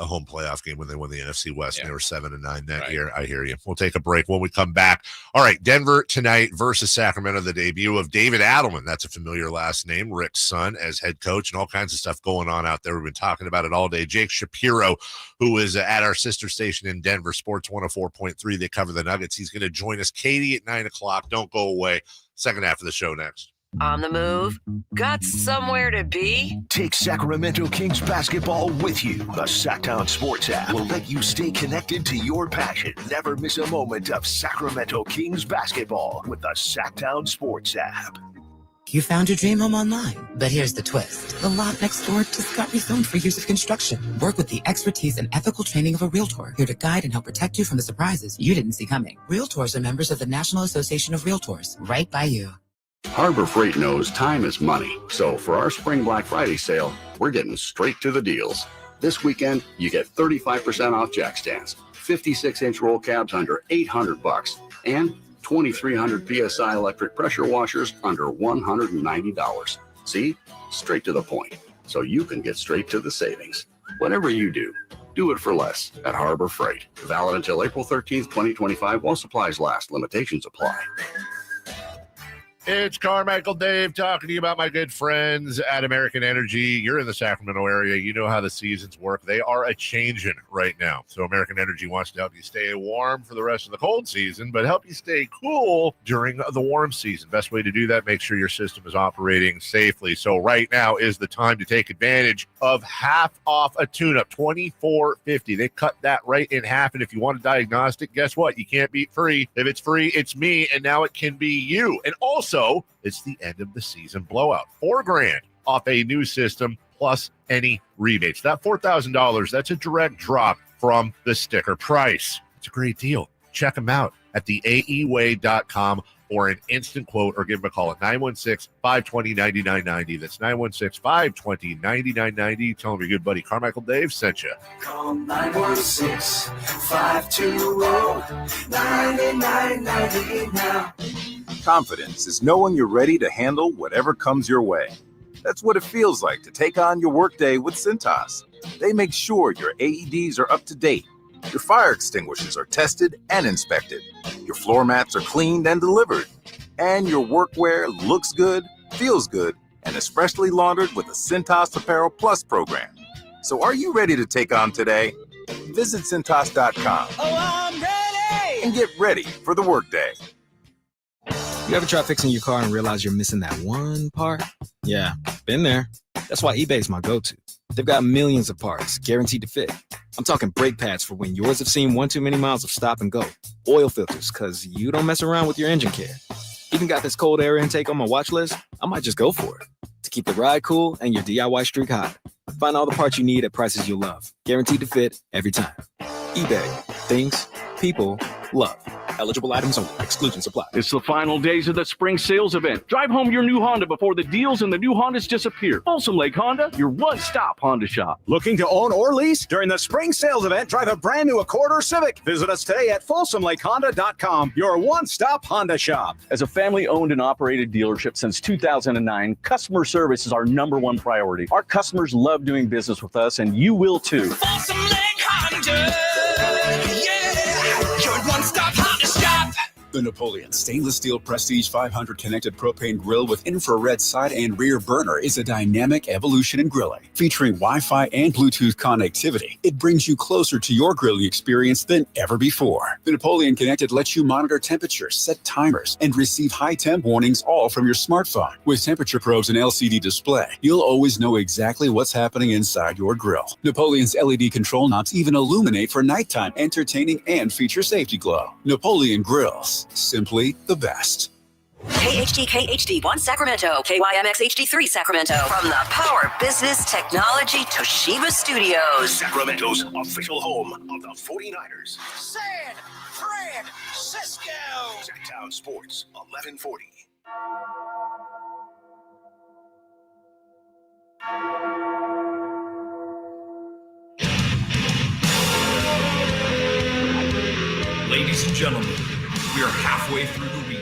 home playoff game when they won the NFC West and they were 7-9 that year. I hear you. We'll take a break when we come back. All right, Denver tonight versus Sacramento, the debut of David Adelman. That's a familiar last name, Rick's son, as head coach, and all kinds of stuff going on out there. We've been talking about it all day. Jake Shapiro, who is at our sister station in Denver, Sports 104.3. They cover the Nuggets. He's going to join us. Katie at 9 o'clock. Don't go away. Second half of the show next. On the move? Got somewhere to be? Take Sacramento Kings basketball with you. The Sacktown Sports app will let you stay connected to your passion. Never miss a moment of Sacramento Kings basketball with the Sacktown Sports app. You found your dream home online, but here's the twist. The lot next door just got rezoned for years of construction. Work with the expertise and ethical training of a Realtor, here to guide and help protect you from the surprises you didn't see coming. Realtors are members of the National Association of Realtors, right by you. Harbor Freight knows time is money, so for our Spring Black Friday sale, we're getting straight to the deals. This weekend, you get 35% off jack stands, 56-inch roll cabs under $800, and 2,300 PSI electric pressure washers under $190. See? Straight to the point, so you can get straight to the savings. Whatever you do it for less at Harbor Freight. Valid until April 13th, 2025, while supplies last. Limitations apply. It's Carmichael Dave talking to you about my good friends at American Energy. You're in the Sacramento area. You know how the seasons work. They are a-changing right now. So American Energy wants to help you stay warm for the rest of the cold season, but help you stay cool during the warm season. Best way to do that, make sure your system is operating safely. So right now is the time to take advantage of half off a tune-up, $24.50. They cut that right in half, and if you want a diagnostic, guess what? You can't beat free. If it's free, it's me, and now it can be you. And also, it's the end of the season blowout. $4,000 off a new system plus any rebates. That $4,000, that's a direct drop from the sticker price. It's a great deal. Check them out at theaeway.com for an instant quote or give them a call at 916-520-9990. That's 916-520-9990. Tell them your good buddy Carmichael Dave sent you. Call 916-520-9990 now. Confidence is knowing you're ready to handle whatever comes your way. That's what it feels like to take on your workday with Cintas. They make sure your AEDs are up to date, your fire extinguishers are tested and inspected, your floor mats are cleaned and delivered, and your workwear looks good, feels good, and is freshly laundered with the Cintas Apparel Plus program. So are you ready to take on today? Visit Cintas.com. Oh, I'm ready! And get ready for the workday. You ever try fixing your car and realize you're missing that one part? Yeah, been there. That's why eBay's my go-to. They've got millions of parts, guaranteed to fit. I'm talking brake pads for when yours have seen one too many miles of stop and go. Oil filters, because you don't mess around with your engine care. Even got this cold air intake on my watch list. I might just go for it. To keep the ride cool and your DIY streak hot. Find all the parts you need at prices you'll love. Guaranteed to fit every time. eBay. Things people love. Eligible items only. Exclusions apply. It's the final days of the spring sales event. Drive home your new Honda before the deals and the new Hondas disappear. Folsom Lake Honda, your one-stop Honda shop. Looking to own or lease? During the spring sales event, drive a brand new Accord or Civic. Visit us today at folsomlakehonda.com, your one-stop Honda shop. As a family-owned and operated dealership since 2009, customer service is our #1 priority. Our customers love doing business with us, and you will too. Folsom Lake Honda, yeah, your one-stop Honda shop. The Napoleon Stainless Steel Prestige 500 connected propane grill with infrared side and rear burner is a dynamic evolution in grilling. Featuring Wi-Fi and Bluetooth connectivity, it brings you closer to your grilling experience than ever before. The Napoleon Connected lets you monitor temperatures, set timers, and receive high temp warnings all from your smartphone. With temperature probes and LCD display, you'll always know exactly what's happening inside your grill. Napoleon's LED control knobs even illuminate for nighttime, entertaining and feature safety glow. Napoleon Grills. Simply the best. KHD1 Sacramento, KYMX HD3 Sacramento. From the Power Business Technology Toshiba Studios. Sacramento's official home of the 49ers. San Francisco. Sacktown Sports, 1140. Ladies and gentlemen, we are halfway through the week.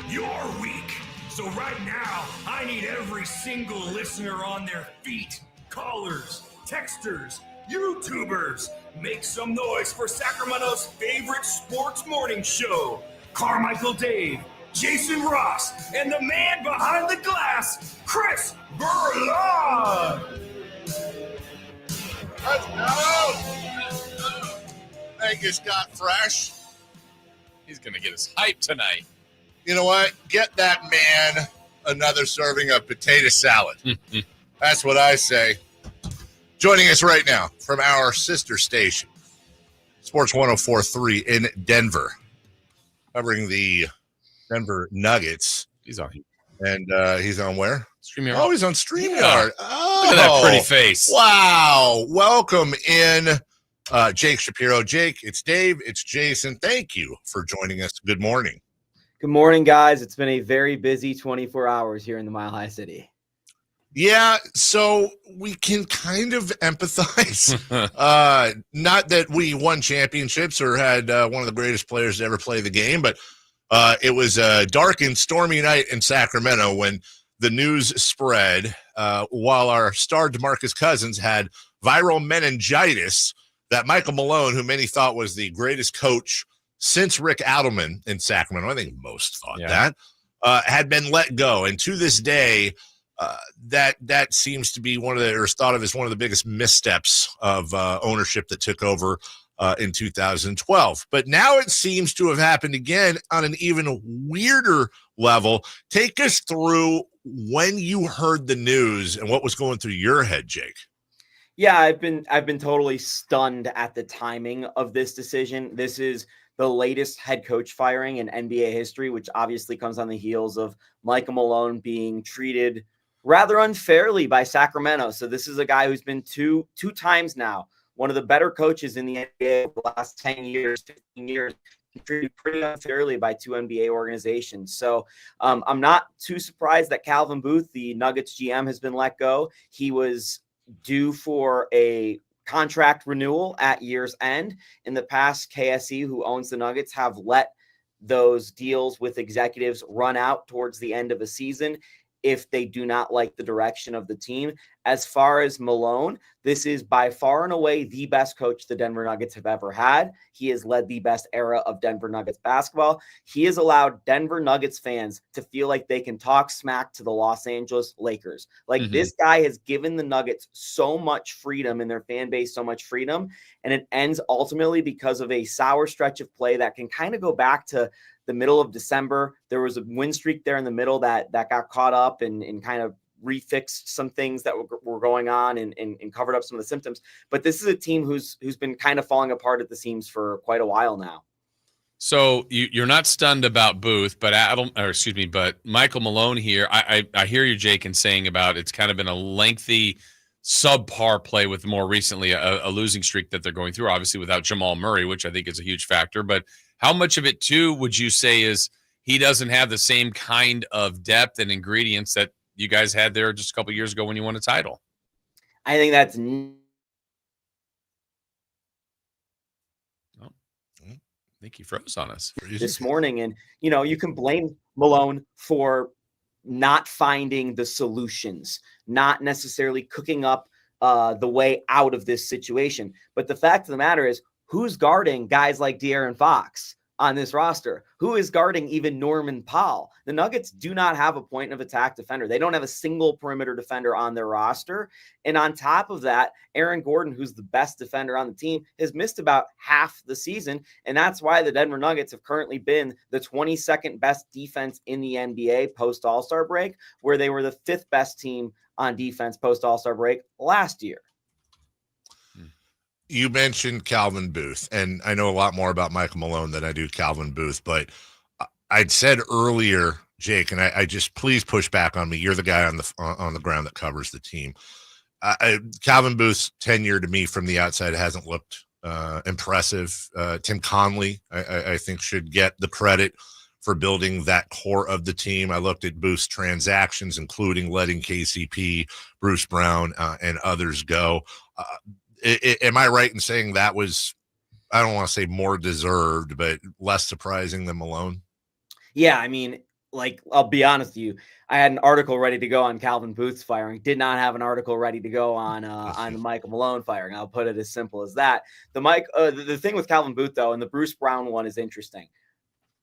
Your week. So right now, I need every single listener on their feet. Callers, texters, YouTubers. Make some noise for Sacramento's favorite sports morning show. Carmichael Dave, Jason Ross, and the man behind the glass, Chris Burlon. Let's go! Vegas got fresh. He's going to get us hyped tonight. You know what? Get that man another serving of potato salad. That's what I say. Joining us right now from our sister station, Sports 104.3 in Denver, covering the Denver Nuggets. He's on. And he's on where? StreamYard. Oh, he's on StreamYard. Yeah. Oh, look at that pretty face. Wow. Welcome in, Jake Shapiro. Jake, it's Dave. It's Jason. Thank you for joining us. Good morning. Good morning, guys. It's been a very busy 24 hours here in the Mile High City. Yeah, so we can kind of empathize. Not that we won championships or had one of the greatest players to ever play the game, but it was a dark and stormy night in Sacramento when the news spread while our star DeMarcus Cousins had viral meningitis that Michael Malone, who many thought was the greatest coach since Rick Adelman in Sacramento, I think most thought that, had been let go. And to this day, that seems to be one of the, or is thought of as one of the biggest missteps of ownership that took over in 2012. But now it seems to have happened again on an even weirder level. Take us through when you heard the news and what was going through your head, Jake. Yeah, I've been totally stunned at the timing of this decision. This is the latest head coach firing in NBA history, which obviously comes on the heels of Michael Malone being treated rather unfairly by Sacramento. So this is a guy who's been two times now one of the better coaches in the NBA over the last 10 years, 15 years, treated pretty unfairly by two NBA organizations. So I'm not too surprised that Calvin Booth, the Nuggets GM, has been let go. He was due for a contract renewal at year's end. In the past, KSE, who owns the Nuggets, have let those deals with executives run out towards the end of a season. if they do not like the direction of the team. As far as Malone, this is by far and away the best coach the Denver Nuggets have ever had. He has led the best era of Denver Nuggets basketball. He has allowed Denver Nuggets fans to feel like they can talk smack to the Los Angeles Lakers. Like this guy has given the Nuggets so much freedom and their fan base so much freedom. And it ends ultimately because of a sour stretch of play that can kind of go back to the middle of December. There was a win streak there in the middle that got caught up and kind of refixed some things that were going on and covered up some of the symptoms. But this is a team who's been kind of falling apart at the seams for quite a while now. So you're not stunned about Booth, but but Michael Malone here. I hear you, Jake, in saying about it's kind of been a lengthy subpar play with more recently a losing streak that they're going through, obviously without Jamal Murray, which I think is a huge factor. But how much of it too would you say is he doesn't have the same kind of depth and ingredients that you guys had there just a couple years ago when you won a title? I think that's I think he froze on us this morning. And, you can blame Malone for not finding the solutions, not necessarily cooking up the way out of this situation. But the fact of the matter is, who's guarding guys like De'Aaron Fox on this roster? Who is guarding even Norman Powell? The Nuggets do not have a point of attack defender. They don't have a single perimeter defender on their roster. And on top of that, Aaron Gordon, who's the best defender on the team, has missed about half the season. And that's why the Denver Nuggets have currently been the 22nd best defense in the NBA post All-Star break, where they were the 5th best team on defense post All-Star break last year. You mentioned Calvin Booth, and I know a lot more about Michael Malone than I do Calvin Booth, but I'd said earlier, Jake, and I just please push back on me. You're the guy on the ground that covers the team. Calvin Booth's tenure to me from the outside hasn't looked impressive. Tim Conley, I think, should get the credit for building that core of the team. I looked at Booth's transactions, including letting KCP, Bruce Brown, and others go. Am I right in saying that was, I don't want to say more deserved, but less surprising than Malone? Yeah, I mean, I'll be honest with you. I had an article ready to go on Calvin Booth's firing. Did not have an article ready to go on the Michael Malone firing. I'll put it as simple as that. The thing with Calvin Booth, though, and the Bruce Brown one is interesting.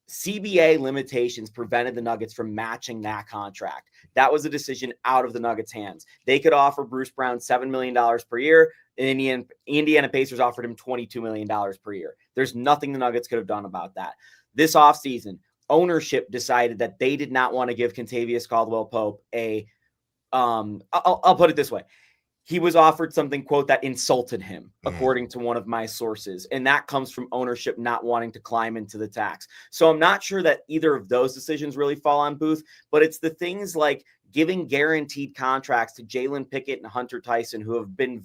CBA limitations prevented the Nuggets from matching that contract. That was a decision out of the Nuggets' hands. They could offer Bruce Brown $7 million per year. And Indiana Pacers offered him $22 million per year. There's nothing the Nuggets could have done about that. This offseason, ownership decided that they did not want to give Kentavious Caldwell-Pope I'll put it this way. He was offered something, quote, that insulted him, according to one of my sources. And that comes from ownership not wanting to climb into the tax. So I'm not sure that either of those decisions really fall on Booth, but it's the things like giving guaranteed contracts to Jalen Pickett and Hunter Tyson, who have been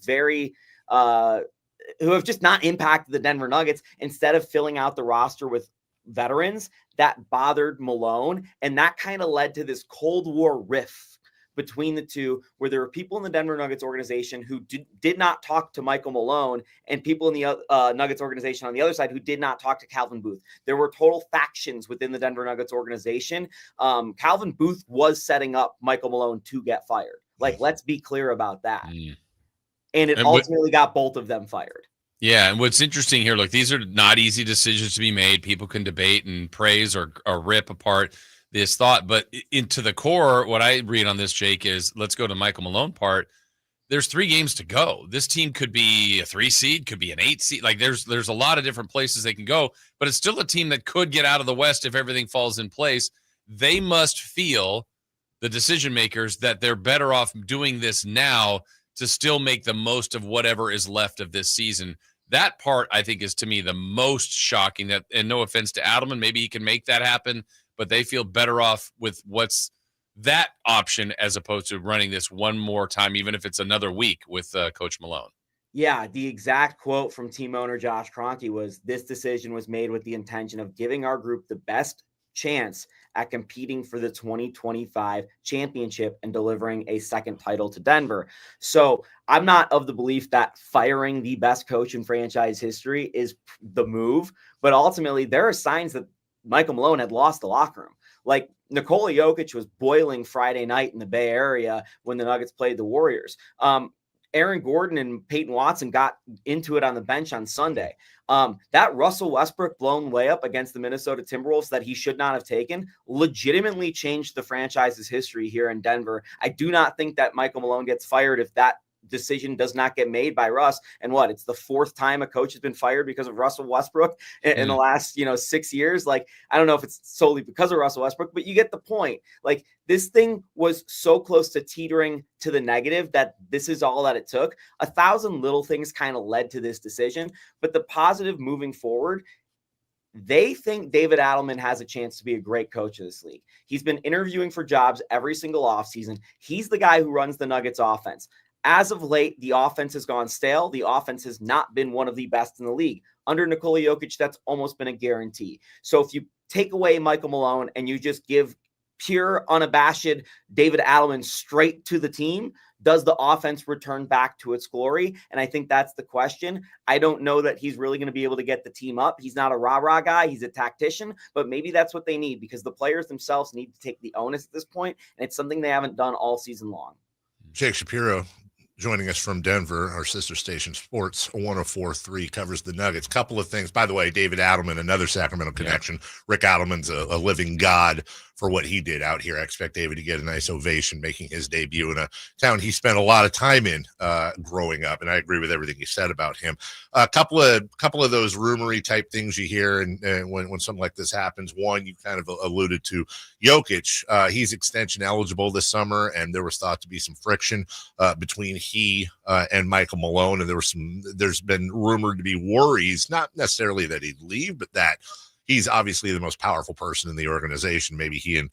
who have just not impacted the Denver Nuggets, instead of filling out the roster with veterans. That bothered Malone. And that kind of led to this Cold War rift between the two, where there were people in the Denver Nuggets organization who did not talk to Michael Malone, and people in the Nuggets organization on the other side who did not talk to Calvin Booth. There were total factions within the Denver Nuggets organization. Calvin Booth was setting up Michael Malone to get fired. Let's be clear about that. And it ultimately got both of them fired. Yeah, and what's interesting here, look, these are not easy decisions to be made. People can debate and praise or rip apart this thought, but into the core, what I read on this, Jake, is let's go to Michael Malone part. There's 3 games to go. This team could be a 3 seed, could be an 8 seed. There's a lot of different places they can go, but it's still a team that could get out of the West if everything falls in place. They must feel, the decision makers, that they're better off doing this now to still make the most of whatever is left of this season. That part, I think, is to me the most shocking. And no offense to Adelman, maybe he can make that happen, but they feel better off with what's that option as opposed to running this one more time, even if it's another week with Coach Malone. Yeah, the exact quote from team owner Josh Kroenke was, "This decision was made with the intention of giving our group the best chance at competing for the 2025 championship and delivering a second title to Denver." So I'm not of the belief that firing the best coach in franchise history is the move, but ultimately there are signs that Michael Malone had lost the locker room. Nikola Jokic was boiling Friday night in the Bay Area when the Nuggets played the Warriors. Aaron Gordon and Peyton Watson got into it on the bench on Sunday. That Russell Westbrook blown layup against the Minnesota Timberwolves that he should not have taken legitimately changed the franchise's history here in Denver. I do not think that Michael Malone gets fired if that decision does not get made by Russ. And it's the fourth time a coach has been fired because of Russell Westbrook in the last, 6 years. Like, I don't know if it's solely because of Russell Westbrook, but you get the point. Like, this thing was so close to teetering to the negative that this is all that it took. 1,000 little things kind of led to this decision, but the positive moving forward, they think David Adelman has a chance to be a great coach of this league. He's been interviewing for jobs every single offseason. He's the guy who runs the Nuggets offense. As of late, the offense has gone stale. The offense has not been one of the best in the league. Under Nikola Jokic, that's almost been a guarantee. So if you take away Michael Malone and you just give pure, unabashed David Adelman straight to the team, does the offense return back to its glory? And I think that's the question. I don't know that he's really going to be able to get the team up. He's not a rah-rah guy. He's a tactician, but maybe that's what they need because the players themselves need to take the onus at this point, and it's something they haven't done all season long. Jake Shapiro joining us from Denver, our sister station Sports 104.3 covers the Nuggets. Couple of things. By the way, David Adelman, another Sacramento connection. Yeah. Rick Adelman's a living god for what he did out here. I expect David to get a nice ovation making his debut in a town he spent a lot of time in growing up, and I agree with everything you said about him. A couple of those rumory type things you hear, and when something like this happens. One, you kind of alluded to Jokic. He's extension eligible this summer, and there was thought to be some friction between he and Michael Malone, and there's been rumored to be worries, not necessarily that he'd leave, but that he's obviously the most powerful person in the organization. Maybe he and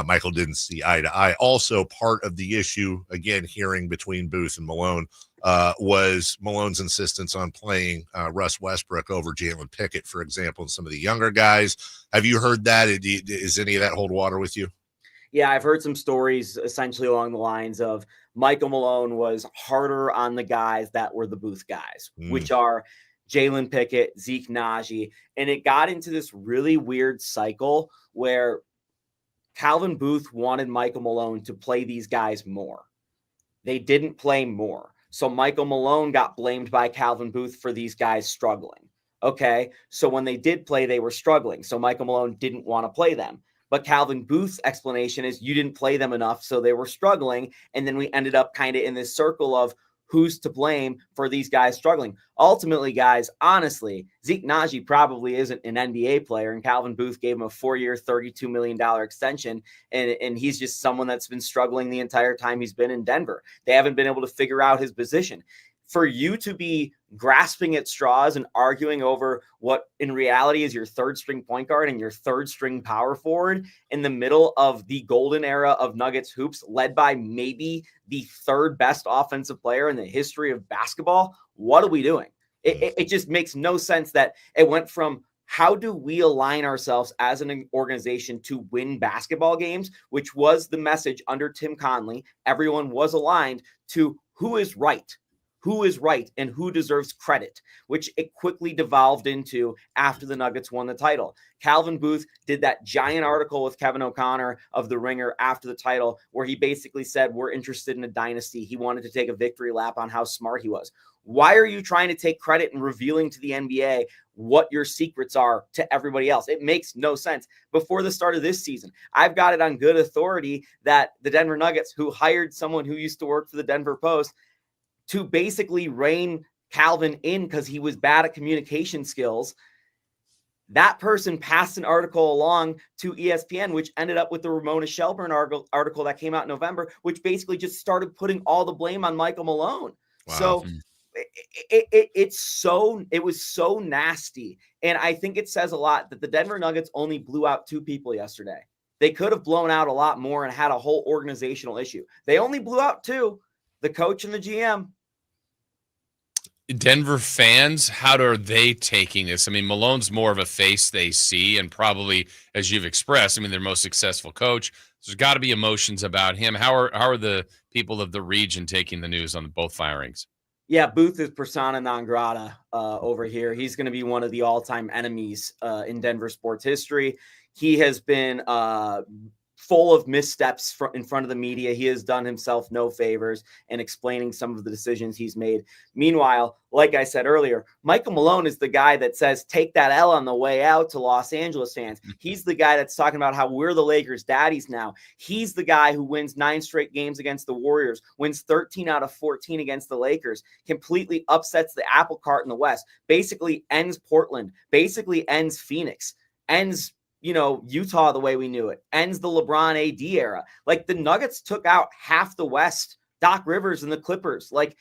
Michael didn't see eye to eye. Also, part of the issue, again, hearing between Booth and Malone, was Malone's insistence on playing Russ Westbrook over Jalen Pickett, for example, and some of the younger guys. Have you heard that? Is any of that hold water with you? Yeah, I've heard some stories essentially along the lines of Michael Malone was harder on the guys that were the Booth guys, which are Jalen Pickett, Zeke Naji, and it got into this really weird cycle where Calvin Booth wanted Michael Malone to play these guys more. They didn't play more. So Michael Malone got blamed by Calvin Booth for these guys struggling. Okay, so when they did play, they were struggling. So Michael Malone didn't want to play them. But Calvin Booth's explanation is you didn't play them enough, so they were struggling. And then we ended up kind of in this circle of who's to blame for these guys struggling. Ultimately, guys, honestly, Zeke Naji probably isn't an NBA player, and Calvin Booth gave him a 4-year, $32 million extension, and he's just someone that's been struggling the entire time he's been in Denver. They haven't been able to figure out his position. For you to be grasping at straws and arguing over what in reality is your third string point guard and your third string power forward in the middle of the golden era of Nuggets hoops, led by maybe the third best offensive player in the history of basketball, what are we doing? It just makes no sense that it went from how do we align ourselves as an organization to win basketball games, which was the message under Tim Conley. Everyone was aligned to who is right and who deserves credit, which it quickly devolved into after the Nuggets won the title. Calvin Booth did that giant article with Kevin O'Connor of The Ringer after the title, where he basically said, we're interested in a dynasty. He wanted to take a victory lap on how smart he was. Why are you trying to take credit and revealing to the NBA what your secrets are to everybody else? It makes no sense. Before the start of this season, I've got it on good authority that the Denver Nuggets, who hired someone who used to work for the Denver Post, to basically rein Calvin in because he was bad at communication skills, that person passed an article along to ESPN, which ended up with the Ramona Shelburne article that came out in November, which basically just started putting all the blame on Michael Malone. Wow. So it was so nasty. And I think it says a lot that the Denver Nuggets only blew out 2 people yesterday. They could have blown out a lot more and had a whole organizational issue. They only blew out 2, the coach and the GM. Denver fans, how are they taking this? I mean, Malone's more of a face they see, and probably, as you've expressed, I mean, their most successful coach. There's got to be emotions about him. How are the people of the region taking the news on both firings? Yeah, Booth is persona non grata over here. He's going to be one of the all-time enemies in Denver sports history. He has been full of missteps in front of the media. He has done himself no favors in explaining some of the decisions he's made. Meanwhile, like I said earlier, Michael Malone is the guy that says, take that L on the way out to Los Angeles fans. He's the guy that's talking about how we're the Lakers' daddies now. He's the guy who wins 9 straight games against the Warriors, wins 13 out of 14 against the Lakers, completely upsets the apple cart in the West, basically ends Portland, basically ends Phoenix, ends Utah the way we knew it, ends the LeBron AD era. Like, the Nuggets took out half the West, Doc Rivers and the Clippers. Like,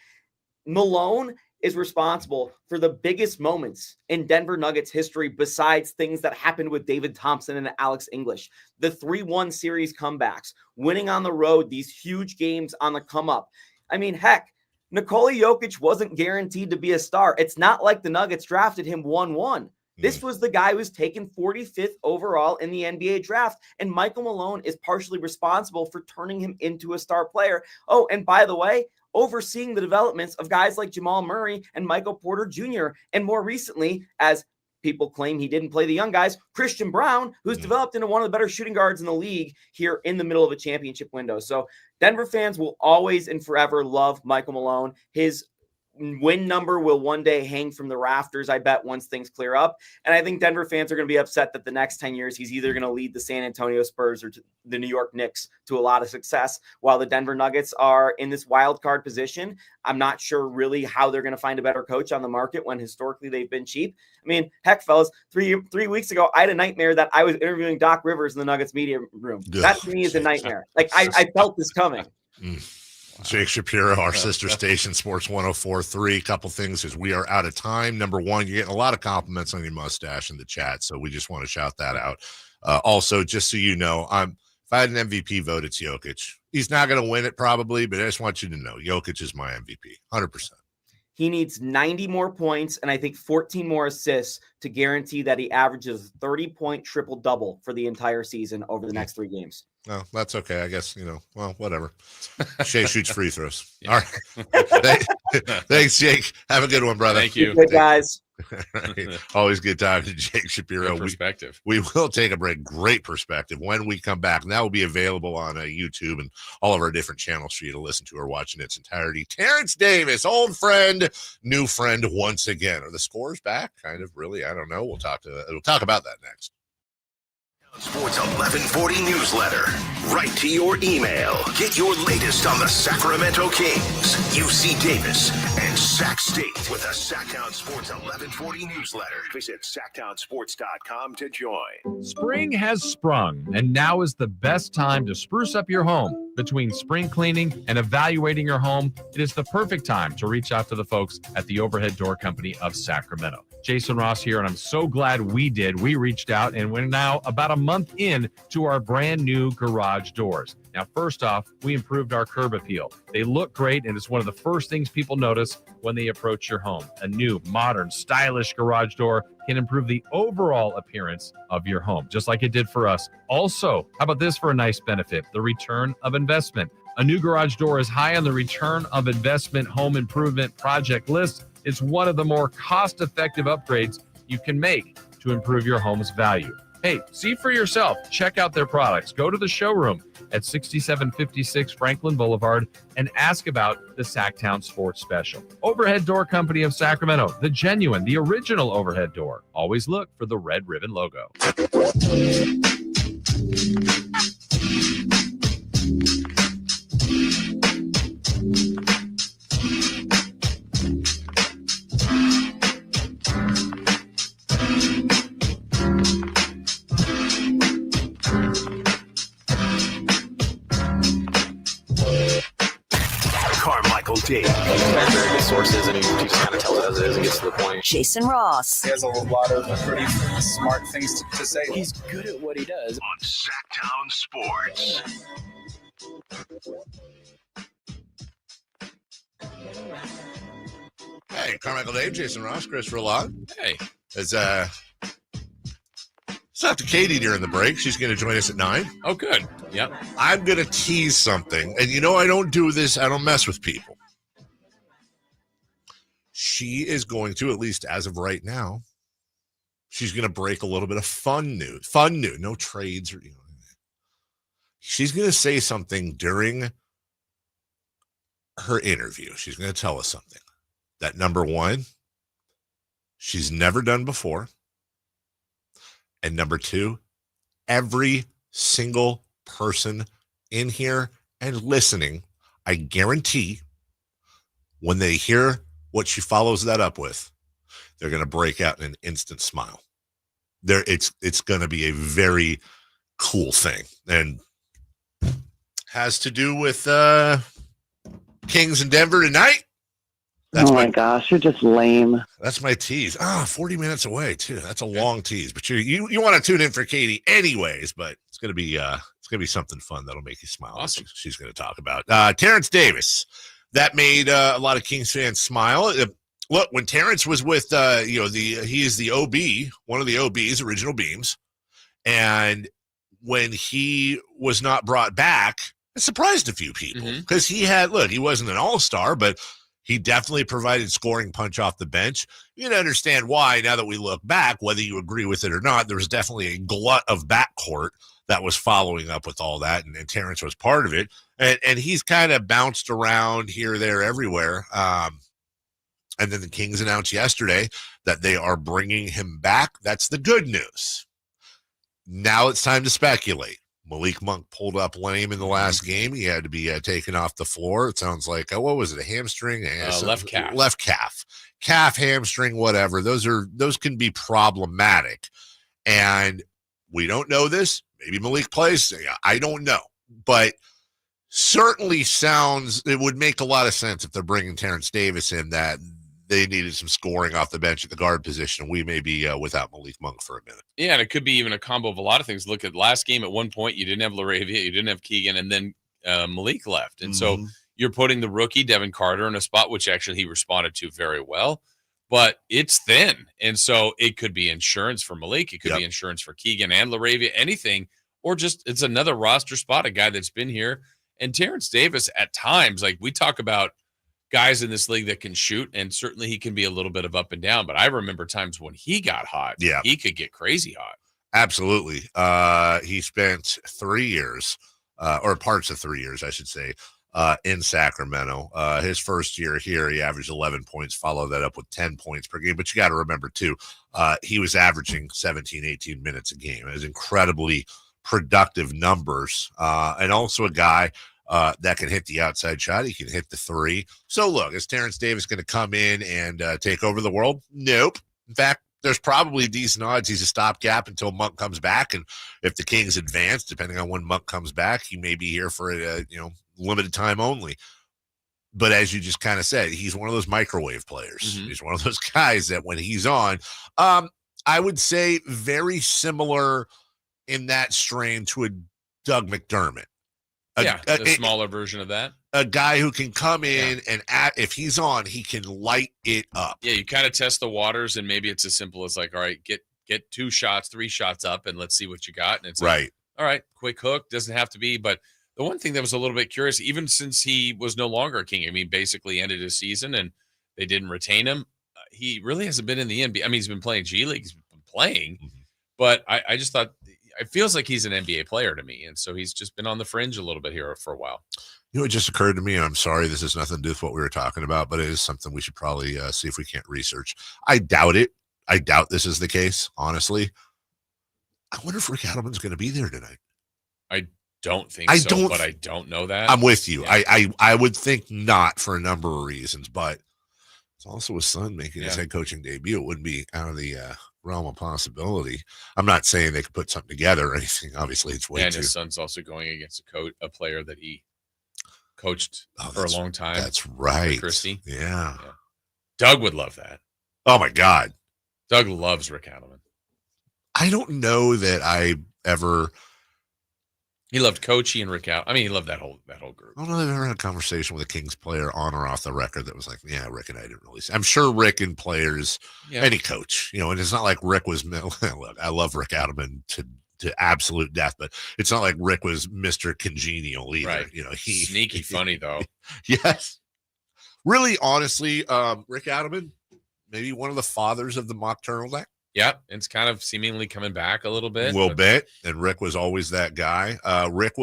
Malone is responsible for the biggest moments in Denver Nuggets history besides things that happened with David Thompson and Alex English. The 3-1 series comebacks, winning on the road, these huge games on the come up. I mean, heck, Nikola Jokic wasn't guaranteed to be a star. It's not like the Nuggets drafted him 1-1. This was the guy who was taken 45th overall in the NBA draft, and Michael Malone is partially responsible for turning him into a star player. Oh, and by the way, overseeing the developments of guys like Jamal Murray and Michael Porter Jr., and more recently, as people claim he didn't play the young guys, Christian Brown, who's developed into one of the better shooting guards in the league here in the middle of a championship window. So Denver fans will always and forever love Michael Malone. His win number will one day hang from the rafters, I bet, once things clear up. And I think Denver fans are going to be upset that the next 10 years he's either going to lead the San Antonio Spurs or the New York Knicks to a lot of success, while the Denver Nuggets are in this wild card position. I'm not sure really how they're going to find a better coach on the market when historically they've been cheap. I mean, heck, fellas, three weeks ago, I had a nightmare that I was interviewing Doc Rivers in the Nuggets media room. That to me is a nightmare. Like, I felt this coming. Jake Shapiro, our sister station, Sports 104.3. Couple things as we are out of time. Number one, you're getting a lot of compliments on your mustache in the chat, so we just want to shout that out. Also, just so you know, if I had an MVP vote, it's Jokic. He's not going to win it probably, but I just want you to know, Jokic is my MVP, 100%. He needs 90 more points and I think 14 more assists to guarantee that he averages 30-point triple-double for the entire season over the next 3 games. No, that's okay. I guess, well, whatever. Shea shoots free throws. Yeah. All right. Thanks, Jake. Have a good one, brother. Thank you. Good guys. Right. Always good time to Jake Shapiro. Good perspective. We will take a break. Great perspective when we come back. And that will be available on YouTube and all of our different channels for you to listen to or watch in its entirety. Terrence Davis, old friend, new friend once again. Are the scores back? Kind of, really? I don't know. We'll talk about that next. Sports 1140 newsletter, right to your email. Get your latest on the Sacramento Kings, UC Davis, and Sac State with the Sacktown Sports 1140 newsletter. Visit sacktownsports.com to join. Spring has sprung, and now is the best time to spruce up your home. Between spring cleaning and evaluating your home, it is the perfect time to reach out to the folks at the Overhead Door Company of Sacramento. Jason Ross here, and I'm so glad we did. We reached out, and we're now about a month in to our brand new garage doors. Now, first off, we improved our curb appeal. They look great, and it's one of the first things people notice when they approach your home. A new, modern, stylish garage door can improve the overall appearance of your home, just like it did for us. Also, how about this for a nice benefit? The return of investment. A new garage door is high on the return of investment home improvement project list. It's one of the more cost-effective upgrades you can make to improve your home's value. Hey, see for yourself. Check out their products. Go to the showroom at 6756 Franklin Boulevard and ask about the Sacktown Sports Special. Overhead Door Company of Sacramento, the genuine, the original overhead door. Always look for the red ribbon logo. Carmichael Dave. Very good sources, and he just kind of tells it as it is and gets to the point. Jason Ross. He has a lot of pretty smart things to say. He's good at what he does. On Sacktown Sports. Hey, Carmichael Dave, Jason Ross, Chris Roulard. Hey. It's up to Katie during the break. She's going to join us at 9. Oh, good. Yep. I'm going to tease something. And I don't do this. I don't mess with people. She is going to, at least as of right now, she's going to break a little bit of fun news. No trades or She's going to say something during her interview. She's going to tell us something that, number one, she's never done before. And number two, every single person in here and listening, I guarantee when they hear what she follows that up with, they're going to break out in an instant smile. It's going to be a very cool thing, and has to do with Kings in Denver tonight. Oh my gosh, you're just lame. That's my tease. 40 minutes away too. That's a long tease, but you want to tune in for Katie anyways. But it's gonna be something fun that'll make you smile. Awesome. She's gonna talk about Terrence Davis. That made a lot of Kings fans smile. Look, when Terrence was with he is the OB, one of the OB's original beams, and when he was not brought back, it surprised a few people because he wasn't an all-star, but he definitely provided scoring punch off the bench. You can understand why now that we look back, whether you agree with it or not. There was definitely a glut of backcourt that was following up with all that, and Terrence was part of it. And he's kind of bounced around here, there, everywhere. And then the Kings announced yesterday that they are bringing him back. That's the good news. Now it's time to speculate. Malik Monk pulled up lame in the last game. He had to be taken off the floor. It sounds like, what was it, a hamstring? Left calf. Left calf. Calf, hamstring, whatever. Those can be problematic. And we don't know this. Maybe Malik plays. I don't know. But certainly it would make a lot of sense if they're bringing Terrence Davis in, that they needed some scoring off the bench at the guard position. We may be without Malik Monk for a minute. Yeah, and it could be even a combo of a lot of things. Look at last game. At one point, you didn't have LaRavia, you didn't have Keegan, and then Malik left. And so you're putting the rookie, Devin Carter, in a spot which actually he responded to very well. But it's thin. And so it could be insurance for Malik. It could be insurance for Keegan and LaRavia, anything. Or just it's another roster spot, a guy that's been here. And Terrence Davis, at times, like we talk about guys in this league that can shoot, and certainly he can be a little bit of up and down. But I remember times when he got hot, he could get crazy hot. Absolutely. He spent 3 years, or parts of 3 years, I should say, in Sacramento. His first year here, he averaged 11 points, followed that up with 10 points per game. But you got to remember, too, he was averaging 17, 18 minutes a game. It was incredibly productive numbers, and also a guy that can hit the outside shot. He can hit the three. So, look, is Terrence Davis going to come in and take over the world? Nope. In fact, there's probably decent odds he's a stopgap until Monk comes back. And if the Kings advance, depending on when Monk comes back, he may be here for a limited time only. But as you just kind of said, he's one of those microwave players. He's one of those guys that when he's on, I would say very similar in that strain to a Doug McDermott. A smaller version of that. A guy who can come in and if he's on, he can light it up. Yeah, you kind of test the waters, and maybe it's as simple as like, all right, get 2 shots, 3 shots up, and let's see what you got. And it's right. Like, all right, quick hook. Doesn't have to be. But the one thing that was a little bit curious, even since he was no longer a King, I mean, basically ended his season and they didn't retain him. He really hasn't been in the NBA. I mean, he's been playing G League. He's been playing. But I just thought – it feels like he's an NBA player to me, and so he's just been on the fringe a little bit here for a while. It just occurred to me, and I'm sorry, this has nothing to do with what we were talking about, but it is something we should probably see if we can't research. I doubt it. I doubt this is the case, honestly. I wonder if Rick Adelman's going to be there tonight. I don't think so, but I don't know that. I'm with you. Yeah. I would think not for a number of reasons, but it's also his son making his head coaching debut. It wouldn't be out of the realm of possibility. I'm not saying they could put something together or anything. Obviously, it's way and too. His son's also going against a player that he coached for a long time. That's right. Christie. Yeah. Doug would love that. Oh, my God. Doug loves Rick Adelman. I don't know that I ever. He loved Coachy and Rick Adelman. I mean, he loved that whole group. I don't know if I've ever had a conversation with a Kings player on or off the record that was like, yeah, Rick and I didn't really. I'm sure Rick and players, any coach, and it's not like Rick was. Look, I love Rick Adelman to absolute death, but it's not like Rick was Mr. Congenial either. Right. He sneaky funny though. Yes. Really, honestly, Rick Adelman, maybe one of the fathers of the mock turtleneck. Yep, it's kind of seemingly coming back a little bit. And Rick was always that guy. Rick,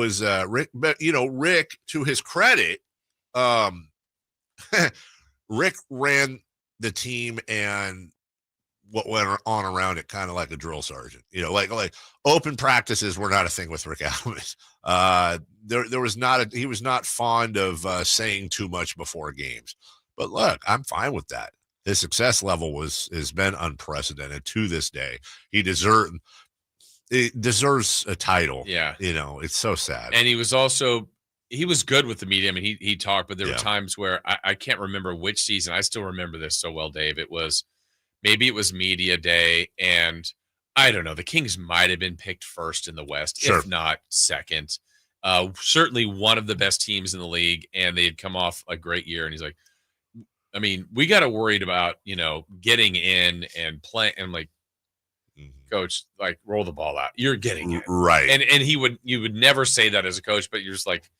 but Rick, to his credit, Rick ran the team and what went on around it kind of like a drill sergeant. Like open practices were not a thing with Rick Alves. He was not fond of saying too much before games. But look, I'm fine with that. His success level has been unprecedented to this day. He deserves a title. Yeah. It's so sad. And he was good with the media. I mean, he talked, but there were times where I can't remember which season. I still remember this so well, Dave. Maybe it was media day, and I don't know. The Kings might have been picked first in the West, if not second. Certainly one of the best teams in the league, and they had come off a great year. And he's like, I mean, we got to worried about, getting in and playing and coach, roll the ball out. You're getting in. Right. And you would never say that as a coach, but you're just like,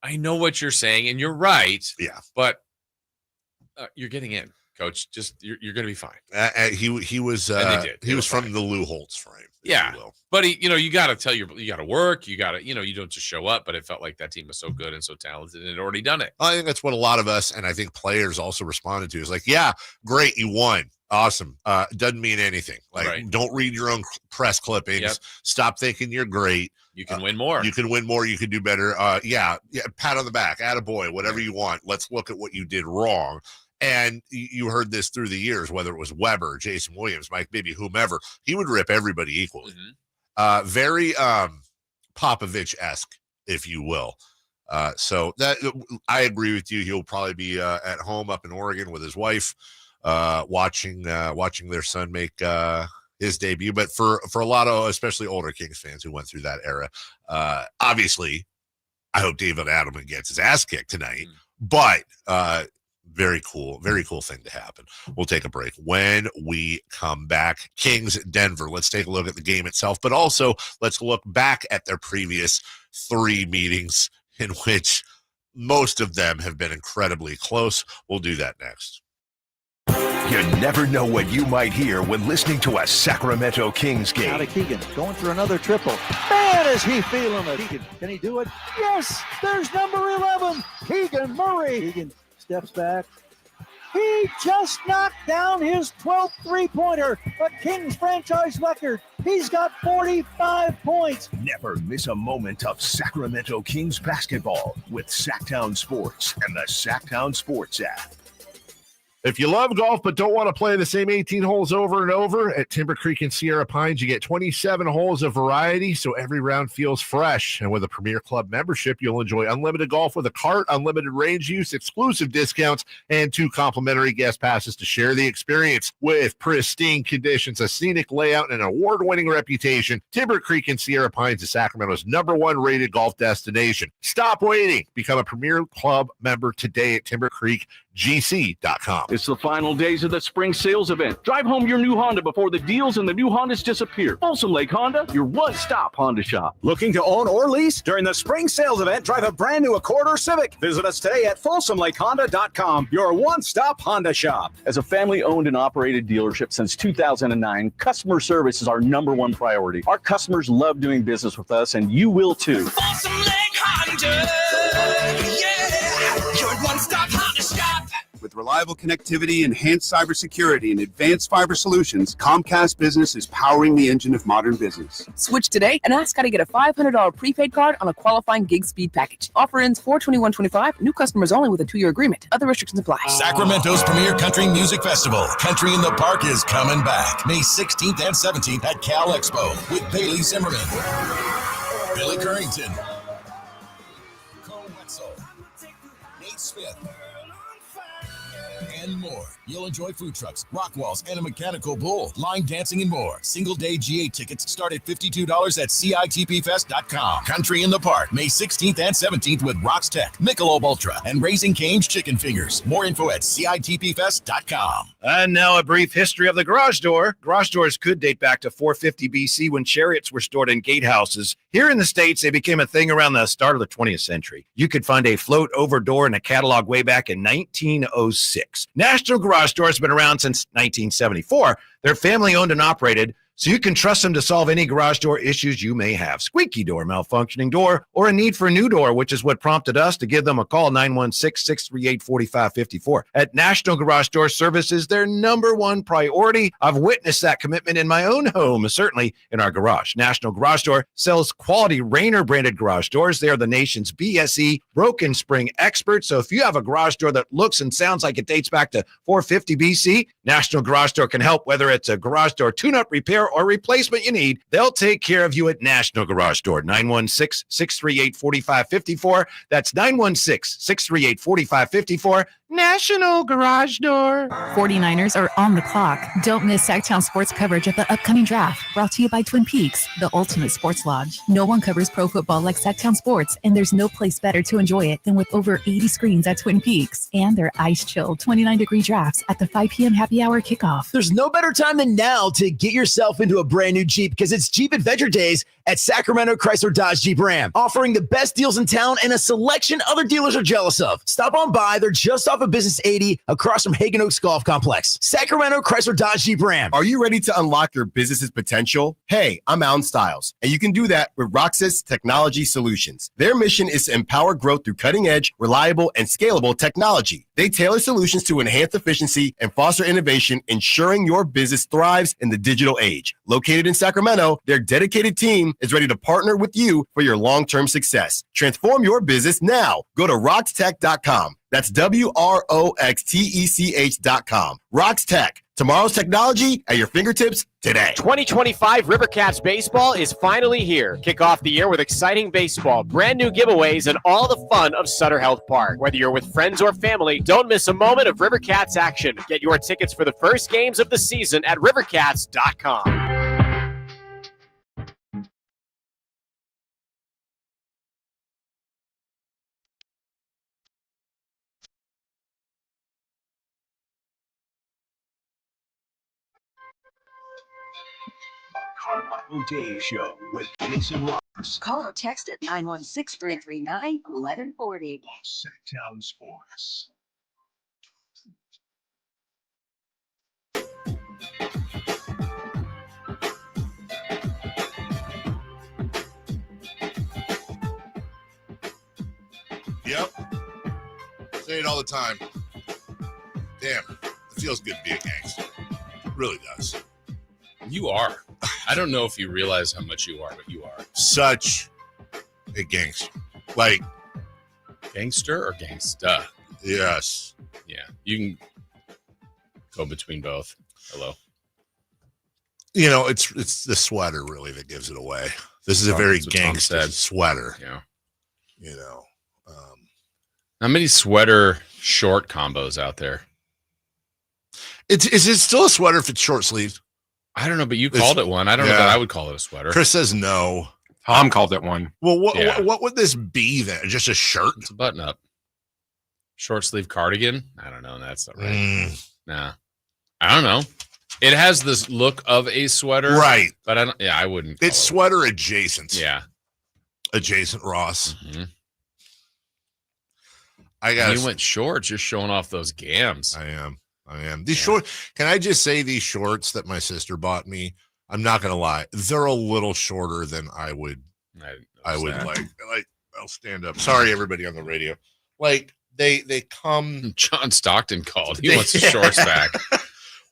I know what you're saying and you're right. Yeah. But you're getting in, coach. Just you're going to be fine. He was from the Lou Holtz frame. Yeah. But you got to you got to work. You got to, you don't just show up, but it felt like that team was so good and so talented and had already done it. I think that's what a lot of us, and I think players also responded to, is like, yeah, great. You won. Awesome. Doesn't mean anything. Don't read your own press clippings. Yep. Stop thinking you're great. You can win more. You can win more. You can do better. Yeah. Pat on the back, attaboy, whatever you want. Let's look at what you did wrong. And you heard this through the years, whether it was Weber, Jason Williams, Mike Bibby, whomever, he would rip everybody equally. Mm-hmm. Very Popovich-esque, if you will. So that I agree with you. He'll probably be at home up in Oregon with his wife, watching their son make his debut. But for a lot of, especially older Kings fans who went through that era, obviously, I hope David Adelman gets his ass kicked tonight. But very cool thing to happen. We'll take a break. When we come back, Kings Denver. Let's take a look at the game itself, but also let's look back at their previous 3 meetings, in which most of them have been incredibly close. We'll do that next. You never know what you might hear when listening to a Sacramento Kings game. Out of Keegan, going for another triple. Man, is he feeling it. Keegan, can he do it? Yes, there's number 11, Keegan Murray. Keegan steps back. He just knocked down his 12th three-pointer, a Kings franchise record. He's got 45 points. Never miss a moment of Sacramento Kings basketball with Sacktown Sports and the Sacktown Sports app. If you love golf but don't want to play the same 18 holes over and over, at Timber Creek and Sierra Pines, you get 27 holes of variety, so every round feels fresh. And with a Premier Club membership, you'll enjoy unlimited golf with a cart, unlimited range use, exclusive discounts, and 2 complimentary guest passes to share the experience. With pristine conditions, a scenic layout, and an award-winning reputation, Timber Creek and Sierra Pines is Sacramento's #1 rated golf destination. Stop waiting. Become a Premier Club member today at timbercreekgc.com. It's the final days of the spring sales event. Drive home your new Honda before the deals and the new Hondas disappear. Folsom Lake Honda, your one-stop Honda shop. Looking to own or lease? During the spring sales event, drive a brand new Accord or Civic. Visit us today at folsomlakehonda.com, your one-stop Honda shop. As a family-owned and operated dealership since 2009, customer service is our #1 priority. Our customers love doing business with us, and you will too. Folsom Lake Honda, yeah, your one-stop Honda shop. With reliable connectivity, enhanced cybersecurity, and advanced fiber solutions, Comcast Business is powering the engine of modern business. Switch today and ask how to get a $500 prepaid card on a qualifying gig speed package. Offer ends 4/21/25. New customers only with a 2-year agreement. Other restrictions apply. Sacramento's premier country music festival, Country in the Park, is coming back May 16th and 17th at Cal Expo with Bailey Zimmerman, Billy Currington, Cole Wetzel, Nate Smith, and more. You'll enjoy food trucks, rock walls, and a mechanical bull, line dancing, and more. Single-day GA tickets start at $52 at CITPFest.com. Country in the Park, May 16th and 17th with Rocks Tech, Michelob Ultra, and Raising Cane's Chicken Fingers. More info at CITPFest.com. And now a brief history of the garage door. Garage doors could date back to 450 BC when chariots were stored in gatehouses. Here in the States, they became a thing around the start of the 20th century. You could find a float over door in a catalog way back in 1906. National Garage Door has been around since 1974. They're family-owned and operated, so you can trust them to solve any garage door issues you may have. Squeaky door, malfunctioning door, or a need for a new door, which is what prompted us to give them a call, 916-638-4554. At National Garage Door Service is their number one priority. I've witnessed that commitment in my own home, certainly in our garage. National Garage Door sells quality Rainer-branded garage doors. They are the nation's BSE broken spring experts. So if you have a garage door that looks and sounds like it dates back to 450 BC, National Garage Door can help, whether it's a garage door tune-up, repair, or replacement you need. They'll take care of you at National Garage Door. 916-638-4554. That's 916-638-4554. National Garage Door. 49ers are on the clock. Don't miss Sacktown sports coverage of the upcoming draft. Brought to you by Twin Peaks, the ultimate sports lodge. No one covers pro football like Sacktown sports, and there's no place better to enjoy it than with over 80 screens at Twin Peaks. And their ice-chilled 29-degree drafts at the 5 p.m. happy hour kickoff. There's no better time than now to get yourself into a brand new Jeep, because it's Jeep Adventure Days at Sacramento Chrysler Dodge Jeep Ram, offering the best deals in town and a selection other dealers are jealous of. Stop on by. They're just off of Business 80 across from Hagen Oaks Golf Complex. Sacramento Chrysler Dodge Jeep Ram. Are you ready to unlock your business's potential? Hey, I'm Alan Stiles, and you can do that with Roxas Technology Solutions. Their mission is to empower growth through cutting-edge, reliable, and scalable technology. They tailor solutions to enhance efficiency and foster innovation, ensuring your business thrives in the digital age. Located in Sacramento, their dedicated team is ready to partner with you for your long-term success. Transform your business now. Go to roxtech.com. That's WROXTECH.com. RoxTech. Tomorrow's technology at your fingertips today. 2025 Rivercats baseball is finally here. Kick off the year with exciting baseball, brand new giveaways, and all the fun of Sutter Health Park. Whether you're with friends or family, don't miss a moment of Rivercats action. Get your tickets for the first games of the season at rivercats.com. Carmichael Dave Show with Jason Roberts. Call or text at 916-339-1140. Sacktown Sports. Yep. Say it all the time. Damn, it feels good to be a gangster. It really does. You are. I don't know if you realize how much you are, but you are. Such a gangster. Like, gangster or gangsta? Yes. Yeah. You can go between both. Hello. You know, it's the sweater really that gives it away. This is a very gangster sweater. Yeah. You know. How many sweater short combos out there? Is it still a sweater if it's short sleeves? I don't know, but you called it one. I don't know that I would call it a sweater. Chris says no. Tom called it one. Well, what would this be then? Just a shirt? It's a button up. Short sleeve cardigan? I don't know. That's not right. Nah. I don't know. It has this look of a sweater. Right. But I wouldn't. It's sweater adjacent. Yeah. Adjacent Ross. Mm-hmm. You went shorts. You're showing off those gams. I am. These short. Can I just say these shorts that my sister bought me? I'm not gonna lie. They're a little shorter than I would like. I'll stand up. Sorry, everybody on the radio. Like they come. John Stockton called. He wants his shorts back.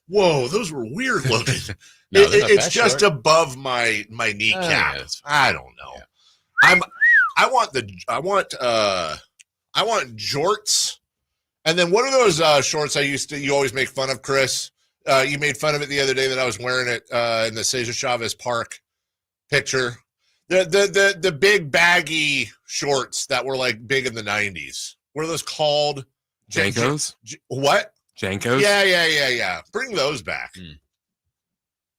Whoa, those were weird looking. No, it's just above my kneecap. I don't know. Yeah. I want jorts. And then what are those shorts you always make fun of, Chris? You made fun of it the other day that I was wearing it in the Cesar Chavez Park picture. The big baggy shorts that were like big in the 90s. What are those called? Jankos? What? Jankos? Yeah. Bring those back.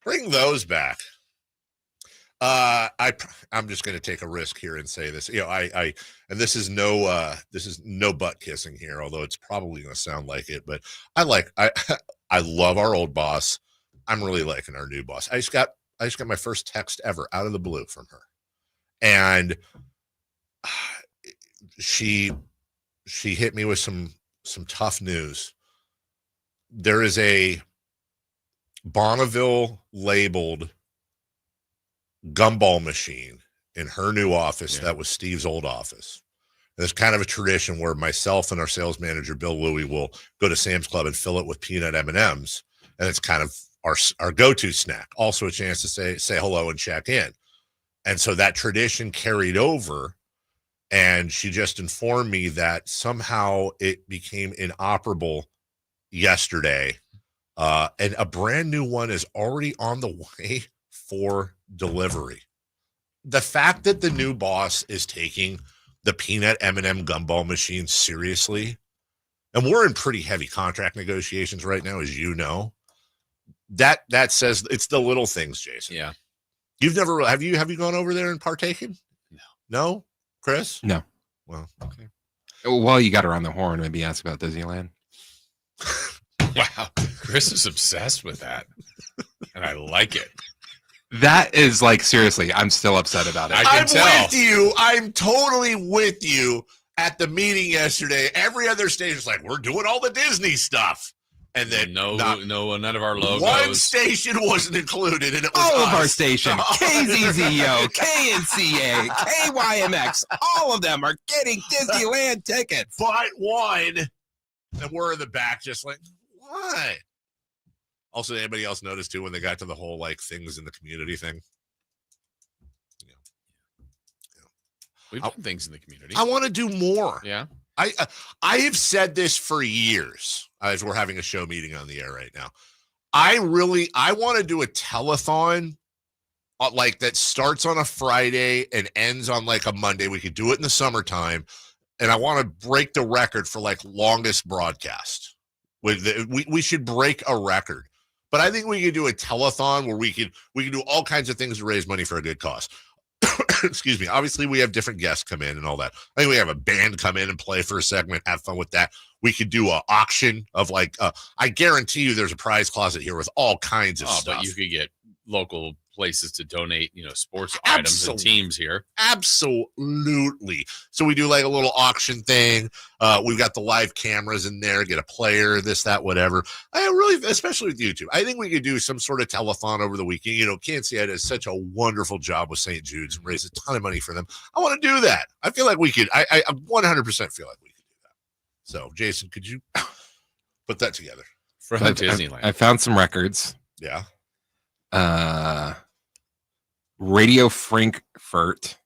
Bring those back. I'm just going to take a risk here and say this. You know, and this is no butt kissing here, although it's probably going to sound like it. But I love our old boss. I'm really liking our new boss. I just got my first text ever out of the blue from her, and she hit me with some tough news. there is a Bonneville labeled gumball machine in her new office. That was Steve's old office. There's kind of a tradition where myself and our sales manager, Bill Louie, will go to Sam's Club and fill it with peanut M&Ms. And it's kind of our go-to snack. Also a chance to say hello and check in. And so that tradition carried over. And she just informed me that somehow it became inoperable yesterday. And a brand new one is already on the way for delivery. The fact that the new boss is taking the peanut M&M gumball machine seriously, and we're in pretty heavy contract negotiations right now, as you know, that says it's the little things, Jason. Yeah. You've never, have you gone over there and partaken? No? Chris? No. Well, okay. Well, you got around the horn. Maybe ask about Disneyland. Wow. Chris is obsessed with that. And I like it. That is like, seriously, I'm still upset about it. I'm with you. I'm totally with you. At the meeting yesterday, every other station's like, we're doing all the Disney stuff. And then none of our logos. One station wasn't included, and it was all us. of our stations, KZZO, KNCA, KYMX, all of them are getting Disneyland tickets. But one, and we're in the back just like, why? Also, anybody else notice too when they got to the whole like things in the community thing? We've done things in the community. I want to do more. Yeah. I have said this for years as we're having a show meeting on the air right now. I want to do a telethon like that starts on a Friday and ends on like a Monday. We could do it in the summertime. And I want to break the record for like longest broadcast. We should break a record. But I think we could do a telethon where we could do all kinds of things to raise money for a good cause. Excuse me. Obviously, we have different guests come in and all that. I think we have a band come in and play for a segment, have fun with that. We could do an auction of like, I guarantee you there's a prize closet here with all kinds of stuff. But you could get local places to donate, sports items and teams here. Absolutely. So we do like a little auction thing. We've got the live cameras in there, get a player, this, that, whatever. I really, especially with YouTube, I think we could do some sort of telethon over the weekend. KNCA does such a wonderful job with St. Jude's and raise a ton of money for them. I want to do that. I feel like we could, I 100% feel like we could do that. So Jason, could you put that together? From Disneyland. I found some records. Yeah. Radio Frankfurt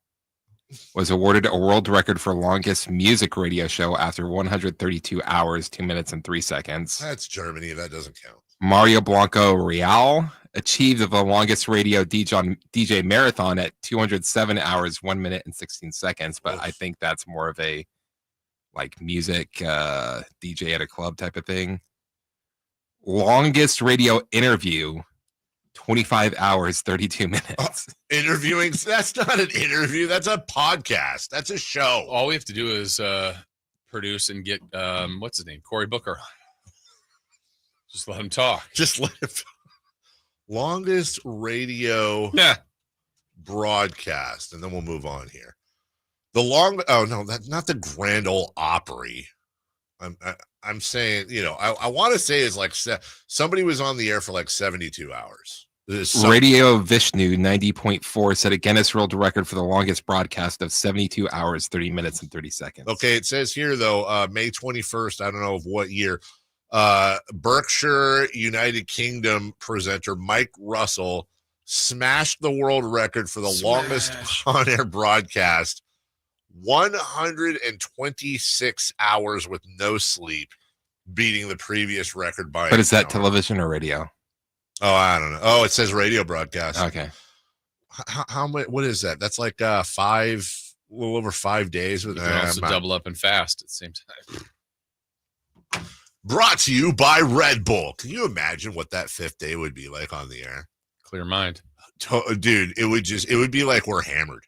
was awarded a world record for longest music radio show after 132 hours, 2 minutes, and 3 seconds. That's Germany. That doesn't count. Mario Blanco Real achieved the longest radio DJ marathon at 207 hours, 1 minute, and 16 seconds. But I think that's more of a like music DJ at a club type of thing. Longest radio interview, 25 hours, 32 minutes. Interviewing, that's not an interview. That's a podcast. That's a show. All we have to do is produce and get, what's his name? Cory Booker. Just let him talk. Just let him talk. Longest radio broadcast. And then we'll move on here. That's not the Grand Ole Opry. I'm saying, I want to say it's like somebody was on the air for like 72 hours. Radio Vishnu 90.4 set a Guinness World Record for the longest broadcast of 72 hours, 30 minutes, and 30 seconds. Okay, it says here, though, May 21st, I don't know of what year, Berkshire, United Kingdom presenter Mike Russell smashed the world record for the longest on-air broadcast, 126 hours with no sleep, beating the previous record by. But is that television or radio? Oh, I don't know. Oh, it says radio broadcast. Okay. How much? What is that? That's like a little over 5 days. You can also double up and fast at the same time. Brought to you by Red Bull. Can you imagine what that fifth day would be like on the air? Clear mind. Dude, it would be like we're hammered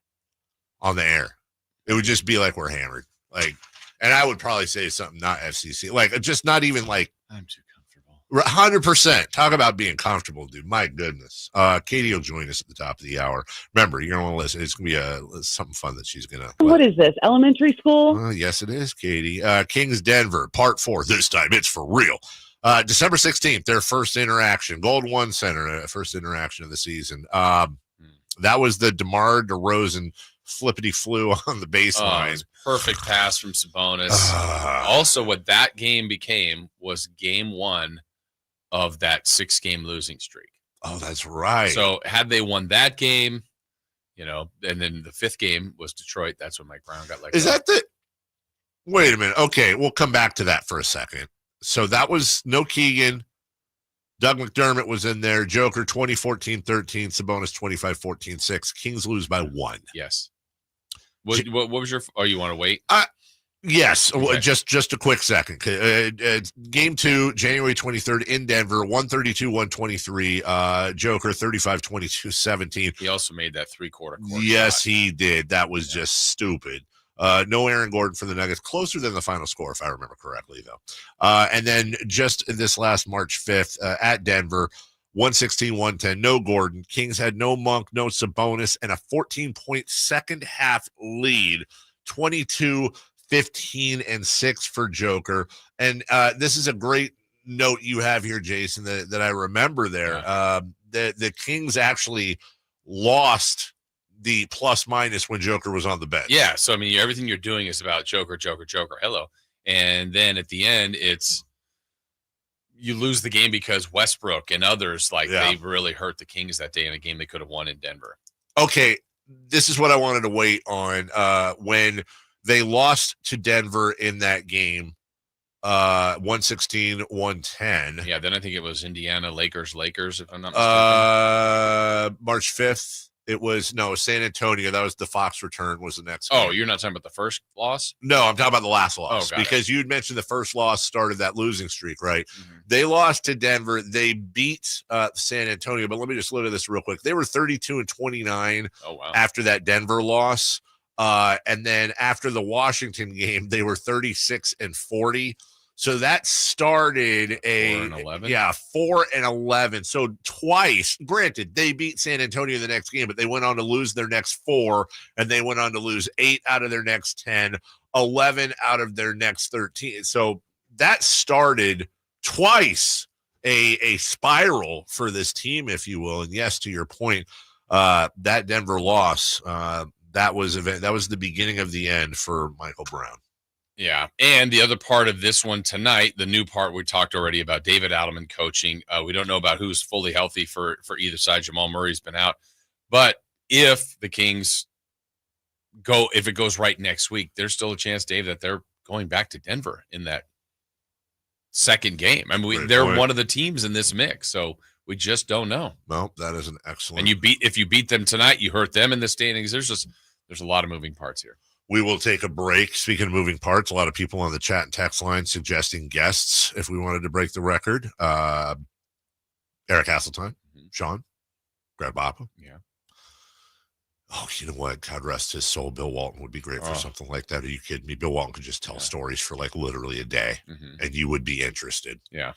on the air. It would just be like we're hammered. Like, and I would probably say something not FCC. Like, just not even like. I'm too comfortable. 100%. Talk about being comfortable, dude. My goodness. Katie will join us at the top of the hour. Remember, you're going to want to listen. It's going to be something fun that she's going to. What is this? Elementary school? Yes, it is, Katie. Kings Denver, part 4. This time it's for real. December 16th, their first interaction. Gold One Center, first interaction of the season. That was the DeMar DeRozan flippity flu on the baseline. Perfect pass from Sabonis. Also, what that game became was game one of that 6-game losing streak. Oh, that's right. So had they won that game, and then the 5th game was Detroit. That's when Mike Brown got let go. Is that the – wait a minute. Okay, we'll come back to that for a second. So that was no Keegan. Doug McDermott was in there. Joker 20-14-13. Sabonis 25-14-6. Kings lose by 1. Yes. What was your – oh, you want to wait? Yes. Okay. Just a quick second. Game 2, January 23rd in Denver, 132-123. Joker 35-22-17. He also made that 3-quarter court Yes, shot. he did. That was just stupid. No Aaron Gordon for the Nuggets. Closer than the final score, if I remember correctly, though. And then just this last March 5th at Denver, 116-110. No Gordon. Kings had no Monk, no Sabonis, and a 14-point second half lead. 22-15-6 for Joker. And this is a great note you have here, Jason, that I remember there. Yeah. The Kings actually lost the plus minus when Joker was on the bench. Yeah. So, I mean, everything you're doing is about Joker. Hello. And then at the end, it's you lose the game because Westbrook and others, they really hurt the Kings that day in a game they could have won in Denver. Okay. This is what I wanted to wait on when they lost to Denver in that game, 116-110. Yeah, then I think it was Indiana, Lakers, if I'm not mistaken. March 5th. It was San Antonio. That was the Fox return was the next game. Oh, you're not talking about the first loss? No, I'm talking about the last loss because you'd mentioned the first loss started that losing streak, right? Mm-hmm. They lost to Denver. They beat San Antonio, but let me just look at this real quick. They were 32-29 after that Denver loss. And then after the Washington game, they were 36-40. So that started 4-11. Yeah, 4-11. So twice, granted, they beat San Antonio the next game, but they went on to lose their next 4, and they went on to lose 8 out of their next 10, 11 out of their next 13. So that started twice a spiral for this team, if you will. And yes, to your point, that Denver loss, that was the beginning of the end for Michael Brown. Yeah, and the other part of this one tonight, the new part we talked already about, David Adelman coaching. We don't know about who's fully healthy for either side. Jamal Murray's been out. But if the Kings if it goes right next week, there's still a chance, Dave, that they're going back to Denver in that second game. I mean, they're one of the teams in this mix, so we just don't know. Well, that is an excellent. And if you beat them tonight, you hurt them in the standings. There's a lot of moving parts here. We will take a break. Speaking of moving parts, a lot of people on the chat and text line suggesting guests if we wanted to break the record. Eric Hasseltine, Sean, Greg Bappa. Yeah. Oh, you know what? God rest his soul. Bill Walton would be great for something like that. Are you kidding me? Bill Walton could just tell stories for literally a day, and you would be interested. Yeah.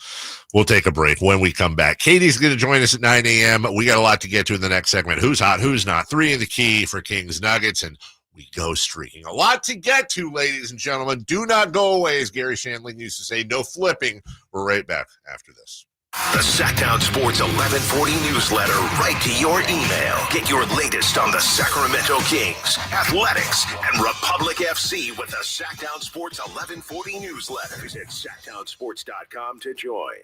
We'll take a break. When we come back, Katie's going to join us at 9 a.m. We got a lot to get to in the next segment. Who's hot? Who's not? 3 in the key for Kings Nuggets, and we go streaking. A lot to get to, ladies and gentlemen. Do not go away, as Gary Shandling used to say. No flipping. We're right back after this. The Sacktown Sports 1140 newsletter right to your email. Get your latest on the Sacramento Kings, Athletics, and Republic FC with the Sacktown Sports 1140 newsletter. Visit SacktownSports.com to join.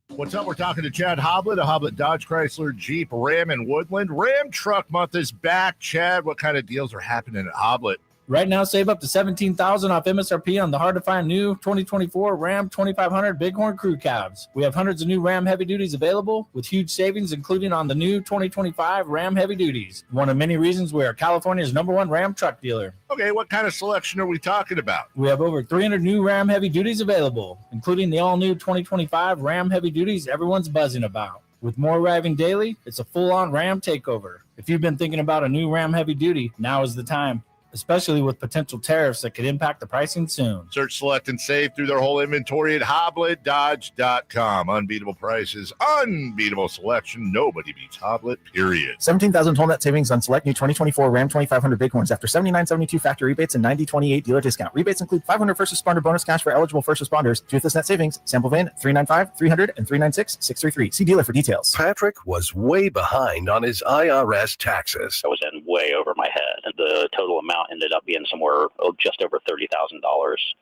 What's up? We're talking to Chad Hoblet of Hoblet Dodge Chrysler Jeep Ram in Woodland. Ram Truck Month is back. Chad, what kind of deals are happening at Hoblet? Right now, save up to $17,000 off MSRP on the hard-to-find new 2024 Ram 2500 Bighorn Crew Cabs. We have hundreds of new Ram Heavy Duties available with huge savings, including on the new 2025 Ram Heavy Duties. One of many reasons we are California's #1 Ram truck dealer. Okay, what kind of selection are we talking about? We have over 300 new Ram Heavy Duties available, including the all-new 2025 Ram Heavy Duties everyone's buzzing about. With more arriving daily, it's a full-on Ram takeover. If you've been thinking about a new Ram Heavy Duty, now is the time. especially with potential tariffs that could impact the pricing soon. Search, select, and save through their whole inventory at HoblettDodge.com. Unbeatable prices, unbeatable selection. Nobody beats Hoblet, period. 17,000 total net savings on select new 2024 Ram 2500 Bighorns after $79.72 factory rebates and $90.28 dealer discount. Rebates include $500 first responder bonus cash for eligible first responders. Toothless net savings. Sample VIN 395 300 and 396-633. See dealer for details. Patrick was way behind on his IRS taxes. I was in way over my head, and the total amount ended up being somewhere just over $30,000.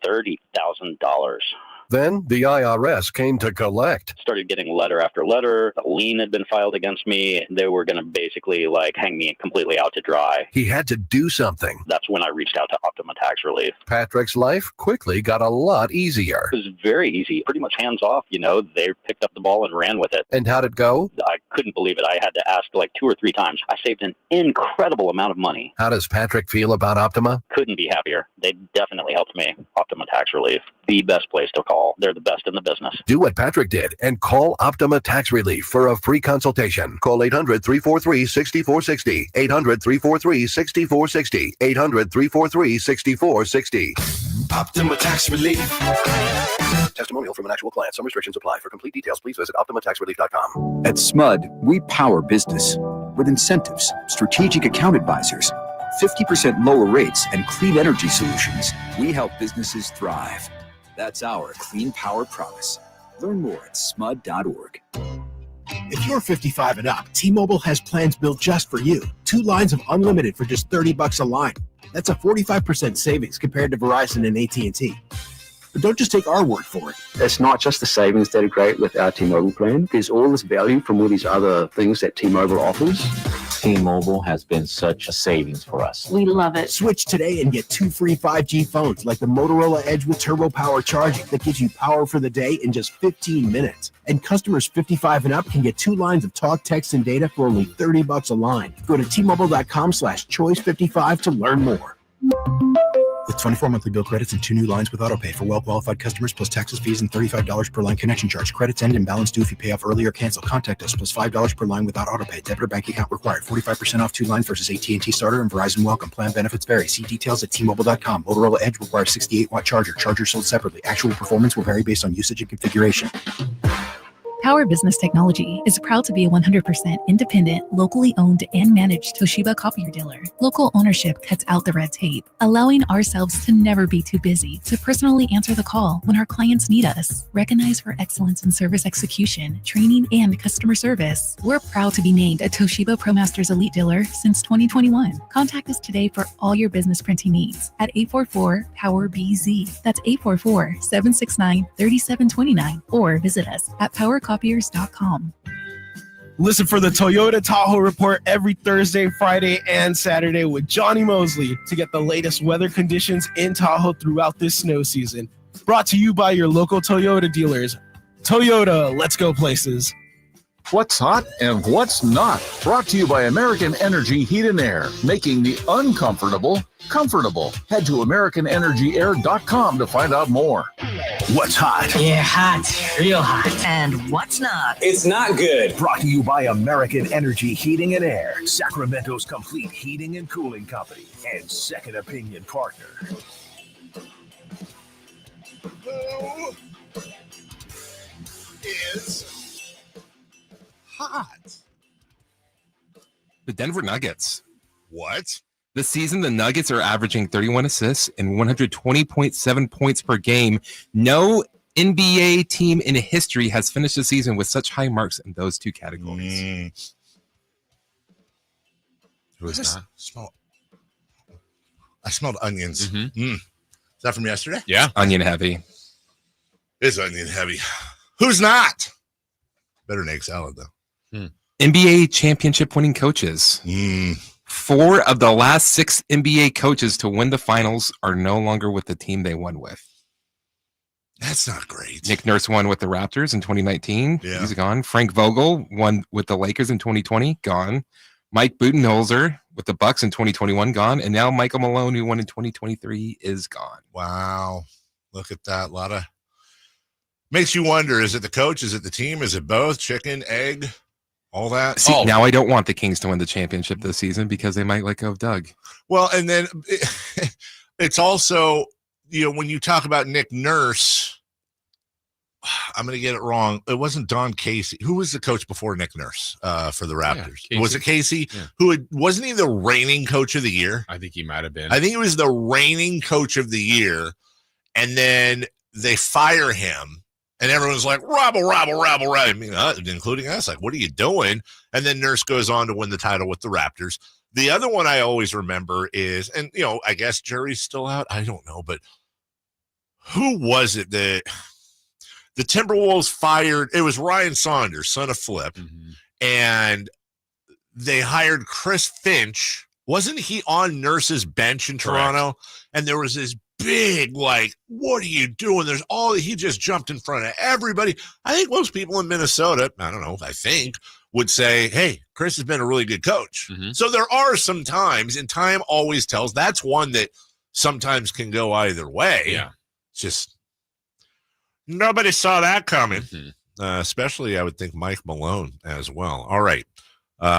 $30,000. Then the IRS came to collect. Started getting letter after letter. A lien had been filed against me. They were going to basically hang me completely out to dry. He had to do something. That's when I reached out to Optima Tax Relief. Patrick's life quickly got a lot easier. It was very easy, pretty much hands off. They picked up the ball and ran with it. And how'd it go? I couldn't believe it. I had to ask 2 or 3 times. I saved an incredible amount of money. How does Patrick feel about Optima? Couldn't be happier. They definitely helped me. Optima Tax Relief, the best place to call. They're the best in the business. Do what Patrick did and call Optima Tax Relief for a free consultation. Call 800-343-6460. 800-343-6460. 800-343-6460. Optima Tax Relief. Testimonial from an actual client. Some restrictions apply. For complete details, please visit OptimaTaxRelief.com. At SMUD, we power business with incentives, strategic account advisors, 50% lower rates, and clean energy solutions. We help businesses thrive. That's our clean power promise. Learn more at smud.org. If you're 55 and up, T-Mobile has plans built just for you. 2 lines of unlimited for just $30 a line. That's a 45% savings compared to Verizon and AT&T. But don't just take our word for it. It's not just the savings that are great with our T-Mobile plan. There's all this value from all these other things that T-Mobile offers. T-Mobile has been such a savings for us. We love it. Switch today and get 2 free 5G phones like the Motorola Edge with Turbo Power charging that gives you power for the day in just 15 minutes. And customers 55 and up can get 2 lines of talk, text, and data for only $30 a line. Go to T-Mobile.com/choice55 to learn more. With 24 monthly bill credits and 2 new lines with autopay for well-qualified customers plus taxes, fees, and $35 per line connection charge. Credits end and balance due if you pay off early or cancel. Contact us plus $5 per line without autopay. Debit or bank account required. 45% off 2 lines versus AT&T Starter and Verizon Welcome. Plan benefits vary. See details at T-Mobile.com. Motorola Edge requires 68-watt charger. Charger sold separately. Actual performance will vary based on usage and configuration. Power Business Technology is proud to be a 100% independent, locally owned and managed Toshiba copier dealer. Local ownership cuts out the red tape, allowing ourselves to never be too busy to personally answer the call when our clients need us. Recognized for excellence in service execution, training, and customer service, we're proud to be named a Toshiba ProMasters Elite Dealer since 2021. Contact us today for all your business printing needs at 844-POWER-BZ. That's 844-769-3729. Or visit us at PowerCopiers.com. Listen for the Toyota Tahoe Report every Thursday, Friday, and Saturday with Johnny Mosley to get the latest weather conditions in Tahoe throughout this snow season. Brought to you by your local Toyota dealers. Toyota, let's go places. What's hot and what's not. Brought to you by American Energy Heat and Air, making the uncomfortable comfortable. Head to AmericanEnergyAir.com to find out more. What's hot? Yeah, hot. Real hot. And what's not? It's not good. Brought to you by American Energy Heating and Air, Sacramento's complete heating and cooling company and second opinion partner. Who is hot? The Denver Nuggets. What? This season, the Nuggets are averaging 31 assists and 120.7 points per game. No NBA team in history has finished the season with such high marks in those 2 categories. Who is that? I smelled onions. Is that from yesterday? Yeah. Onion heavy. It's onion heavy. Who's not? Better than egg salad, though. NBA championship winning coaches. 4 of the last 6 NBA coaches to win the finals are no longer with the team they won with. That's not great. Nick Nurse won with the Raptors in 2019. Yeah. He's gone. Frank Vogel won with the Lakers in 2020. Gone. Mike Budenholzer with the Bucks in 2021. Gone. And now Michael Malone, who won in 2023, is gone. Wow. Look at that. A lot of... Makes you wonder, is it the coach? Is it the team? Is it both? Chicken, egg? all that. See, now I don't want the Kings to win the championship this season because they might let go of Doug. Well, and then it's also, when you talk about Nick Nurse, I'm going to get it wrong. It wasn't Don Casey. Who was the coach before Nick Nurse for the Raptors? Yeah, was it Casey? Yeah. Wasn't he the reigning coach of the year? I think he might have been. I think he was the reigning coach of the year. And then they fire him. And everyone's like, rabble. I mean, including us. Like, what are you doing? And then Nurse goes on to win the title with the Raptors. The other one I always remember is, and, I guess Jerry's still out. I don't know. But who was it that the Timberwolves fired? It was Ryan Saunders, son of Flip. Mm-hmm. And they hired Chris Finch. Wasn't he on Nurse's bench in Toronto? Correct. And there was this big, like, what are you doing? He just jumped in front of everybody. I think most people in Minnesota, would say, hey, Chris has been a really good coach. Mm-hmm. So there are some times, and time always tells. That's one that sometimes can go either way. Yeah. It's just nobody saw that coming. Mm-hmm. Especially, I would think, Mike Malone as well. All right.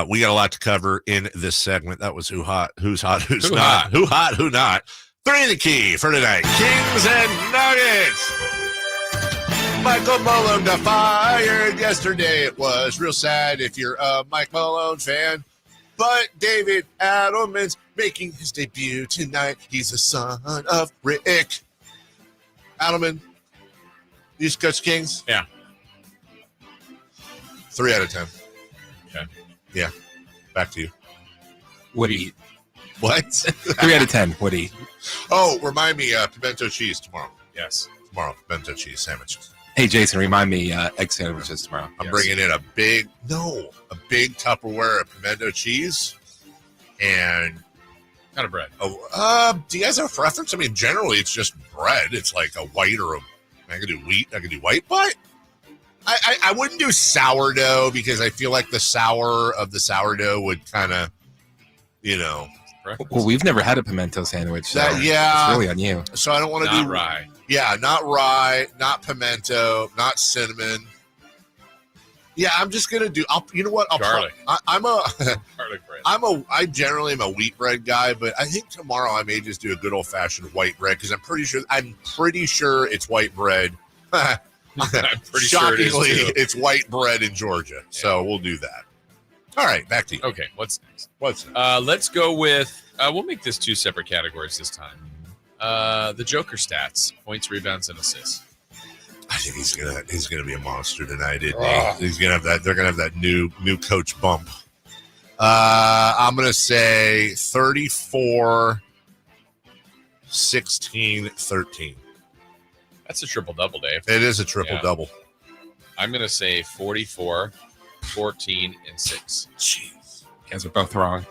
We got a lot to cover in this segment. That was who's hot, who's not. Who hot, who not. 3 in the key for tonight. Kings and Nuggets. Michael Malone got fired yesterday. It was real sad if you're a Mike Malone fan. But David Adelman's making his debut tonight. He's the son of Rick. Adelman, you coach Kings? Yeah. 3 out of 10. Okay. Yeah. Back to you. Woody. What? 3 out of 10. Woody. Oh, remind me, pimento cheese tomorrow. Yes. Tomorrow, pimento cheese sandwiches. Hey, Jason, remind me egg sandwiches tomorrow. I'm bringing in a big Tupperware of pimento cheese and kind of bread. Oh, do you guys have a preference? I mean, generally it's just bread. It's like a white or I could do wheat. I could do white, but I wouldn't do sourdough because I feel like the sour of the sourdough would kind of, Well, we've never had a pimento sandwich. So it's really on you. So I don't want to do rye. Yeah, not rye, not pimento, not cinnamon. Yeah, I'm just gonna do. You know what? Garlic. Garlic bread. I generally am a wheat bread guy, but I think tomorrow I may just do a good old fashioned white bread because I'm pretty sure it's white bread. I'm pretty Shockingly, sure it is too. it's white bread in Georgia. Yeah. So we'll do that. All right, back to you. Okay, what's next? Let's go with. We'll make this 2 separate categories this time. The Joker stats: points, rebounds, and assists. I think he's gonna be a monster tonight, isn't he? He's gonna have that. They're gonna have that new coach bump. I'm gonna say 34, 16, 13. That's a triple-double, Dave. It is a triple-double. I'm gonna say 44, 14, and 6. Jeez, you guys are both wrong.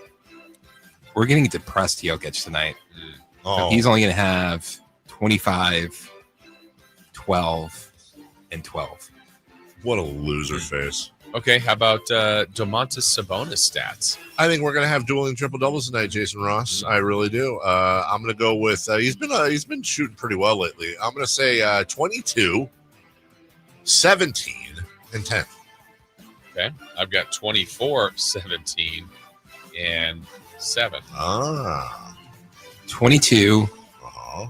We're getting depressed Jokic tonight. Oh. So he's only going to have 25, 12, and 12. What a loser face. Okay, how about Domantas Sabonis stats? I think we're going to have dueling triple doubles tonight, Jason Ross. I really do. I'm going to go with he's been shooting pretty well lately. I'm going to say 22, 17, and 10. Okay, I've got 24, 17, and 7. 22,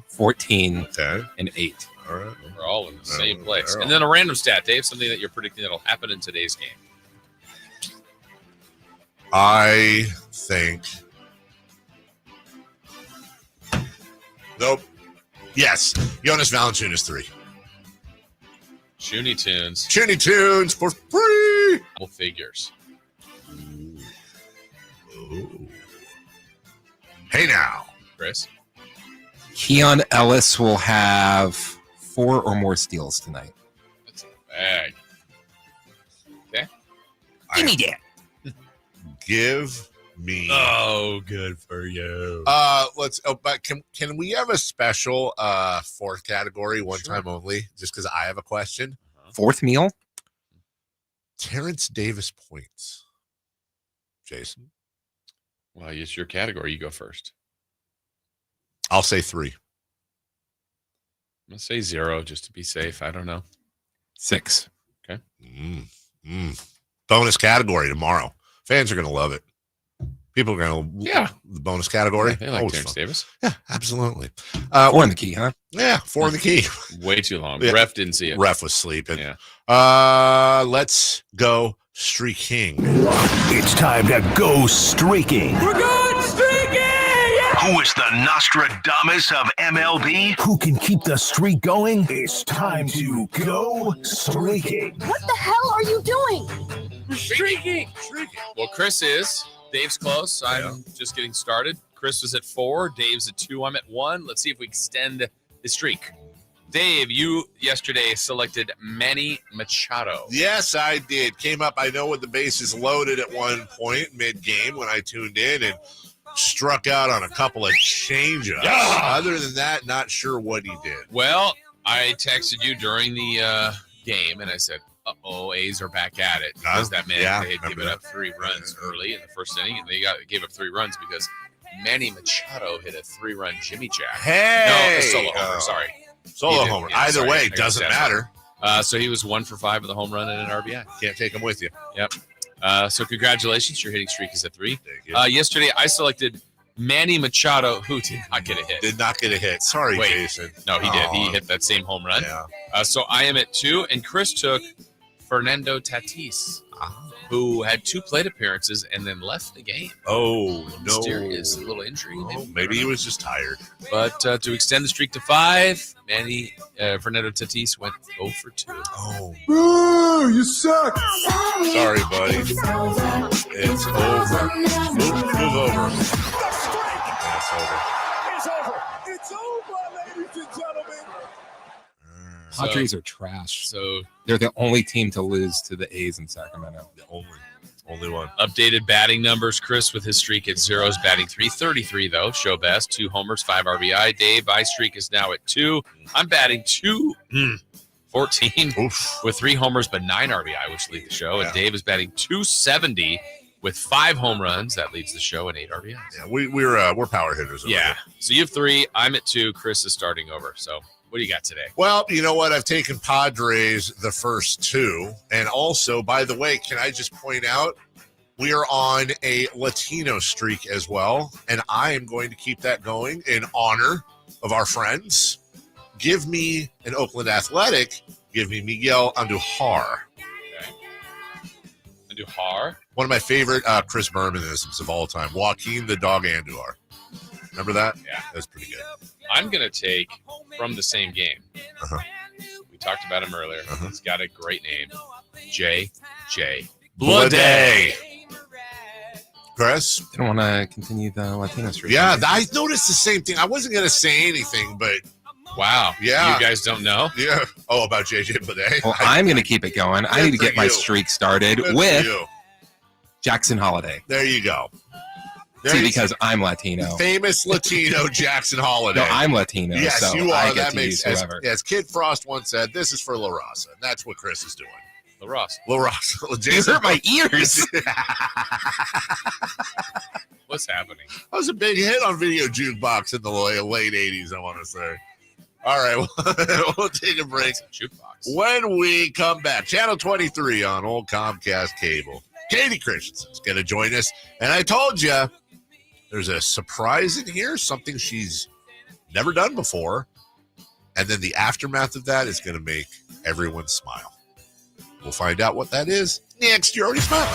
14, and 8. All right. We're all in the same place. And then a random stat, Dave, something that you're predicting that'll happen in today's game. I think. Nope. Yes. Jonas Valanciunas 3. Chooney Tunes for free. Double figures. Ooh. Hey now. Chris? Keon Ellis will have 4 or more steals tonight. That's a bag. Okay. Give me that. Give me. Oh, good for you. But can we have a special 4th category one time only? Just because I have a question. 4th meal? Terrence Davis points. Jason? Well, it's your category. You go first. I'll say 3. I'm going to say 0 just to be safe. I don't know. 6. Okay. bonus category tomorrow. Fans are going to love it. People are going to the bonus category. Yeah, they like Terrence Davis. Yeah, absolutely. 4 in the key, huh? Yeah, 4 in the key. Way too long. Yeah. Ref didn't see it. Ref was sleeping. Yeah. Let's go streaking. It's time to go streaking. We're going streaking! Yeah! Who is the Nostradamus of MLB? Who can keep the streak going? It's time to go streaking. What the hell are you doing? Streaking. Well, Chris is. Dave's close. I'm just getting started. Chris was at 4. Dave's at 2. I'm at 1. Let's see if we extend the streak. Dave, you yesterday selected Manny Machado. Yes, I did. Came up, I know, with the bases loaded at one point mid-game when I tuned in and struck out on a couple of change-ups. Yeah. Other than that, not sure what he did. Well, I texted you during the game, and I said, uh-oh, A's are back at it. Because that meant they had given up 3 runs early in the first inning, and they gave up 3 runs because Manny Machado hit a 3-run Jimmy Jack. Hey! No, a solo homer, sorry. Solo homer. Either way, doesn't matter. So he was 1 for 5 with a home run and an RBI. Can't take him with you. Yep. So congratulations. Your hitting streak is at 3. Thank you. Yesterday, I selected Manny Machado, who did not get a hit. Did not get a hit. Sorry, Jason. No, he did. He hit that same home run. So I am at 2, and Chris took Fernando Tatis, who had 2 plate appearances and then left the game. Oh, no. Mysterious little injury. Maybe he was just tired. But to extend the streak to 5, Fernando Tatis went 0 for 2. Oh, you suck. Sorry, buddy. It's over. Move over. It's over. It's over. It's over, ladies and gentlemen. Padres are trash. So they're the only team to lose to the A's in Sacramento. The only one. Updated batting numbers. Chris with his streak at 0 is batting .333 though. Show best. 2 homers, 5 RBI. Dave, my streak is now at 2. I'm batting 214 with 3 homers but 9 RBI, which lead the show. And Dave is batting .270 with 5 home runs. That leads the show and 8 RBIs. Yeah, we're power hitters. Over here. So you have 3. I'm at 2. Chris is starting over. So what do you got today? Well, you know what? I've taken Padres the first 2. And also, by the way, can I just point out, we are on a Latino streak as well. And I am going to keep that going in honor of our friends. Give me an Oakland Athletic. Give me Miguel Andujar. Okay. Andujar? One of my favorite Chris Bermanisms of all time. Joaquin the Dog Andujar. Remember that? Yeah. That's pretty good. I'm going to take from the same game. We talked about him earlier. He's got a great name. J.J. Bleday. Chris? They don't want to continue the Latino streak. Yeah, I noticed the same thing. I wasn't going to say anything, but wow. Yeah. You guys don't know? Yeah. Oh, about J.J. Bleday? Well, I'm going to keep it going. I need to get my streak started with Jackson Holiday. There you go. See, because I'm Latino. Famous Latino Jackson Holiday. No, I'm Latino. Yes, so you are. I get That to makes use whoever. as Kid Frost once said, this is for La Raza. And that's what Chris is doing. La Raza. La Raza. You hurt my ears. What's happening? That was a big hit on Video Jukebox in the late 80s, I want to say. All right, we'll take a break. Jukebox. When we come back, Channel 23 on old Comcast cable. Katie Christensen is going to join us. And I told you, there's a surprise in here, something she's never done before. And then the aftermath of that is going to make everyone smile. We'll find out what that is next. You already smiled.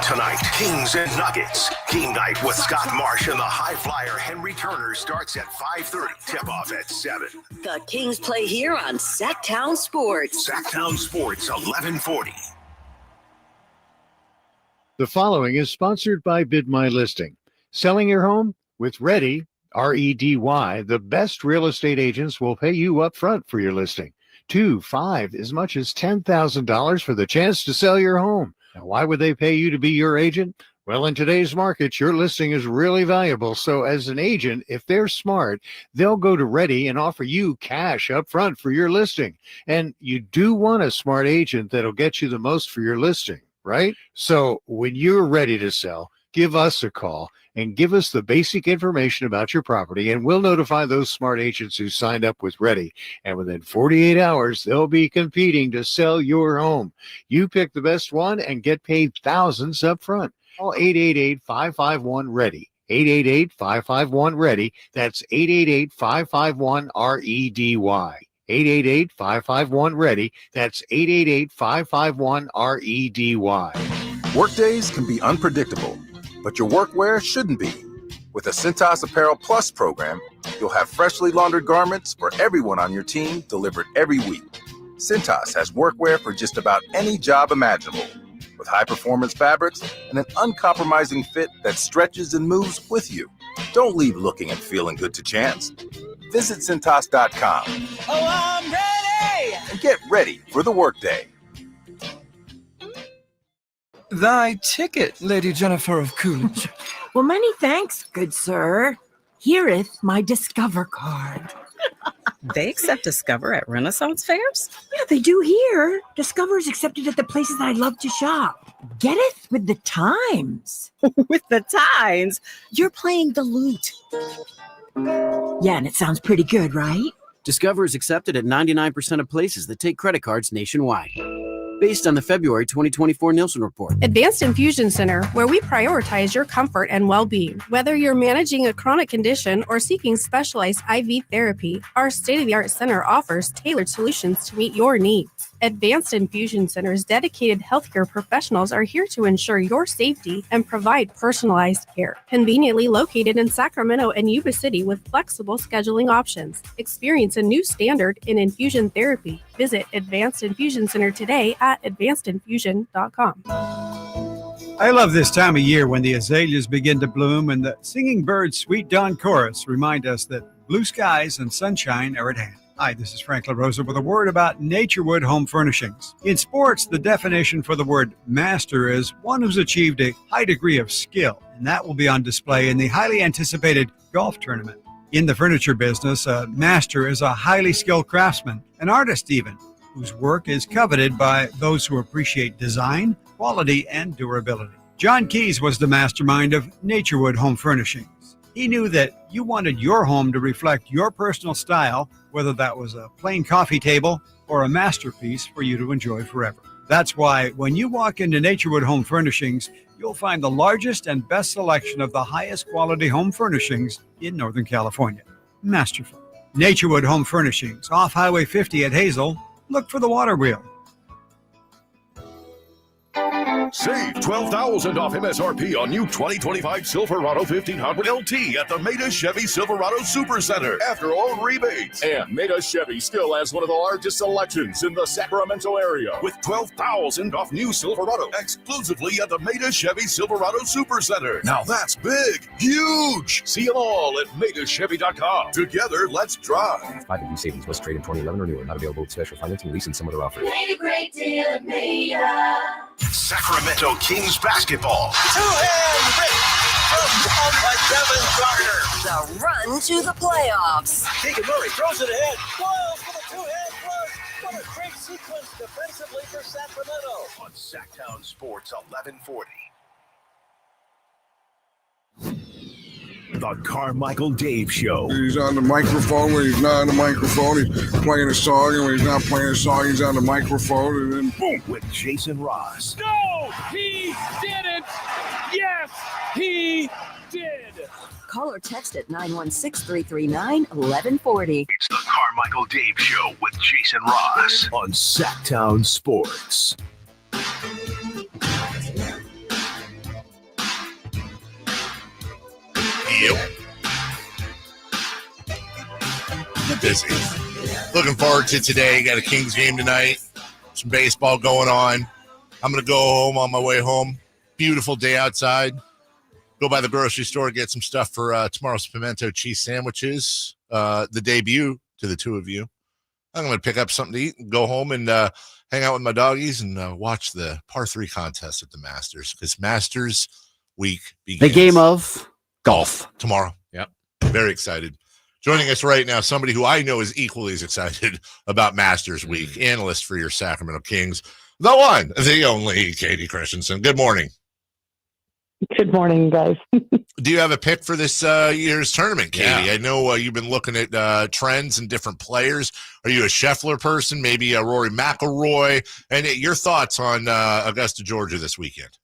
Tonight, Kings and Nuggets. Game night with Scott Marsh and the high flyer Henry Turner starts at 5:30. Tip-off at 7. The Kings play here on Sacktown Sports. Sacktown Sports, 1140. The following is sponsored by Bid My Listing. Selling your home? With Ready, R-E-D-Y, the best real estate agents will pay you up front for your listing. 2, 5, as much as $10,000 for the chance to sell your home. Now, why would they pay you to be your agent? Well, in today's market, your listing is really valuable. So as an agent, if they're smart, they'll go to Ready and offer you cash up front for your listing. And you do want a smart agent that'll get you the most for your listing, right? So when you're ready to sell, Give us a call and give us the basic information about your property, and we'll notify those smart agents who signed up with Ready. And within 48 hours, they'll be competing to sell your home. You pick the best one and get paid thousands up front. Call 888-551-READY. 888-551-READY. That's 888-551-REDY. 888-551-READY. That's 888-551-REDY. Workdays can be unpredictable, but your workwear shouldn't be. With the Cintas Apparel Plus program, you'll have freshly laundered garments for everyone on your team delivered every week. Cintas has workwear for just about any job imaginable, with high-performance fabrics and an uncompromising fit that stretches and moves with you. Don't leave looking and feeling good to chance. Visit Cintas.com. Oh, I'm ready! And get ready for the workday. Thy ticket, Lady Jennifer of Coolidge. Well, many thanks, good sir. Hereeth my Discover card. They accept Discover at Renaissance fairs? Yeah, they do here. Discover is accepted at the places that I love to shop. Getteth with the times. With the times? You're playing the lute. Yeah, and it sounds pretty good, right? Discover is accepted at 99% of places that take credit cards nationwide. Based on the February 2024 Nielsen report. Advanced Infusion Center, where we prioritize your comfort and well-being. Whether you're managing a chronic condition or seeking specialized IV therapy, our state-of-the-art center offers tailored solutions to meet your needs. Advanced Infusion Center's dedicated healthcare professionals are here to ensure your safety and provide personalized care. Conveniently located in Sacramento and Yuba City with flexible scheduling options. Experience a new standard in infusion therapy. Visit Advanced Infusion Center today at advancedinfusion.com. I love this time of year when the azaleas begin to bloom and the singing birds' sweet dawn chorus remind us that blue skies and sunshine are at hand. Hi, this is Frank LaRosa with a word about Naturewood Home Furnishings. In sports, the definition for the word master is one who's achieved a high degree of skill, and that will be on display in the highly anticipated golf tournament. In the furniture business, a master is a highly skilled craftsman, an artist even, whose work is coveted by those who appreciate design, quality, and durability. John Keyes was the mastermind of Naturewood Home Furnishings. He knew that you wanted your home to reflect your personal style, whether that was a plain coffee table or a masterpiece for you to enjoy forever. That's why when you walk into Naturewood Home Furnishings, you'll find the largest and best selection of the highest quality home furnishings in Northern California. Masterful. Naturewood Home Furnishings, off Highway 50 at Hazel. Look for the water wheel. Save $12,000 off MSRP on new 2025 Silverado 1500 LT at the Maida Chevy Silverado Supercenter after all rebates. And Maida Chevy still has one of the largest selections in the Sacramento area. With $12,000 off new Silverado exclusively at the Maida Chevy Silverado Supercenter. Now that's big, huge. See them all at MaidaChevy.com. Together, let's drive. 5 of savings was trade in 2011 or newer. Not available with special financing, lease, and some other offers. Made a great deal at Maida. Sacramento Kings basketball. Two-hand rip by Devin Gardner. The run to the playoffs. Keegan Murray throws it ahead. Boyles for the two-hand flush. What a great sequence defensively for Sacramento. On Sacktown Sports 1140. The Carmichael Dave Show. He's on the microphone when he's not on the microphone. He's playing a song, and when he's not playing a song, he's on the microphone, and then boom. With Jason Ross. No, he didn't. Yes, he did. Call or text at 916-339-1140. It's the Carmichael Dave Show with Jason Ross on Sacktown Sports. Yep. Busy. Looking forward to today. Got a Kings game tonight. Some baseball going on. I'm going to go home on my way home. Beautiful day outside. Go by the grocery store, get some stuff for tomorrow's pimento cheese sandwiches. The debut to the two of you. I'm going to pick up something to eat and go home and hang out with my doggies and watch the par 3 contest at the Masters, because Masters week begins. The game of golf tomorrow. Yep. Very excited. Joining us right now, somebody who I know is equally as excited about Masters week, analyst for your Sacramento Kings, the one, the only Katie Christensen. Good morning. Good morning, guys. Do you have a pick for this year's tournament, Katie? Yeah. I know you've been looking at trends and different players. Are you a Scheffler person, maybe a Rory McIlroy? And your thoughts on Augusta, Georgia this weekend?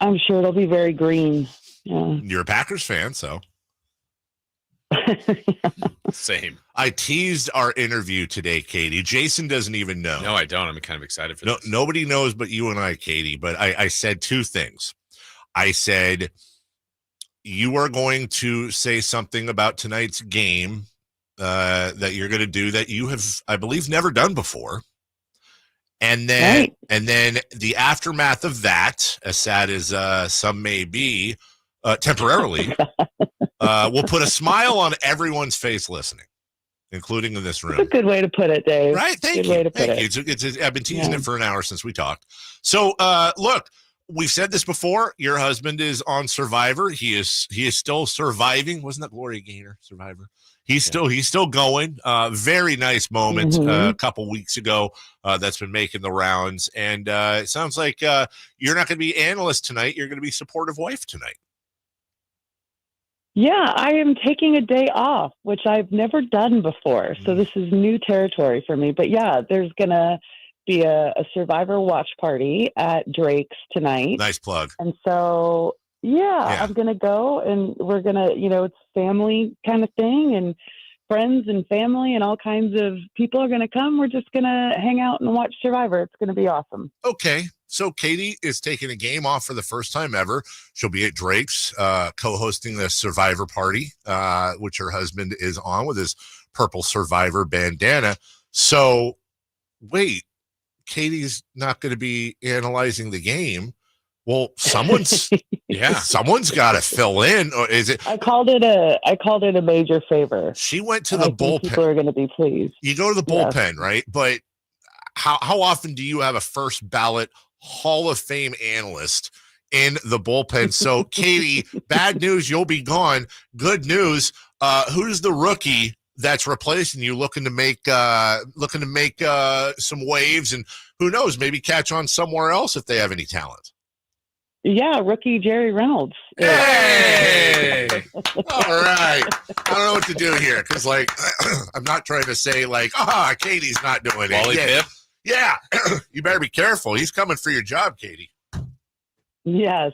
I'm sure it'll be very green. Yeah. You're a Packers fan, so. Same. I teased our interview today, Katie. Jason doesn't even know. No, I don't. I'm kind of excited for this. Nobody knows but you and I, Katie. But I said two things. I said, you are going to say something about tonight's game that you're going to do that you have, I believe, never done before. And then, the aftermath of that, as sad as some may be, temporarily, will put a smile on everyone's face listening, including in this room. That's a good way to put it, Dave. Right? Thank you. I've been teasing it for an hour since we talked. So, look, we've said this before. Your husband is on Survivor. He is still surviving. Wasn't that Gloria Gaynor, Survivor? He's still going. Very nice moment a couple weeks ago that's been making the rounds. And it sounds like you're not going to be analyst tonight. You're going to be supportive wife tonight. Yeah, I am taking a day off, which I've never done before. So this is new territory for me. But yeah, there's going to be a Survivor watch party at Drake's tonight. Nice plug. And so, yeah. I'm going to go, and we're going to, it's family kind of thing, and friends and family and all kinds of people are going to come. We're just going to hang out and watch Survivor. It's going to be awesome. Okay. So Katie is taking a game off for the first time ever. She'll be at Drake's co-hosting the Survivor party, which her husband is on with his purple Survivor bandana. So wait, Katie's not going to be analyzing the game. Well, someone's someone's got to fill in, or is it? I called it a major favor. She went to the bullpen. People are going to be pleased. You go to the bullpen, right? But how often do you have a first ballot Hall of Fame analyst in the bullpen? So, Katie, bad news, you'll be gone. Good news, who's the rookie that's replacing you, looking to make some waves, and who knows, maybe catch on somewhere else if they have any talent. Yeah, rookie Jerry Reynolds. Hey! All right. I don't know what to do here because, I'm not trying to say, Katie's not doing it. Yeah. You better be careful. He's coming for your job, Katie. Yes.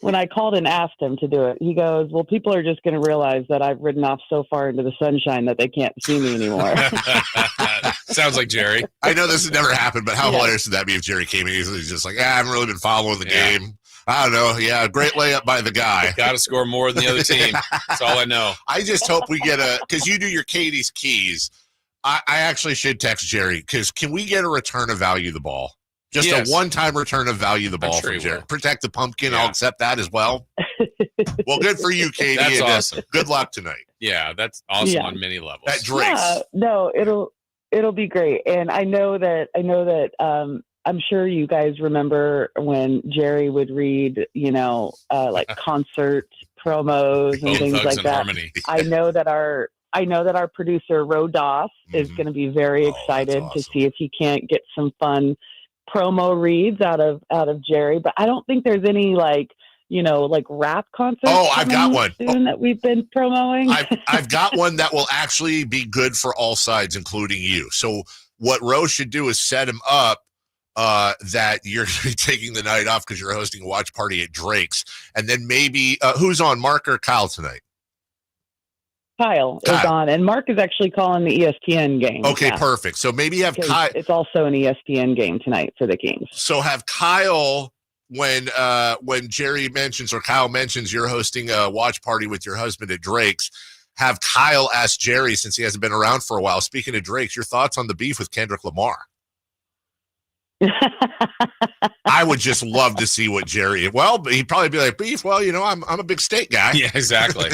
When I called and asked him to do it, he goes, well, people are just going to realize that I've ridden off so far into the sunshine that they can't see me anymore. Sounds like Jerry. I know this has never happened, but how hilarious would that be if Jerry came in? He's just like, I haven't really been following the game. I don't know. Yeah, great layup by the guy. Got to score more than the other team. That's all I know. I just hope we get because you do your Katie's keys. I actually should text Jerry because can we get a return of value the ball? Just a one-time return of value the ball from Jerry. Protect the pumpkin. Yeah. I'll accept that as well. Well, good for you, Katie. That's awesome. Good luck tonight. Yeah, that's awesome on many levels. At Drake's. Yeah, no, it'll be great. And I know that I'm sure you guys remember when Jerry would read, concert promos and things like that. Harmony. I know that our producer Rodos is going to be very excited to see if he can't get some fun promo reads out of Jerry. But I don't think there's any rap concerts. Oh, I've got one that we've been promoting. I've got one that will actually be good for all sides, including you. So what Rose should do is set him up that you're taking the night off because you're hosting a watch party at Drake's, and then maybe who's on, Mark or Kyle tonight? Kyle is on, and Mark is actually calling the ESPN game. Okay, perfect. So maybe have Kyle. It's also an ESPN game tonight for the Kings. So have Kyle when Jerry mentions or Kyle mentions you're hosting a watch party with your husband at Drake's. Have Kyle ask Jerry, since he hasn't been around for a while. Speaking of Drake's, your thoughts on the beef with Kendrick Lamar? I would just love to see what Jerry. Well, he'd probably be like, beef. Well, I'm a big steak guy. Yeah, exactly.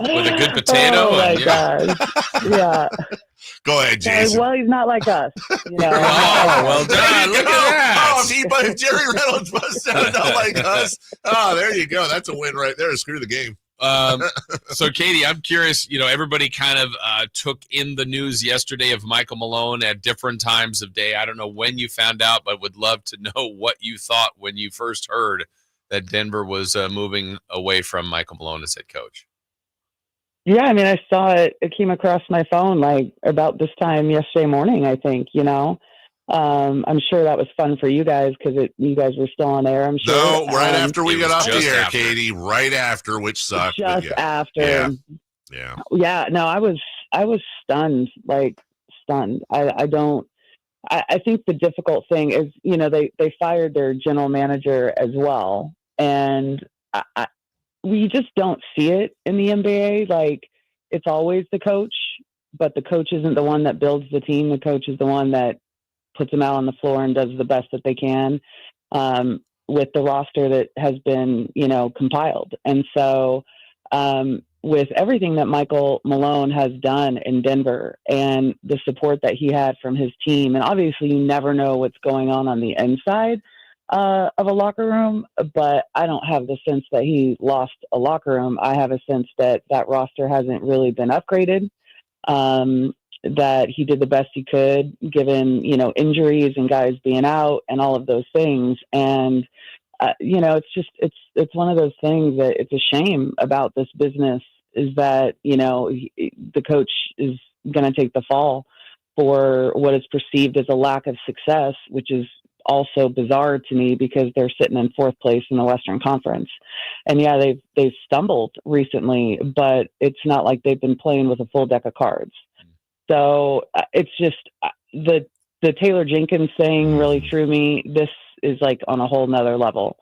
With a good potato. Oh my God. Yeah. Go ahead, Jason. Well, he's not like us. Oh, well done. Look at that. If Jerry Reynolds was not like us. Oh, there you go. That's a win right there. Screw the game. So, Katie, I'm curious, everybody kind of took in the news yesterday of Michael Malone at different times of day. I don't know when you found out, but would love to know what you thought when you first heard that Denver was moving away from Michael Malone as head coach. Yeah, I mean, I saw it. It came across my phone like about this time yesterday morning, I think, I'm sure that was fun for you guys because you guys were still on air, I'm sure. No, right after we got off the air, Katie. Right after, which sucked. Just after. Yeah. Yeah, no, I was stunned, stunned. I think the difficult thing is, they fired their general manager as well. And we just don't see it in the NBA. Like, it's always the coach, but the coach isn't the one that builds the team. The coach is the one that puts them out on the floor and does the best that they can with the roster that has been, compiled. And so with everything that Michael Malone has done in Denver and the support that he had from his team, and obviously you never know what's going on the inside of a locker room, but I don't have the sense that he lost a locker room. I have a sense that roster hasn't really been upgraded. That he did the best he could given, injuries and guys being out and all of those things. And, it's one of those things that it's a shame about this business is that, the coach is going to take the fall for what is perceived as a lack of success, which is also bizarre to me because they're sitting in fourth place in the Western Conference. And yeah, they've stumbled recently, but it's not like they've been playing with a full deck of cards. So it's just the Taylor Jenkins thing really threw me. This is like on a whole nother level.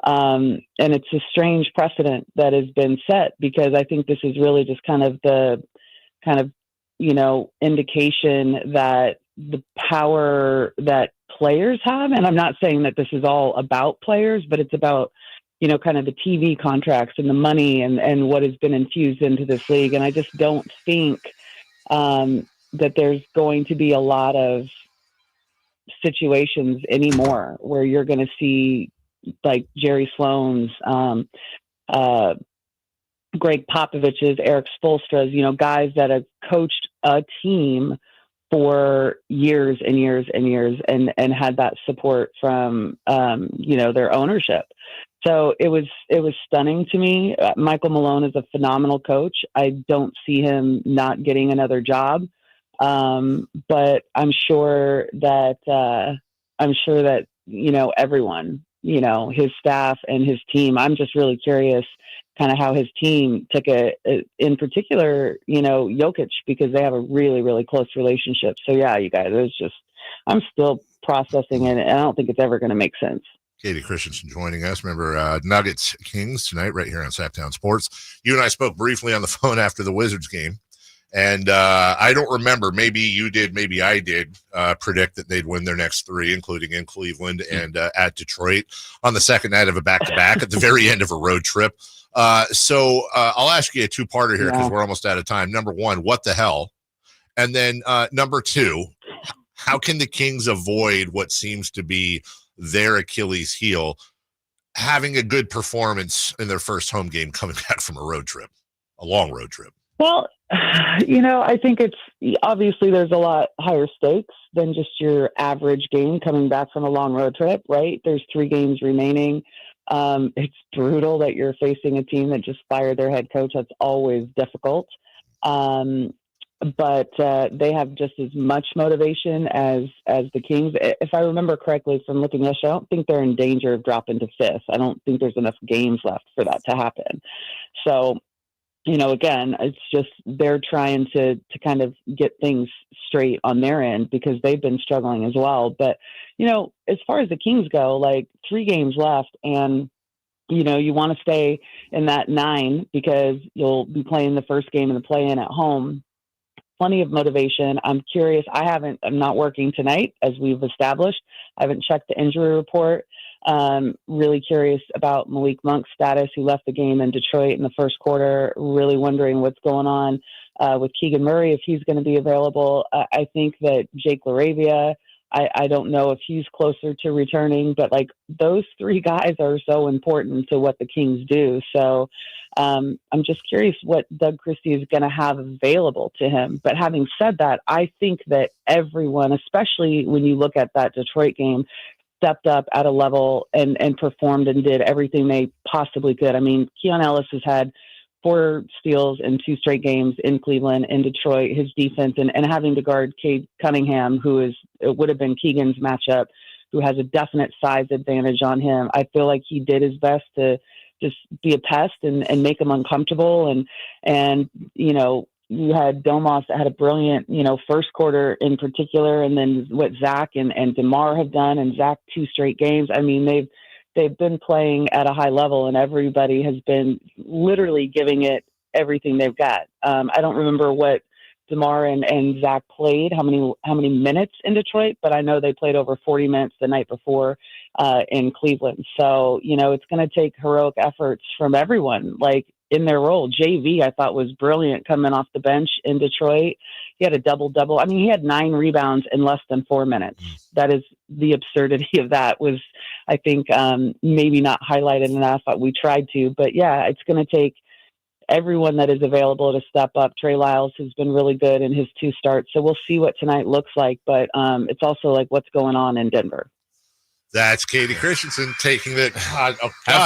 And it's a strange precedent that has been set because I think this is really just kind of indication that the power that players have. And I'm not saying that this is all about players, but it's about, kind of the TV contracts and the money and what has been infused into this league. And I just don't think, that there's going to be a lot of situations anymore where you're going to see like Jerry Sloan's, Greg Popovich's, Eric Spoelstra's, guys that have coached a team for years and years and years and had that support from, their ownership. So it was stunning to me. Michael Malone is a phenomenal coach. I don't see him not getting another job. But I'm sure that everyone, his staff and his team, I'm just really curious kind of how his team took it, in particular, Jokic, because they have a really, really close relationship. So yeah, you guys, I'm still processing it and I don't think it's ever going to make sense. Katie Christensen joining us. Remember, Nuggets Kings tonight right here on Sacktown Sports. You and I spoke briefly on the phone after the Wizards game. And I don't remember, maybe you did, maybe I did, predict that they'd win their next three, including in Cleveland and at Detroit on the second night of a back-to-back at the very end of a road trip. So I'll ask you a two-parter here because we're almost out of time. Number one, what the hell? And then number two, how can the Kings avoid what seems to be their Achilles heel, having a good performance in their first home game coming back from a road trip, a long road trip? Well, I think it's obviously there's a lot higher stakes than just your average game coming back from a long road trip, right? There's 3 games remaining. It's brutal that you're facing a team that just fired their head coach. That's always difficult. But they have just as much motivation as the Kings. If I remember correctly from looking yesterday, I don't think they're in danger of dropping to 5th. I don't think there's enough games left for that to happen. So, again, it's just they're trying to kind of get things straight on their end because they've been struggling as well. But, as far as the Kings go, like 3 games left and, you want to stay in that 9 because you'll be playing the first game in the play-in at home. Plenty of motivation. I'm curious. I'm not working tonight, as we've established. I haven't checked the injury report. Really curious about Malik Monk's status, who left the game in Detroit in the first quarter. Really wondering what's going on with Keegan Murray, if he's going to be available. I think that Jake LaRavia, I don't know if he's closer to returning, but like those three guys are so important to what the Kings do. So I'm just curious what Doug Christie is going to have available to him. But having said that, I think that everyone, especially when you look at that Detroit game, stepped up at a level and performed and did everything they possibly could. I mean, Keon Ellis has had 4 steals in 2 straight games in Cleveland, in Detroit. His defense and having to guard Cade Cunningham, it would have been Keegan's matchup, who has a definite size advantage on him. I feel like he did his best to just be a pest and make him uncomfortable. And you know, you had Domas that had a brilliant, you know, first quarter in particular, and then what Zach and DeMar have done, and Zach 2 straight games. I mean, they've been playing at a high level, and everybody has been literally giving it everything they've got. I don't remember what DeMar and Zach played, how many minutes in Detroit, but I know they played over 40 minutes the night before in Cleveland. So, you know, it's going to take heroic efforts from everyone, like in their role. JV, I thought, was brilliant coming off the bench in Detroit. He had a double-double. I mean, he had 9 rebounds in less than 4 minutes. That is the absurdity of that was, I think, maybe not highlighted enough. We tried to, but yeah, it's going to take everyone that is available to step up. Trey Lyles has been really good in his 2 starts, so we'll see what tonight looks like, but it's also like what's going on in Denver. That's Katie Christensen taking the have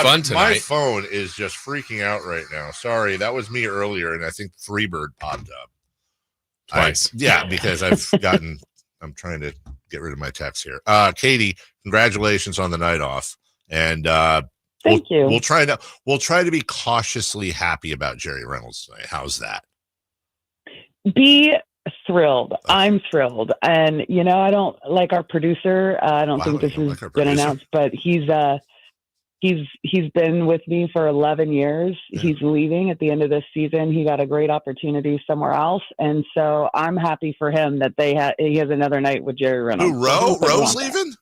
fun tonight. My phone is just freaking out right now. Sorry, that was me earlier, and I think Freebird popped up twice. Because I'm trying to get rid of my text here. Katie, congratulations on the night off, and thank you. We'll try to be cautiously happy about Jerry Reynolds tonight. How's that? Be thrilled. I'm thrilled. And, you know, I don't like our producer. I don't think this has been announced, but he's been with me for 11 years. Yeah. He's leaving at the end of this season. He got a great opportunity somewhere else. And so I'm happy for him that he has another night with Jerry Reynolds. Rowe's leaving?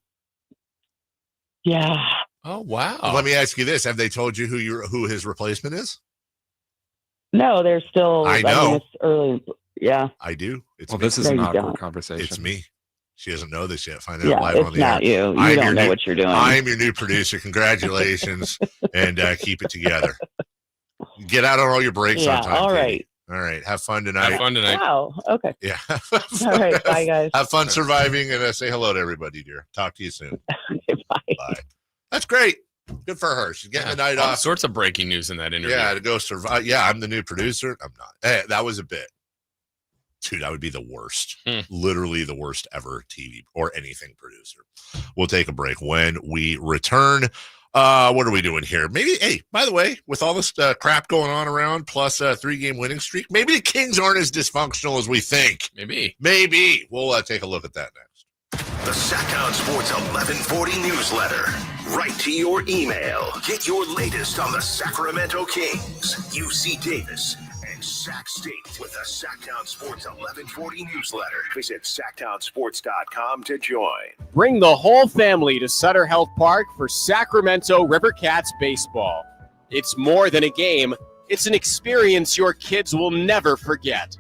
Yeah. Oh, wow. Let me ask you this. Have they told you who his replacement is? No, they're still, I know. I mean, it's early. Yeah, I do. This is an awkward conversation. It's me. She doesn't know this yet. Find out live on the air. You don't know what you're doing. I'm your new producer. Congratulations, and keep it together. Get out on all your breaks on time. All right. Katie. All right. Have fun tonight. Wow. Okay. Yeah. All right. Bye, guys. Have fun surviving, and say hello to everybody, dear. Talk to you soon. Bye. That's great. Good for her. She's getting the night off. All sorts of breaking news in that interview. Yeah, to go survive. Yeah, I'm the new producer. I'm not. Hey, that was a bit. Dude, that would be the worst. Literally the worst ever TV or anything producer. We'll take a break. When we return, what are we doing here? Maybe, hey, by the way, with all this crap going on around, plus a 3-game winning streak, maybe the Kings aren't as dysfunctional as we think. Maybe. We'll take a look at that next. The Sacktown Sports 1140 newsletter. Right to your email. Get your latest on the Sacramento Kings, UC Davis, and Sac State with the Sacktown Sports 1140 newsletter. Visit SacktownSports.com to join. Bring the whole family to Sutter Health Park for Sacramento River Cats baseball. It's more than a game. It's an experience your kids will never forget.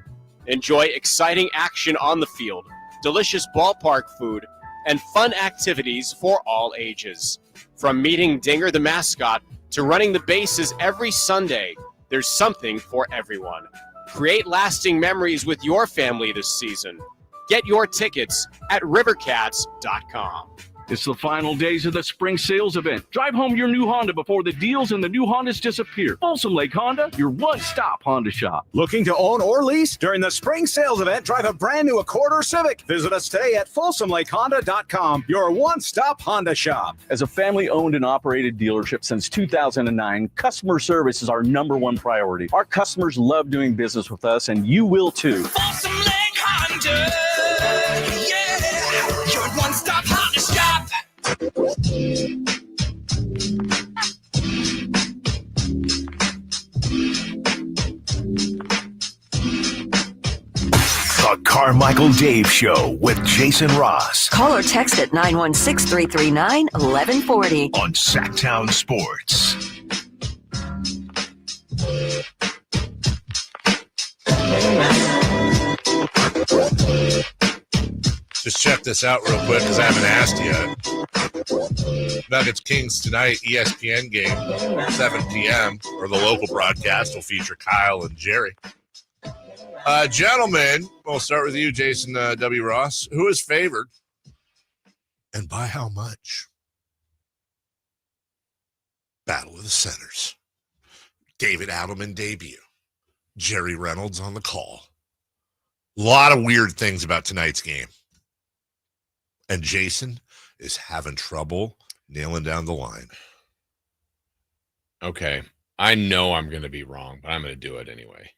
Enjoy exciting action on the field, delicious ballpark food, and fun activities for all ages. From meeting Dinger the mascot to running the bases every Sunday, there's something for everyone. Create lasting memories with your family this season. Get your tickets at rivercats.com. It's the final days of the spring sales event. Drive home your new Honda before the deals and the new Hondas disappear. Folsom Lake Honda, your one-stop Honda shop. Looking to own or lease? During the spring sales event, drive a brand new Accord or Civic. Visit us today at folsomlakehonda.com, your one-stop Honda shop. As a family-owned and operated dealership since 2009, customer service is our #1 priority. Our customers love doing business with us, and you will too. Folsom Lake Honda, yeah, your one-stop Honda shop. The Carmichael Dave Show with Jason Ross. Call or text at 916-339-1140 on Sacktown Sports. Just check this out real quick because I haven't asked yet. Nuggets Kings tonight, ESPN game, 7 p.m. or the local broadcast will feature Kyle and Jerry. Gentlemen, we'll start with you, Jason W. Ross. Who is favored and by how much? Battle of the Centers. David Adelman debut. Jerry Reynolds on the call. A lot of weird things about tonight's game. And Jason is having trouble nailing down the line. Okay. I know I'm going to be wrong, but I'm going to do it anyway.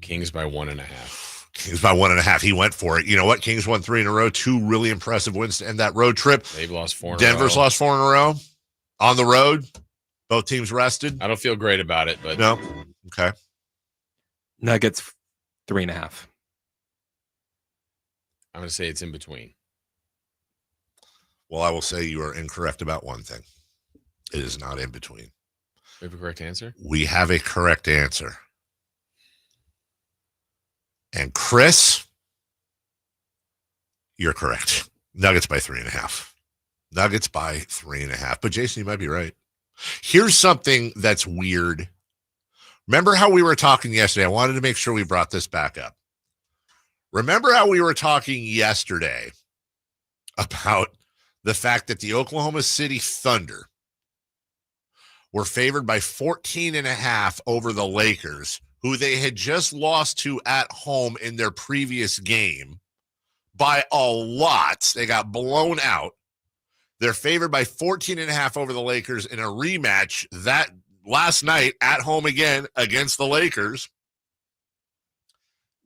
Kings by 1.5. Kings by 1.5. He went for it. You know what? Kings won 3 in a row. 2 really impressive wins to end that road trip. They've lost 4 in Denver's a row. lost 4 in a row. On the road. Both teams rested. I don't feel great about it, but no. Okay. Nuggets 3.5. I'm going to say it's in between. Well, I will say you are incorrect about one thing. It is not in between. We have a correct answer? We have a correct answer. And Chris, you're correct. Nuggets by 3.5. Nuggets by 3.5. But Jason, you might be right. Here's something that's weird. Remember how we were talking yesterday? I wanted to make sure we brought this back up. Remember how we were talking yesterday about the fact that the Oklahoma City Thunder were favored by 14.5 over the Lakers, who they had just lost to at home in their previous game by a lot. They got blown out. They're favored by 14.5 over the Lakers in a rematch that last night at home again against the Lakers.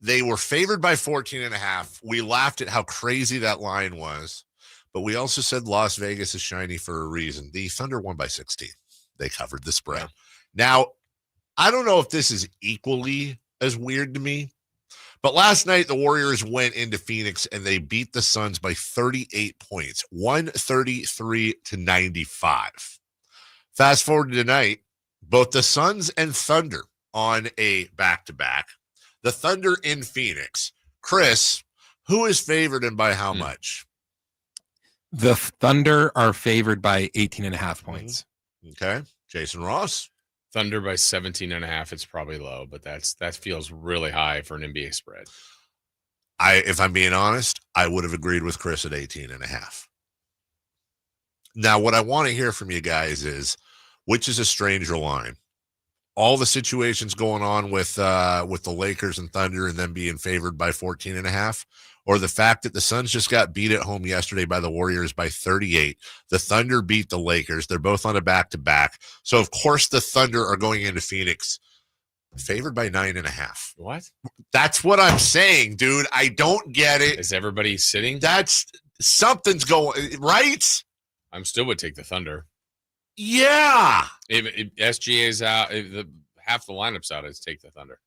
They were favored by 14.5. We laughed at how crazy that line was, but we also said Las Vegas is shiny for a reason. The Thunder won by 16. They covered the spread. Yeah. Now, I don't know if this is equally as weird to me, but last night the Warriors went into Phoenix and they beat the Suns by 38 points, 133-95. Fast forward to tonight, both the Suns and Thunder on a back-to-back. The Thunder in Phoenix. Chris, who is favored and by how much? The Thunder are favored by 18.5 points. Okay. Jason Ross? Thunder by 17.5. It's probably low, but that feels really high for an NBA spread. If I'm being honest, I would have agreed with Chris at 18.5. Now, what I want to hear from you guys is, which is a stranger line? All the situations going on with the Lakers and Thunder and them being favored by 14.5, or the fact that the Suns just got beat at home yesterday by the Warriors by 38. The Thunder beat the Lakers. They're both on a back-to-back. So, of course, the Thunder are going into Phoenix favored by 9.5. What? That's what I'm saying, dude. I don't get it. Is everybody sitting? That's something's going right. I'm still would take the Thunder. Yeah. If SGA's out, half the lineup's out, I'd take the Thunder.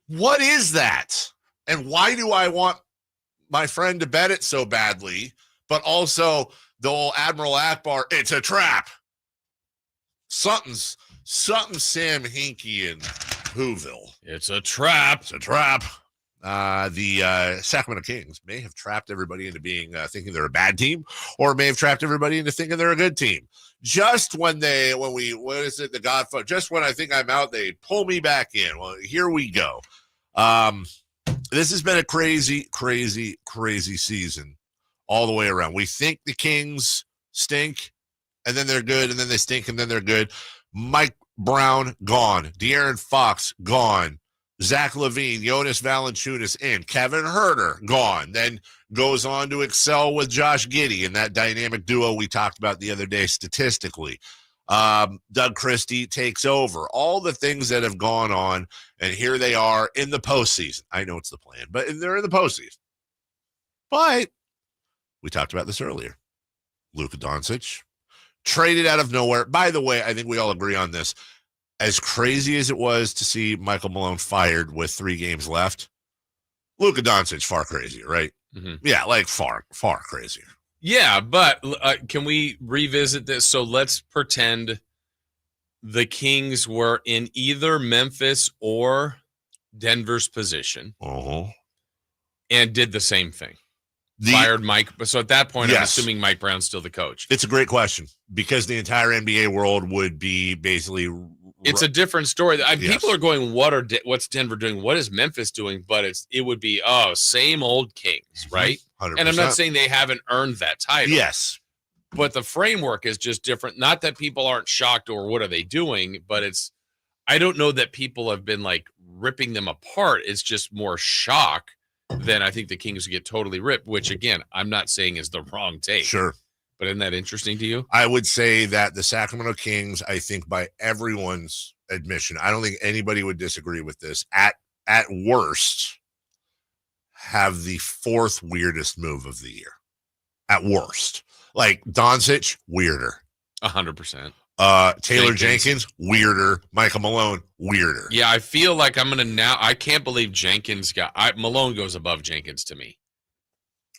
What is that? And why do I want my friend to bet it so badly, but also the old Admiral Akbar, it's a trap. Something Sam Hinkie and Whoville. It's a trap. It's a trap. The Sacramento Kings may have trapped everybody into being thinking they're a bad team, or may have trapped everybody into thinking they're a good team. Just when the Godfather, just when I think I'm out, they pull me back in. Well, here we go. This has been a crazy, crazy, crazy season all the way around. We think the Kings stink, and then they're good, and then they stink, and then they're good. Mike Brown, gone. De'Aaron Fox, gone. Zach LaVine, Jonas Valanciunas in. Kevin Huerter, gone. Then goes on to excel with Josh Giddey and that dynamic duo we talked about the other day statistically. Doug Christie takes over. All the things that have gone on, and here they are in the postseason. I know it's the plan, but they're in the postseason. But we talked about this earlier. Luka Doncic, traded out of nowhere. By the way, I think we all agree on this. As crazy as it was to see Michael Malone fired with 3 games left, Luka Doncic far crazier, right? Mm-hmm. Yeah, like far, far crazier. Yeah, but can we revisit this? So let's pretend the Kings were in either Memphis or Denver's position and did the same thing. Fired Mike. So at that point, I'm assuming Mike Brown's still the coach. It's a great question because the entire NBA world would be basically. It's a different story. People are going, what's Denver doing? What is Memphis doing? But it would be, same old Kings, right? 100%. And I'm not saying they haven't earned that title. Yes. But the framework is just different. Not that people aren't shocked or what are they doing, but I don't know that people have been like ripping them apart. It's just more shock than I think the Kings get totally ripped, which again, I'm not saying is the wrong take. Sure. But isn't that interesting to you? I would say that the Sacramento Kings, I think by everyone's admission, I don't think anybody would disagree with this, at worst, have the fourth weirdest move of the year. At worst. Like Doncic, weirder. 100%. Taylor Jenkins, weirder. Michael Malone, weirder. Yeah, I feel like I'm going to I can't believe Jenkins Malone goes above Jenkins to me.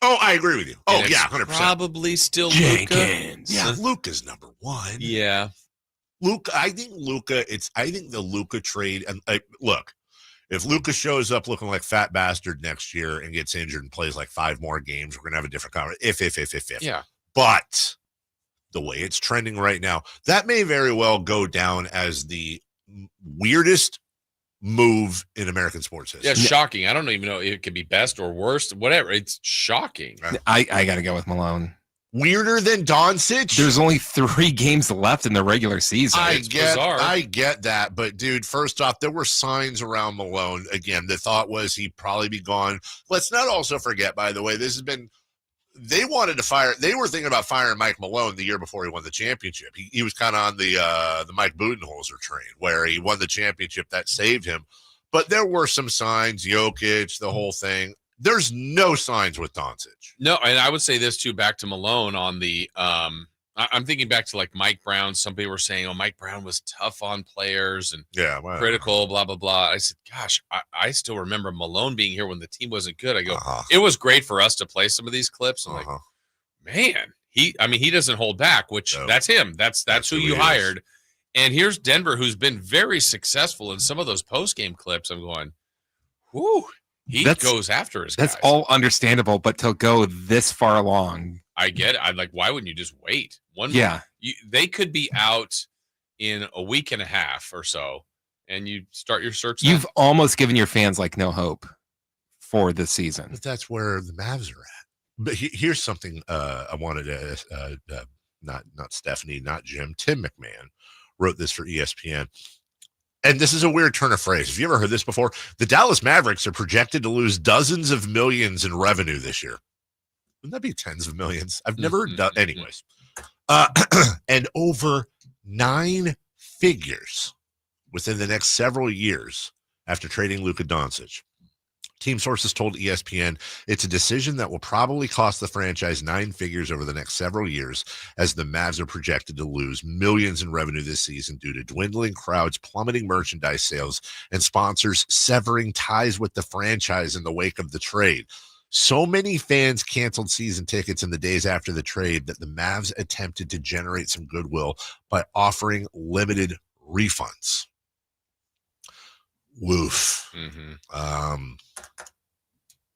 Oh, I agree with you. Oh, yeah, 100%. Probably still Jenkins. Luka. Yeah, Luka's number one. Yeah. I think the Luka trade, and look, if Luka shows up looking like fat bastard next year and gets injured and plays like 5 more games, we're going to have a different conversation. If. Yeah. But the way it's trending right now, that may very well go down as the weirdest move in American sports history. Yeah, shocking. I don't even know if it could be best or worst, whatever. It's shocking. I got to go with Malone. Weirder than Doncic? There's only 3 games left in the regular season. I get that. But, dude, first off, there were signs around Malone. Again, the thought was he'd probably be gone. Let's not also forget, by the way, they wanted to fire. They were thinking about firing Mike Malone the year before he won the championship. He was kind of on the Mike Budenholzer train where he won the championship that saved him. But there were some signs, Jokic, the whole thing. There's no signs with Doncic. No, and I would say this too, back to Malone on the I'm thinking back to like Mike Brown. Some people were saying, Mike Brown was tough on players and critical, blah, blah, blah. I said, gosh, I still remember Malone being here when the team wasn't good. I go, it was great for us to play some of these clips. I'm like, man, he doesn't hold back, which that's him. That's who you hired. And here's Denver, who's been very successful in some of those post-game clips. I'm going, whoo, he goes after his guys. That's all understandable, but to go this far along. I get it. I'm like, why wouldn't you just wait? They could be out in a week and a half or so, and you start your search. You've almost given your fans like no hope for this season. But that's where the Mavs are at. But here's something I wanted to not Stephanie, not Jim, Tim McMahon wrote this for ESPN. And this is a weird turn of phrase. Have you ever heard this before? The Dallas Mavericks are projected to lose dozens of millions in revenue this year. Wouldn't that be tens of millions? I've never done. Anyways. And over 9 figures within the next several years after trading Luka Doncic. Team sources told ESPN it's a decision that will probably cost the franchise 9 figures over the next several years, as the Mavs are projected to lose millions in revenue this season due to dwindling crowds, plummeting merchandise sales, and sponsors severing ties with the franchise in the wake of the trade. So many fans canceled season tickets in the days after the trade that the Mavs attempted to generate some goodwill by offering limited refunds. Woof.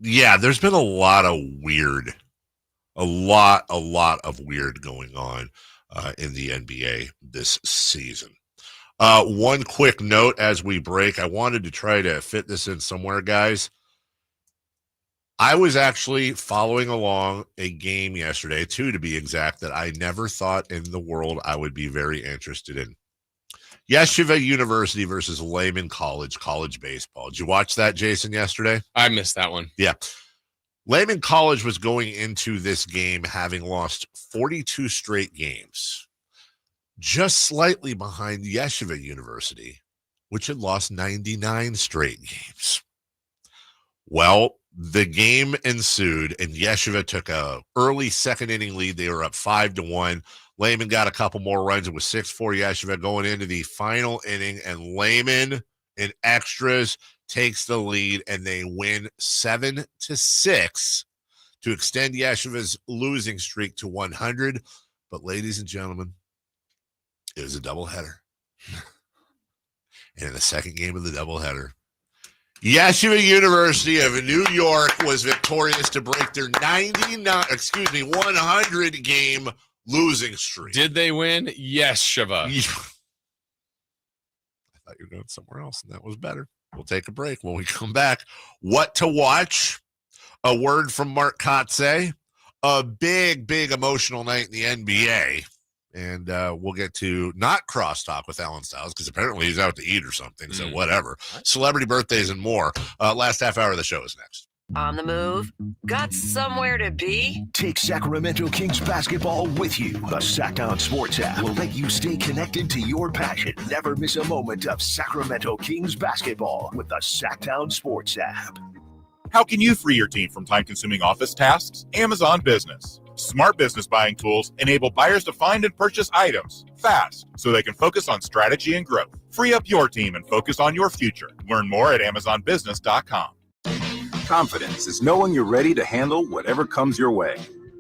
Yeah, there's been a lot of weird going on in the NBA this season. One quick note as we break. I wanted to try to fit this in somewhere, guys. I was actually following along a game yesterday, 2 to be exact, that I never thought in the world I would be very interested in. Yeshiva University versus Lehman college baseball. Did you watch that, Jason, yesterday? I missed that one. Yeah. Lehman College was going into this game having lost 42 straight games, just slightly behind Yeshiva University, which had lost 99 straight games. Well, the game ensued, and Yeshiva took a early second inning lead. They were up 5-1. Lehman got a couple more runs. It was 6-4 Yeshiva going into the final inning, and Lehman in extras takes the lead, and they win 7-6 to extend Yeshiva's losing streak to 100. But, ladies and gentlemen, it was a doubleheader. And in the second game of the doubleheader, Yeshiva University of New York was victorious to break their 100 game losing streak. Did they win? Yes, Shiva. I thought you were going somewhere else, and that was better. We'll take a break. When we come back, what to watch? A word from Mark Kotze. A big, big emotional night in the NBA. And we'll get to not crosstalk with Alan Stiles because apparently he's out to eat or something. So whatever. Celebrity birthdays and more. Last half hour of the show is next. On the move? Got somewhere to be? Take Sacramento Kings basketball with you. The Sacktown Sports app will let you stay connected to your passion. Never miss a moment of Sacramento Kings basketball with the Sacktown Sports app. How can you free your team from time-consuming office tasks? Amazon Business. Smart business buying tools enable buyers to find and purchase items fast so they can focus on strategy and growth. Free up your team and focus on your future. Learn more at AmazonBusiness.com. Confidence is knowing you're ready to handle whatever comes your way.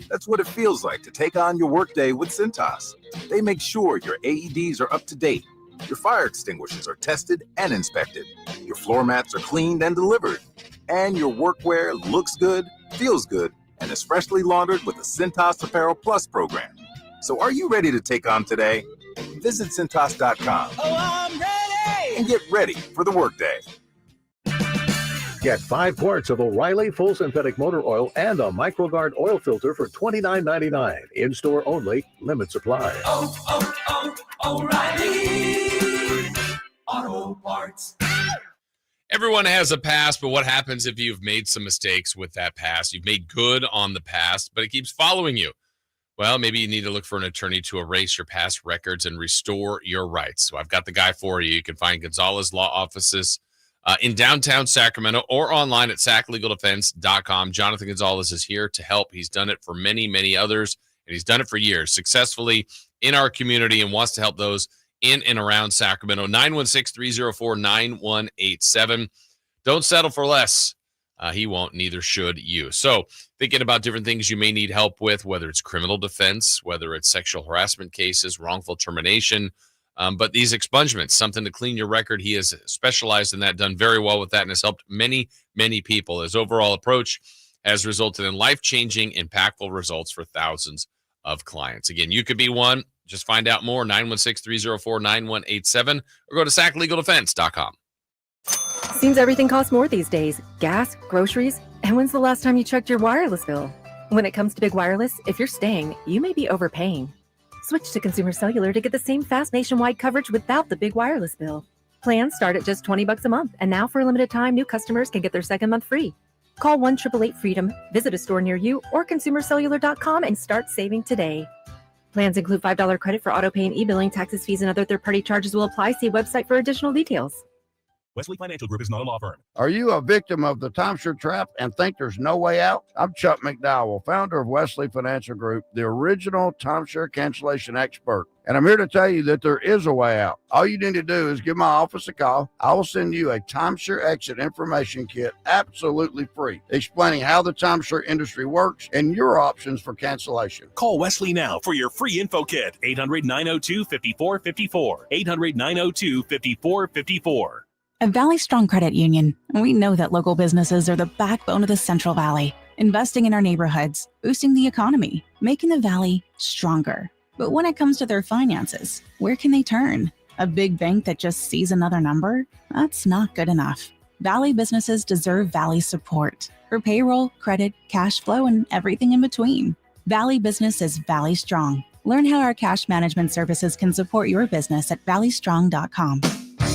That's what it feels like to take on your workday with Cintas. They make sure your AEDs are up to date, your fire extinguishers are tested and inspected, your floor mats are cleaned and delivered, and your workwear looks good, feels good, and is freshly laundered with the Cintas Apparel Plus program. So are you ready to take on today? Visit Cintas.com. Oh, I'm ready! And get ready for the workday. Get 5 quarts of O'Reilly Full Synthetic Motor Oil and a MicroGuard oil filter for $29.99. In-store only. Limit supply. O'Reilly Auto Parts. Everyone has a past, but what happens if you've made some mistakes with that past? You've made good on the past, but it keeps following you. Well, maybe you need to look for an attorney to erase your past records and restore your rights. So I've got the guy for you. You can find Gonzalez Law Offices in downtown Sacramento or online at saclegaldefense.com. Jonathan Gonzalez is here to help. He's done it for many, many others, and he's done it for years successfully in our community and wants to help those in and around Sacramento. 916-304-9187. Don't settle for less. He won't, neither should you. So thinking about different things you may need help with, whether it's criminal defense, whether it's sexual harassment cases, wrongful termination, but these expungements, something to clean your record. He has specialized in that, done very well with that, and has helped many, many people. His overall approach has resulted in life-changing, impactful results for thousands of clients. Again, you could be one. Just find out more, 916-304-9187, or go to saclegaldefense.com. Seems everything costs more these days. Gas, groceries, and when's the last time you checked your wireless bill? When it comes to big wireless, if you're staying, you may be overpaying. Switch to Consumer Cellular to get the same fast nationwide coverage without the big wireless bill. Plans start at just $20 a month, and now for a limited time, new customers can get their second month free. Call 1-888-FREEDOM, visit a store near you, or consumercellular.com and start saving today. Plans include $5 credit for auto pay and e-billing. Taxes, fees, and other third-party charges will apply. See website for additional details. Wesley Financial Group is not a law firm. Are you a victim of the timeshare trap and think there's no way out? I'm Chuck McDowell, founder of Wesley Financial Group, the original timeshare cancellation expert. And I'm here to tell you that there is a way out. All you need to do is give my office a call. I will send you a timeshare exit information kit absolutely free, explaining how the timeshare industry works and your options for cancellation. Call Wesley now for your free info kit. 800-902-5454. 800-902-5454. At Valley Strong Credit Union, we know that local businesses are the backbone of the Central Valley, investing in our neighborhoods, boosting the economy, making the Valley stronger. But when it comes to their finances, where can they turn? A big bank that just sees another number? That's not good enough. Valley businesses deserve Valley support for payroll, credit, cash flow, and everything in between. Valley Business is Valley Strong. Learn how our cash management services can support your business at valleystrong.com.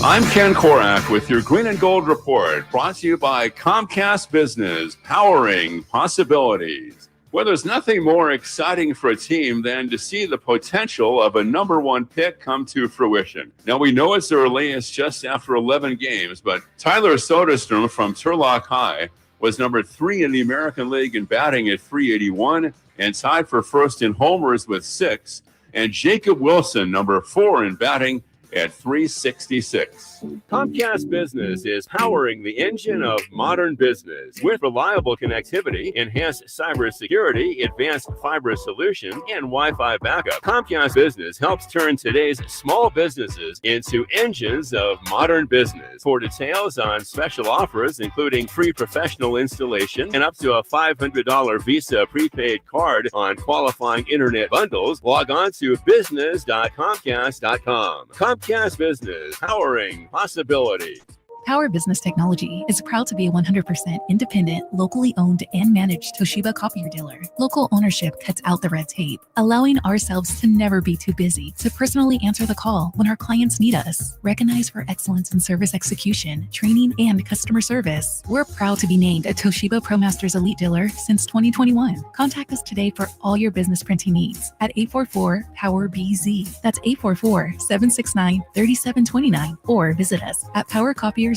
I'm Ken Korak with your Green and Gold Report, brought to you by Comcast Business, powering possibilities. Well, there's nothing more exciting for a team than to see the potential of a number one pick come to fruition. Now, we know it's early, it's just after 11 games, but Tyler Soderstrom from Turlock High was number 3 in the American League in batting at .381 and tied for first in homers with 6. And Jacob Wilson, number 4 in batting at 366. Comcast Business is powering the engine of modern business with reliable connectivity, enhanced cybersecurity, advanced fiber solution, and Wi-Fi backup. Comcast Business helps turn today's small businesses into engines of modern business. For details on special offers, including free professional installation and up to a $500 Visa prepaid card on qualifying internet bundles, log on to business.comcast.com. Comcast Business, powering possibility. Power Business Technology is proud to be a 100% independent, locally owned and managed Toshiba copier dealer. Local ownership cuts out the red tape, allowing ourselves to never be too busy to personally answer the call when our clients need us. Recognized for excellence in service execution, training, and customer service, we're proud to be named a Toshiba ProMasters Elite Dealer since 2021. Contact us today for all your business printing needs at 844-POWER-BZ. That's 844-769-3729, or visit us at powercopiers.com.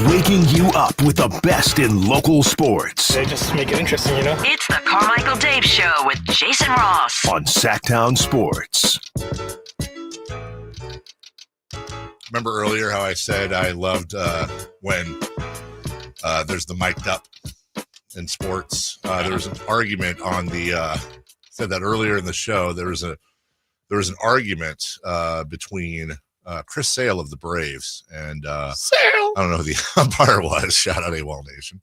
Waking you up with the best in local sports. They just make it interesting, you know? It's the Carmichael Dave Show with Jason Ross on Sacktown Sports. Remember earlier how I said I loved when there's the mic'd up in sports. There was an argument on the said that earlier in the show. There was an argument between Chris Sale of the Braves and I don't know who the umpire was. Shout out AWOL Nation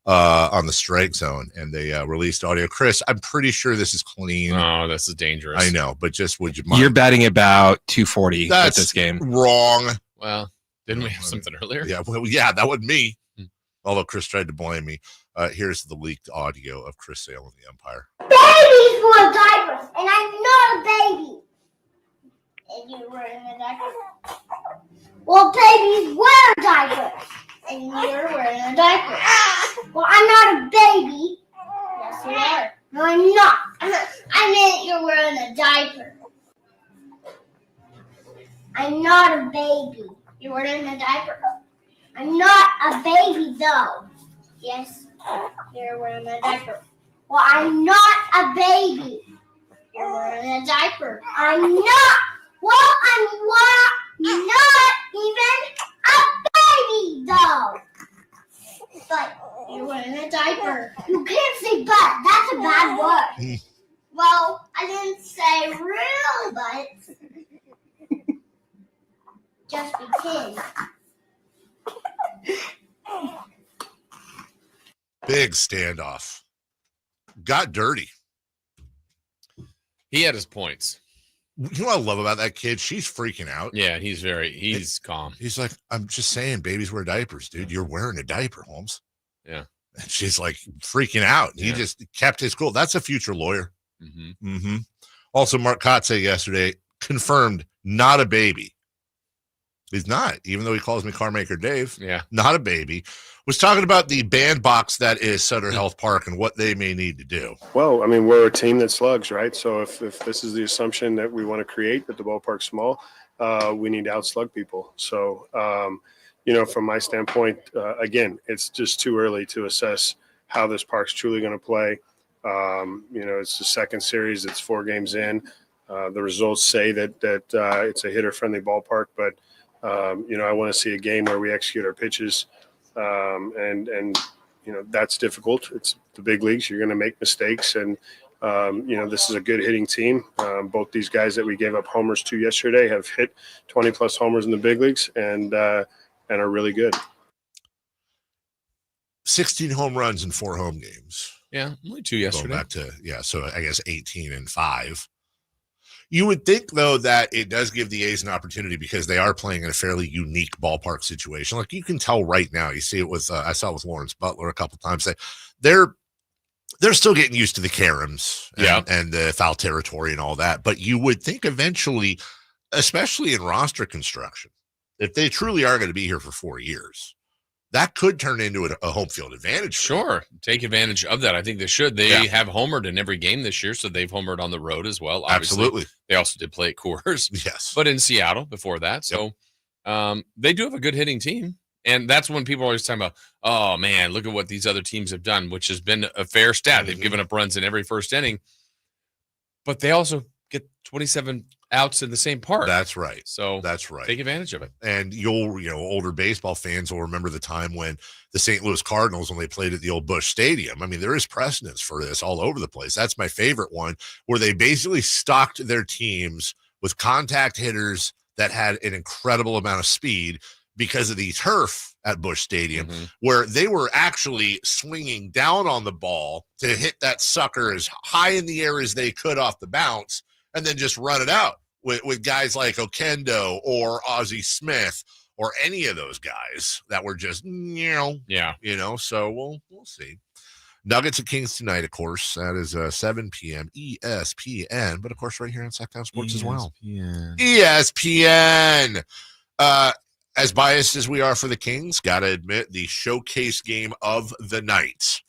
on the strike zone, and they released audio. Chris, I'm pretty sure this is clean. Oh, this is dangerous. I know, but just would you mind? You're batting about 240 That's at this game. Wrong. Well, didn't we have something earlier? Yeah, well, yeah, that wasn't me. Although Chris tried to blame me. Here's the leaked audio of Chris Sale and the umpire. Babies wear diapers, and I'm not a baby. And you're wearing a diaper. Well, babies wear diapers, and you're wearing a diaper. Well, I'm not a baby. Yes, you are. No, I'm not. I meant you're wearing a diaper. I'm not a baby. You're wearing a diaper. I'm not a baby, though. Yes, you're wearing a diaper. Well, I'm not a baby. You're wearing a diaper. I'm not. Well, I'm not even a baby, though. But you're wearing a diaper. You can't say but. That's a bad word. Well, I didn't say real butts. Just because. Big standoff. Got dirty. He had his points. You know what I love about that kid? She's freaking out. Yeah, he's calm. He's like, I'm just saying, babies wear diapers, dude. You're wearing a diaper, Holmes. Yeah. And she's like freaking out. Yeah. He just kept his cool. That's a future lawyer. Mm-hmm. Mm-hmm. Also, Mark Kotze yesterday confirmed not a baby. He's not, even though he calls me Carmaker Dave. Yeah. Not a baby. Was talking about the bandbox that is Sutter Health Park and what they may need to do. Well, I mean, we're a team that slugs, right? So if this is the assumption that we want to create, that the ballpark's small, we need to outslug people. So, from my standpoint, again, it's just too early to assess how this park's truly going to play. It's the second series. It's 4 games in. The results say that it's a hitter-friendly ballpark, but I want to see a game where we execute our pitches, and that's difficult. It's the big leagues. You're going to make mistakes, and this is a good hitting team. Both these guys that we gave up homers to yesterday have hit 20-plus homers in the big leagues, and are really good. 16 home runs in 4 home games. Yeah, only 2 yesterday. Going back to, so I guess 18 and 5. You would think, though, that it does give the A's an opportunity because they are playing in a fairly unique ballpark situation. Like you can tell right now, you see it with I saw it with Lawrence Butler a couple times. That they're still getting used to the caroms and the foul territory and all that. But you would think eventually, especially in roster construction, if they truly are going to be here for 4 years, that could turn into a home field advantage. Sure. Take advantage of that. I think they should. They have homered in every game this year, so they've homered on the road as well. Obviously. Absolutely. They also did play at Coors. Yes. But in Seattle before that. So they do have a good hitting team. And that's when people are always talking about, oh, man, look at what these other teams have done, which has been a fair stat. They've given up runs in every first inning. But they also get 27 outs in the same park. That's right. So that's right. Take advantage of it. And older baseball fans will remember the time when the St. Louis Cardinals, when they played at the old Busch Stadium. I mean, there is precedence for this all over the place. That's my favorite one, where they basically stocked their teams with contact hitters that had an incredible amount of speed because of the turf at Busch Stadium, where they were actually swinging down on the ball to hit that sucker as high in the air as they could off the bounce and then just run it out with guys like Okendo or Ozzie Smith or any of those guys that were just, so we'll see. Nuggets and Kings tonight, of course. That is 7 p.m. ESPN, but of course right here on Sacktown Sports as well. ESPN. As biased as we are for the Kings, got to admit, the showcase game of the night.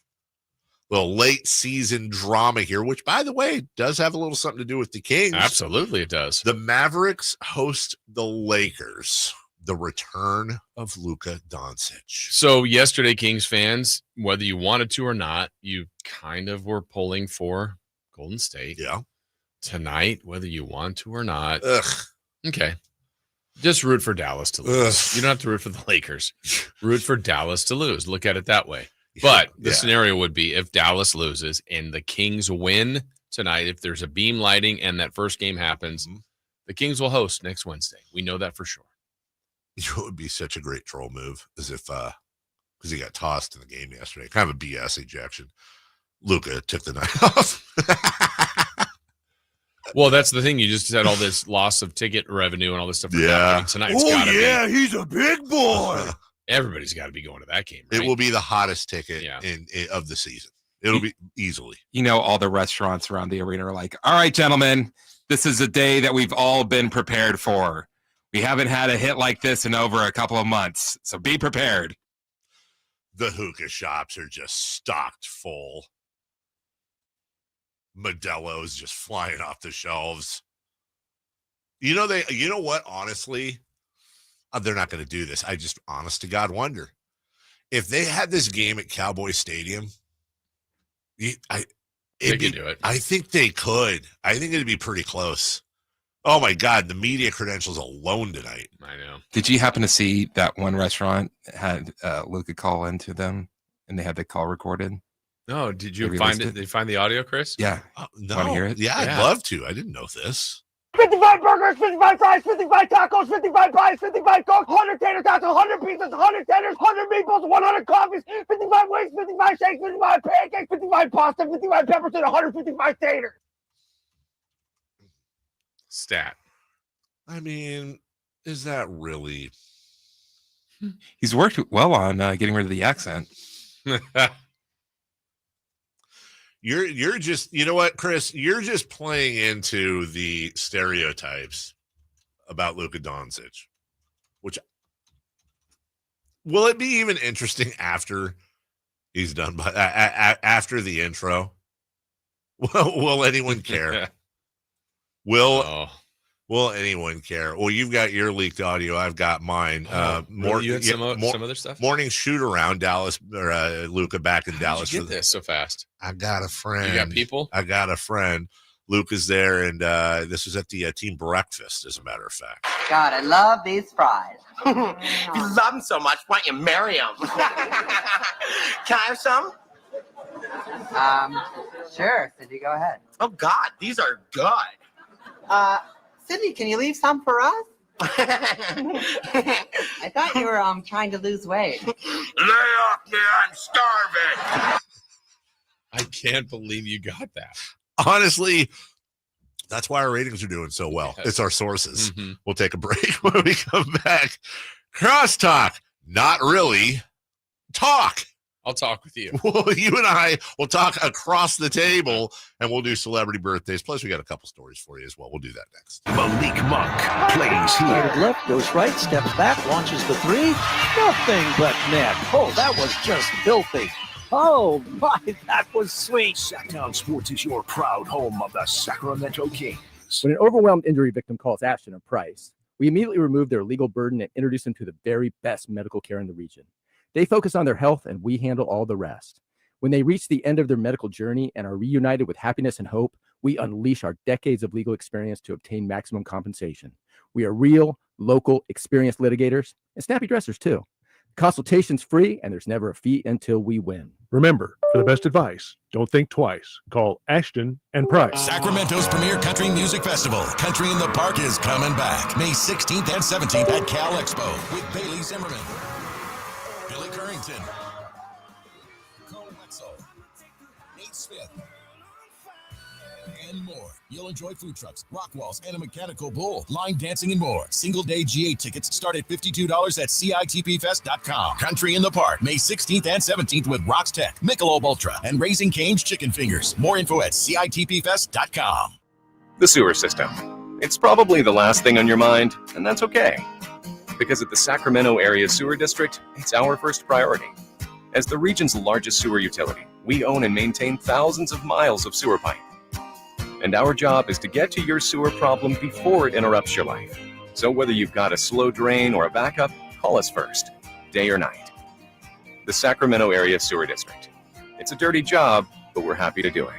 Little late season drama here, which, by the way, does have a little something to do with the Kings. Absolutely, it does. The Mavericks host the Lakers. The return of Luka Doncic. So yesterday, Kings fans, whether you wanted to or not, you kind of were pulling for Golden State. Yeah. Tonight, whether you want to or not. Okay. Just root for Dallas to lose. You don't have to root for the Lakers. Root for Dallas to lose. Look at it that way. But the scenario would be if Dallas loses and the Kings win tonight, if there's a beam lighting and that first game happens, the Kings will host next Wednesday. We know that for sure. It would be such a great troll move as if, because he got tossed in the game yesterday, kind of a BS ejection. Luka took the night off. Well, that's the thing. You just said all this loss of ticket revenue and all this stuff. Tonight's gotta be. He's a big boy. Everybody's got to be going to that game. Right? It will be the hottest ticket of the season. It'll be easily. All the restaurants around the arena are like, all right, gentlemen, this is a day that we've all been prepared for. We haven't had a hit like this in over a couple of months, so be prepared. The hookah shops are just stocked full. Modelo's just flying off the shelves. You know what? Honestly, they're not going to do this. I just, honest to God, wonder if they had this game at Cowboy Stadium. They could do it. I think they could. I think it'd be pretty close. Oh my God, the media credentials alone tonight. I know. Did you happen to see that one restaurant had Luka call into them and they had the call recorded? No, did you find it? Did you find the audio, Chris? Yeah. No. Want to hear it? Yeah, I'd love to. I didn't know this. 55 burgers, 55 fries, 55 tacos, 55 pies, 55 Coke, 100 tater tots, 100 pizzas, 100 tenders, 100 meatballs, 100 coffees, 55 wings, 55 shakes, 55 pancakes, 55 pasta, 55 peppers, and 155 taters. Stat. I mean, is that really? He's worked well on getting rid of the accent. You're just, you know what, Chris? You're just playing into the stereotypes about Luka Doncic, which will it be even interesting after he's done? But after the intro, will anyone care? Will anyone care? Well, you've got your leaked audio. I've got mine. You had some other stuff? Morning shoot around Dallas or Luka back in Dallas. Did you get this so fast? I got a friend. You got people? I got a friend. Luka's there, and this was at the team breakfast, as a matter of fact. God, I love these fries. If you love them so much, why don't you marry them? Can I have some? Sure, Cindy, go ahead. Oh, God, these are good. Cindy, can you leave some for us? I thought you were trying to lose weight. Lay off me, I'm starving. I can't believe you got that. Honestly, that's why our ratings are doing so well. Yes. It's our sources. We'll take a break when we come back. Crosstalk, not really. Talk. I'll talk with you. Well, you and I will talk across the table, and we'll do celebrity birthdays. Plus, we got a couple stories for you as well. We'll do that next. Malik Monk plays here. Left, goes right, steps back, launches the three. Nothing but net. Oh, that was just filthy. Oh, my, that was sweet. Sacktown Sports is your proud home of the Sacramento Kings. When an overwhelmed injury victim calls Ashton or Price, We immediately remove their legal burden and introduce them to the very best medical care in the region. They focus on their health, and we handle all the rest. When they reach the end of their medical journey and are reunited with happiness and hope, we unleash our decades of legal experience to obtain maximum compensation. We are real, local, experienced litigators and snappy dressers, too. Consultation's free, and there's never a fee until we win. Remember, for the best advice, don't think twice. Call Ashton and Price. Sacramento's premier country music festival, Country in the Park, is coming back May 16th and 17th at Cal Expo with Bailey Zimmerman, Billy Currington, Cole Wetzel, Nate Smith, and more. You'll enjoy food trucks, rock walls, and a mechanical bull, line dancing, and more. Single-day GA tickets start at $52 at CITPFest.com. Country in the Park, May 16th and 17th with Rocks Tech, Michelob Ultra, and Raising Cane's Chicken Fingers. More info at CITPFest.com. The sewer system. It's probably the last thing on your mind, and that's okay. Because at the Sacramento Area Sewer District, it's our first priority. As the region's largest sewer utility, we own and maintain thousands of miles of sewer pipe. And our job is to get to your sewer problem before it interrupts your life. So whether you've got a slow drain or a backup, call us first, day or night. The Sacramento Area Sewer District. It's a dirty job, but we're happy to do it.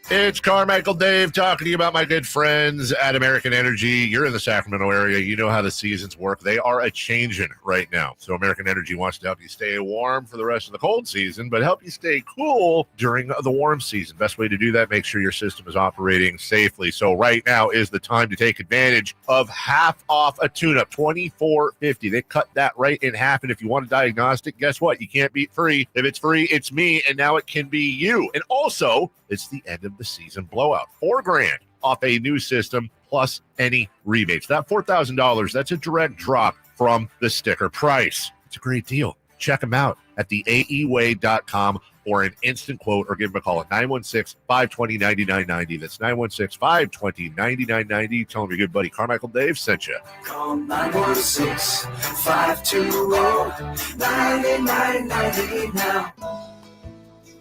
It's Carmichael Dave talking to you about my good friends at American Energy. You're in the Sacramento area. You know how the seasons work. They are a-changing right now. So American Energy wants to help you stay warm for the rest of the cold season, but help you stay cool during the warm season. Best way to do that, make sure your system is operating safely. So right now is the time to take advantage of half off a tune-up, $24.50. They cut that right in half, and if you want a diagnostic, guess what? You can't beat free. If it's free, it's me, and now it can be you. And also, it's the end of the season blowout. $4,000 off a new system plus any rebates. That $4,000, that's a direct drop from the sticker price. It's a great deal. Check them out at theaeway.com for an instant quote, or give them a call at 916-520-9990. That's 916-520-9990. Tell them your good buddy Carmichael Dave sent you. Call 916-520-9990 now.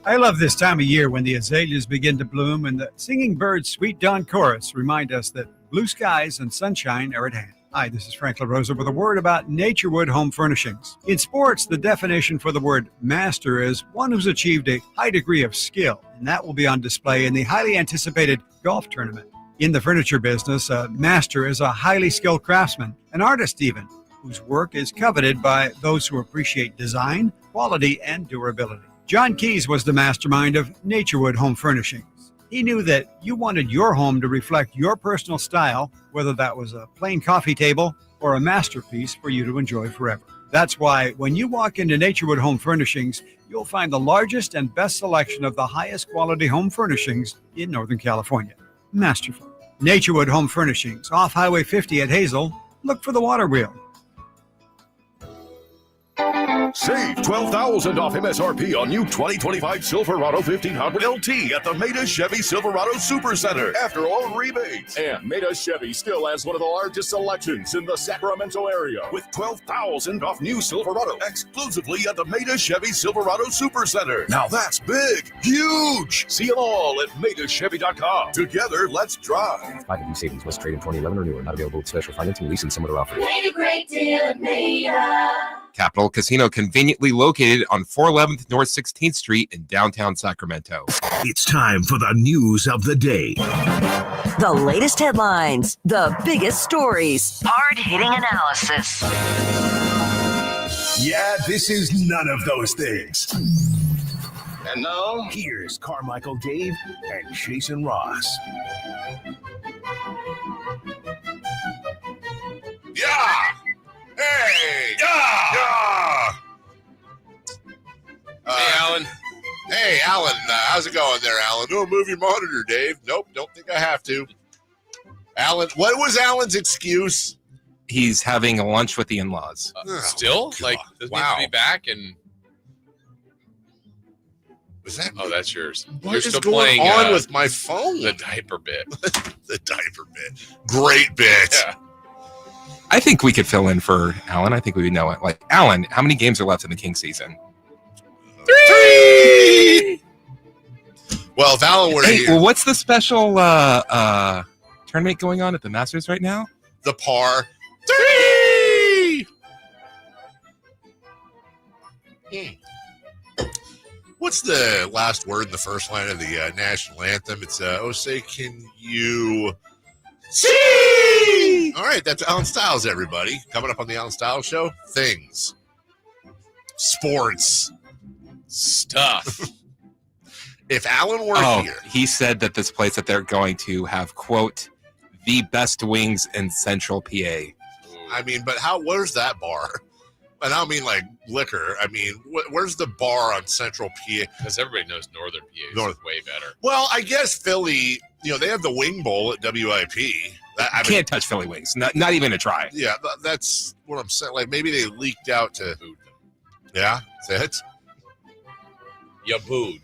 I love this time of year when the azaleas begin to bloom and the singing birds' sweet dawn chorus remind us that blue skies and sunshine are at hand. Hi, this is Frank LaRosa with a word about Naturewood Home Furnishings. In sports, the definition for the word master is one who's achieved a high degree of skill, and that will be on display in the highly anticipated golf tournament. In the furniture business, a master is a highly skilled craftsman, an artist even, whose work is coveted by those who appreciate design, quality, and durability. John Keyes was the mastermind of Naturewood Home Furnishings. He knew that you wanted your home to reflect your personal style, whether that was a plain coffee table or a masterpiece for you to enjoy forever. That's why when you walk into Naturewood Home Furnishings, you'll find the largest and best selection of the highest quality home furnishings in Northern California. Masterful. Naturewood Home Furnishings, off Highway 50 at Hazel. Look for the water wheel. Save $12,000 off MSRP on new 2025 Silverado 1500 LT at the Maida Chevy Silverado Supercenter after all rebates. And Maida Chevy still has one of the largest selections in the Sacramento area with $12,000 off new Silverado exclusively at the Maida Chevy Silverado Supercenter. Now that's big, huge. See them all at MaidaChevy.com. Together, let's drive. 5 of these savings must trade in 2011 or newer. Not available with special financing, lease, and similar offers. Made a great deal at Maida. Capital Casino, conveniently located on 411th North 16th Street in downtown Sacramento. It's time for the news of the day. The latest headlines, the biggest stories, hard-hitting analysis. Yeah, this is none of those things. And now, here's Carmichael Dave and Jason Ross. Yeah! Hey! Yeah! Hey, Alan. Hey, Alan. How's it going there, Alan? Oh, move your monitor, Dave. Nope, don't think I have to. Alan, what was Alan's excuse? He's having a lunch with the in-laws. Still? God. Like, does he have to be back? And was that? Oh, that's yours. What You're is still going playing on with my phone? The diaper bit. The diaper bit. Great bit. Yeah. I think we could fill in for Alan. I think we would know it. Like, Alan, how many games are left in the Kings season? 3! Well, if Alan were here. Well, what's the special tournament going on at the Masters right now? the par 3. What's the last word in the first line of the national anthem? It's say, can you see? All right, that's Alan Stiles, everybody. Coming up on the Alan Stiles Show, things, sports, stuff. If Alan were here. He said that this place that they're going to have, quote, the best wings in Central PA. I mean, but where's that bar? And I don't mean like liquor. I mean, where's the bar on Central PA? Because everybody knows Northern PA is way better. Well, I guess Philly, they have the Wing Bowl at WIP. I can't touch Philly wings. Not even a try. Yeah, that's what I'm saying. Like, maybe they leaked out to. Yeah, that's it. You booed.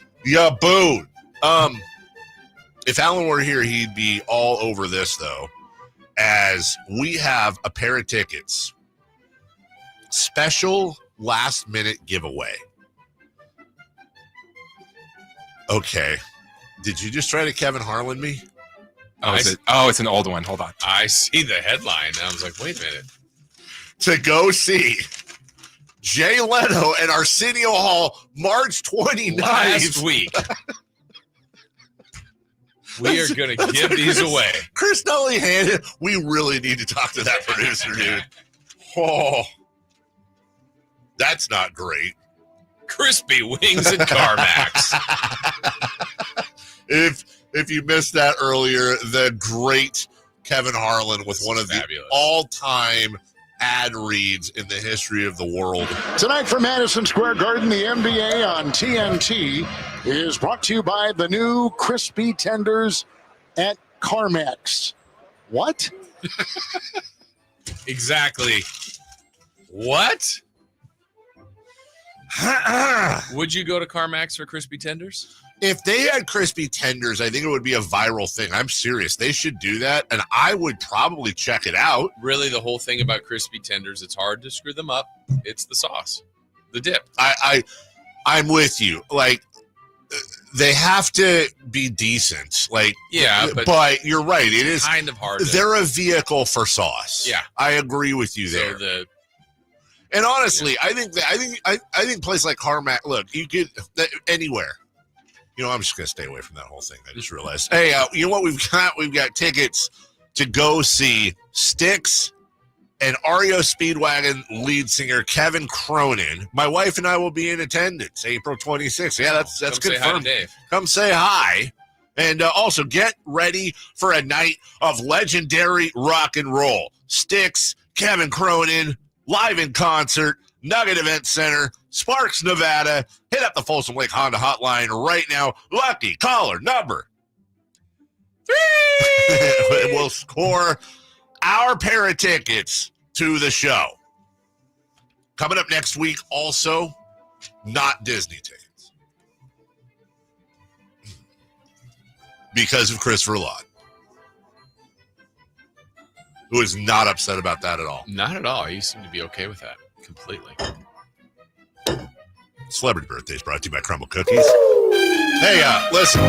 If Alan were here, he'd be all over this, though, as we have a pair of tickets. Special last-minute giveaway. Okay. Did you just try to Kevin Harlan me? It's an old one. Hold on. I see the headline. And I was like, wait a minute. To go see Jay Leno at Arsenio Hall March 29th. Last week. We are going to give these away. Chris Nully handed. We really need to talk to that producer, dude. Oh, that's not great. Crispy wings at CarMax. If you missed that earlier, the great Kevin Harlan with one of the all-time ad reads in the history of the world. Tonight from Madison Square Garden, the NBA on TNT is brought to you by the new crispy tenders at CarMax. What? Exactly. What? Would you go to CarMax for crispy tenders? If they had crispy tenders, I think it would be a viral thing. I'm serious. They should do that, and I would probably check it out. Really, the whole thing about crispy tenders, it's hard to screw them up. It's the sauce, the dip. I'm with you. Like, they have to be decent. Like, yeah, but you're right. It is kind of hard. They're a vehicle for sauce. Yeah, I agree with you there. And honestly, I think a place like CarMax. Look, you could anywhere. I'm just going to stay away from that whole thing. I just realized. Hey, you know what we've got? We've got tickets to go see Styx and REO Speedwagon lead singer Kevin Cronin. My wife and I will be in attendance April 26th. Yeah, that's confirmed. Come say hi. And also get ready for a night of legendary rock and roll. Styx, Kevin Cronin, live in concert, Nugget Event Center, Sparks, Nevada. Hit up the Folsom Lake Honda hotline right now. Lucky caller number 3 will score our pair of tickets to the show. Coming up next week, also, not Disney tickets. Because of Christopher Lott, who is not upset about that at all. Not at all. He seemed to be okay with that completely. Celebrity Birthdays brought to you by Crumble Cookies. Hey, listen.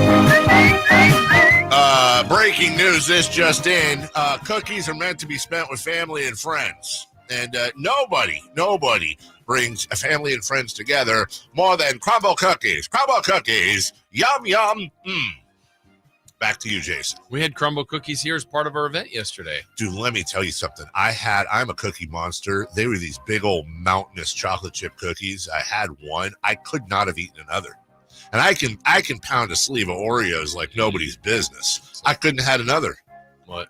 Breaking news, this just in. Cookies are meant to be spent with family and friends. And nobody brings a family and friends together more than Crumble Cookies. Crumble Cookies. Yum, yum. Back to you, Jason. We had Crumble Cookies here as part of our event yesterday. Dude, let me tell you something. I'm a cookie monster. They were these big old mountainous chocolate chip cookies. I had one. I could not have eaten another. And I can pound a sleeve of Oreos like nobody's business. I couldn't have had another. What?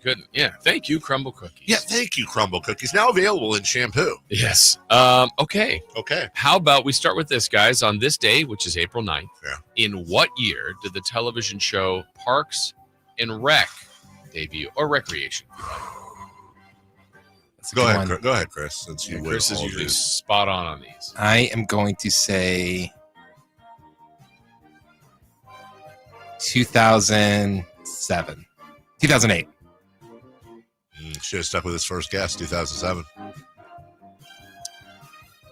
Couldn't. Yeah. Thank you, Crumble Cookies. Yeah, thank you, Crumble Cookies. Now available in shampoo. Yes. Okay. Okay. How about we start with this, guys? On this day, which is April 9th, in what year did the television show Parks and Rec debut, or Recreation? Go ahead, Chris. Since you Chris is usually spot on these. I am going to say 2007. 2008. Should have stuck with his first guess, 2007.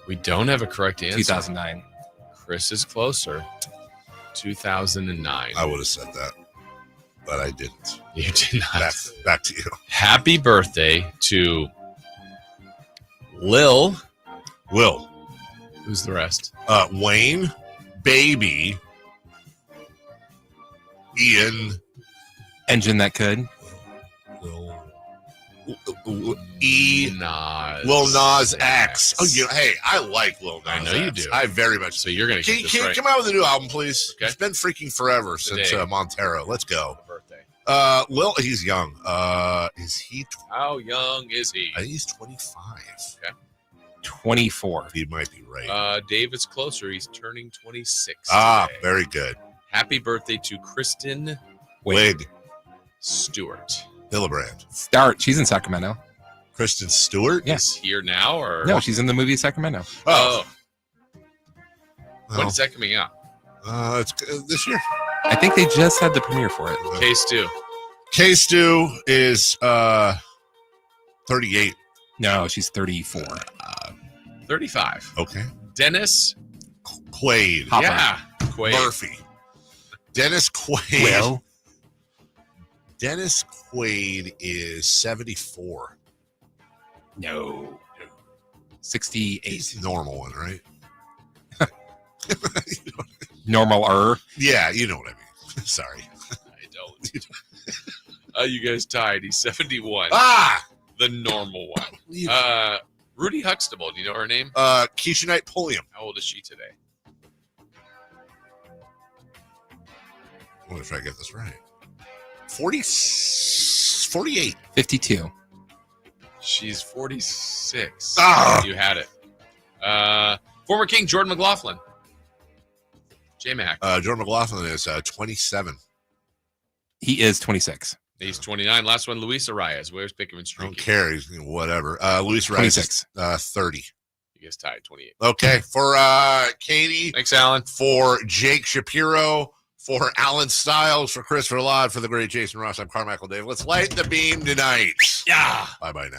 We don't have a correct answer. 2009. Chris is closer. 2009. I would have said that. but I didn't. You did not. Back to you. Happy birthday to Lil. Will. Who's the rest? Wayne, Baby, Ian. Engine that could. Lil Nas X. Oh, hey, I like Lil Nas. I know you do. I very much. So you're gonna can you come out with a new album, please? Okay. It's been freaking forever since Montero. Let's go. Birthday. Lil, he's young. Is he? How young is he? I think he's 25. Okay. 24. He might be right. Dave is closer. He's turning 26. Ah, today. very good. Happy birthday to Kristen Wig Stewart. Hillebrand. She's in Sacramento. Kristen Stewart? Is here now or No, she's in the movie Sacramento. Oh. When's that coming out? It's this year. I think they just had the premiere for it. K-Stew. K-Stew is 38. No, she's 34. 35. Okay. Dennis Quaid. Hopper. Yeah. Quaid. Murphy. Dennis Quaid. Will. Dennis Quaid is 74. No. 68. He's the normal one, right? Normal-er. Yeah, you know what I mean. Sorry. I don't. You guys tied. He's 71. Ah! The normal one. Rudy Huxtable. Do you know her name? Keisha Knight Pulliam. How old is she today? I wonder if I get this right. 48. 52. She's 46. Ah! You had it. Former King Jordan McLaughlin. J-Mac. Jordan McLaughlin is 27. He is 26. He's 29. Last one, Luis Arias. Where's Pickman Don't Street? care. He's, whatever. Luis Rice is 30. You guys tied 28. Okay. For Katie. Thanks, Alan. For Jake Shapiro. For Alan Stiles. For Christopher Laud. For the great Jason Ross. I'm Carmichael Dave. Let's light the beam tonight. Yeah. Bye-bye now.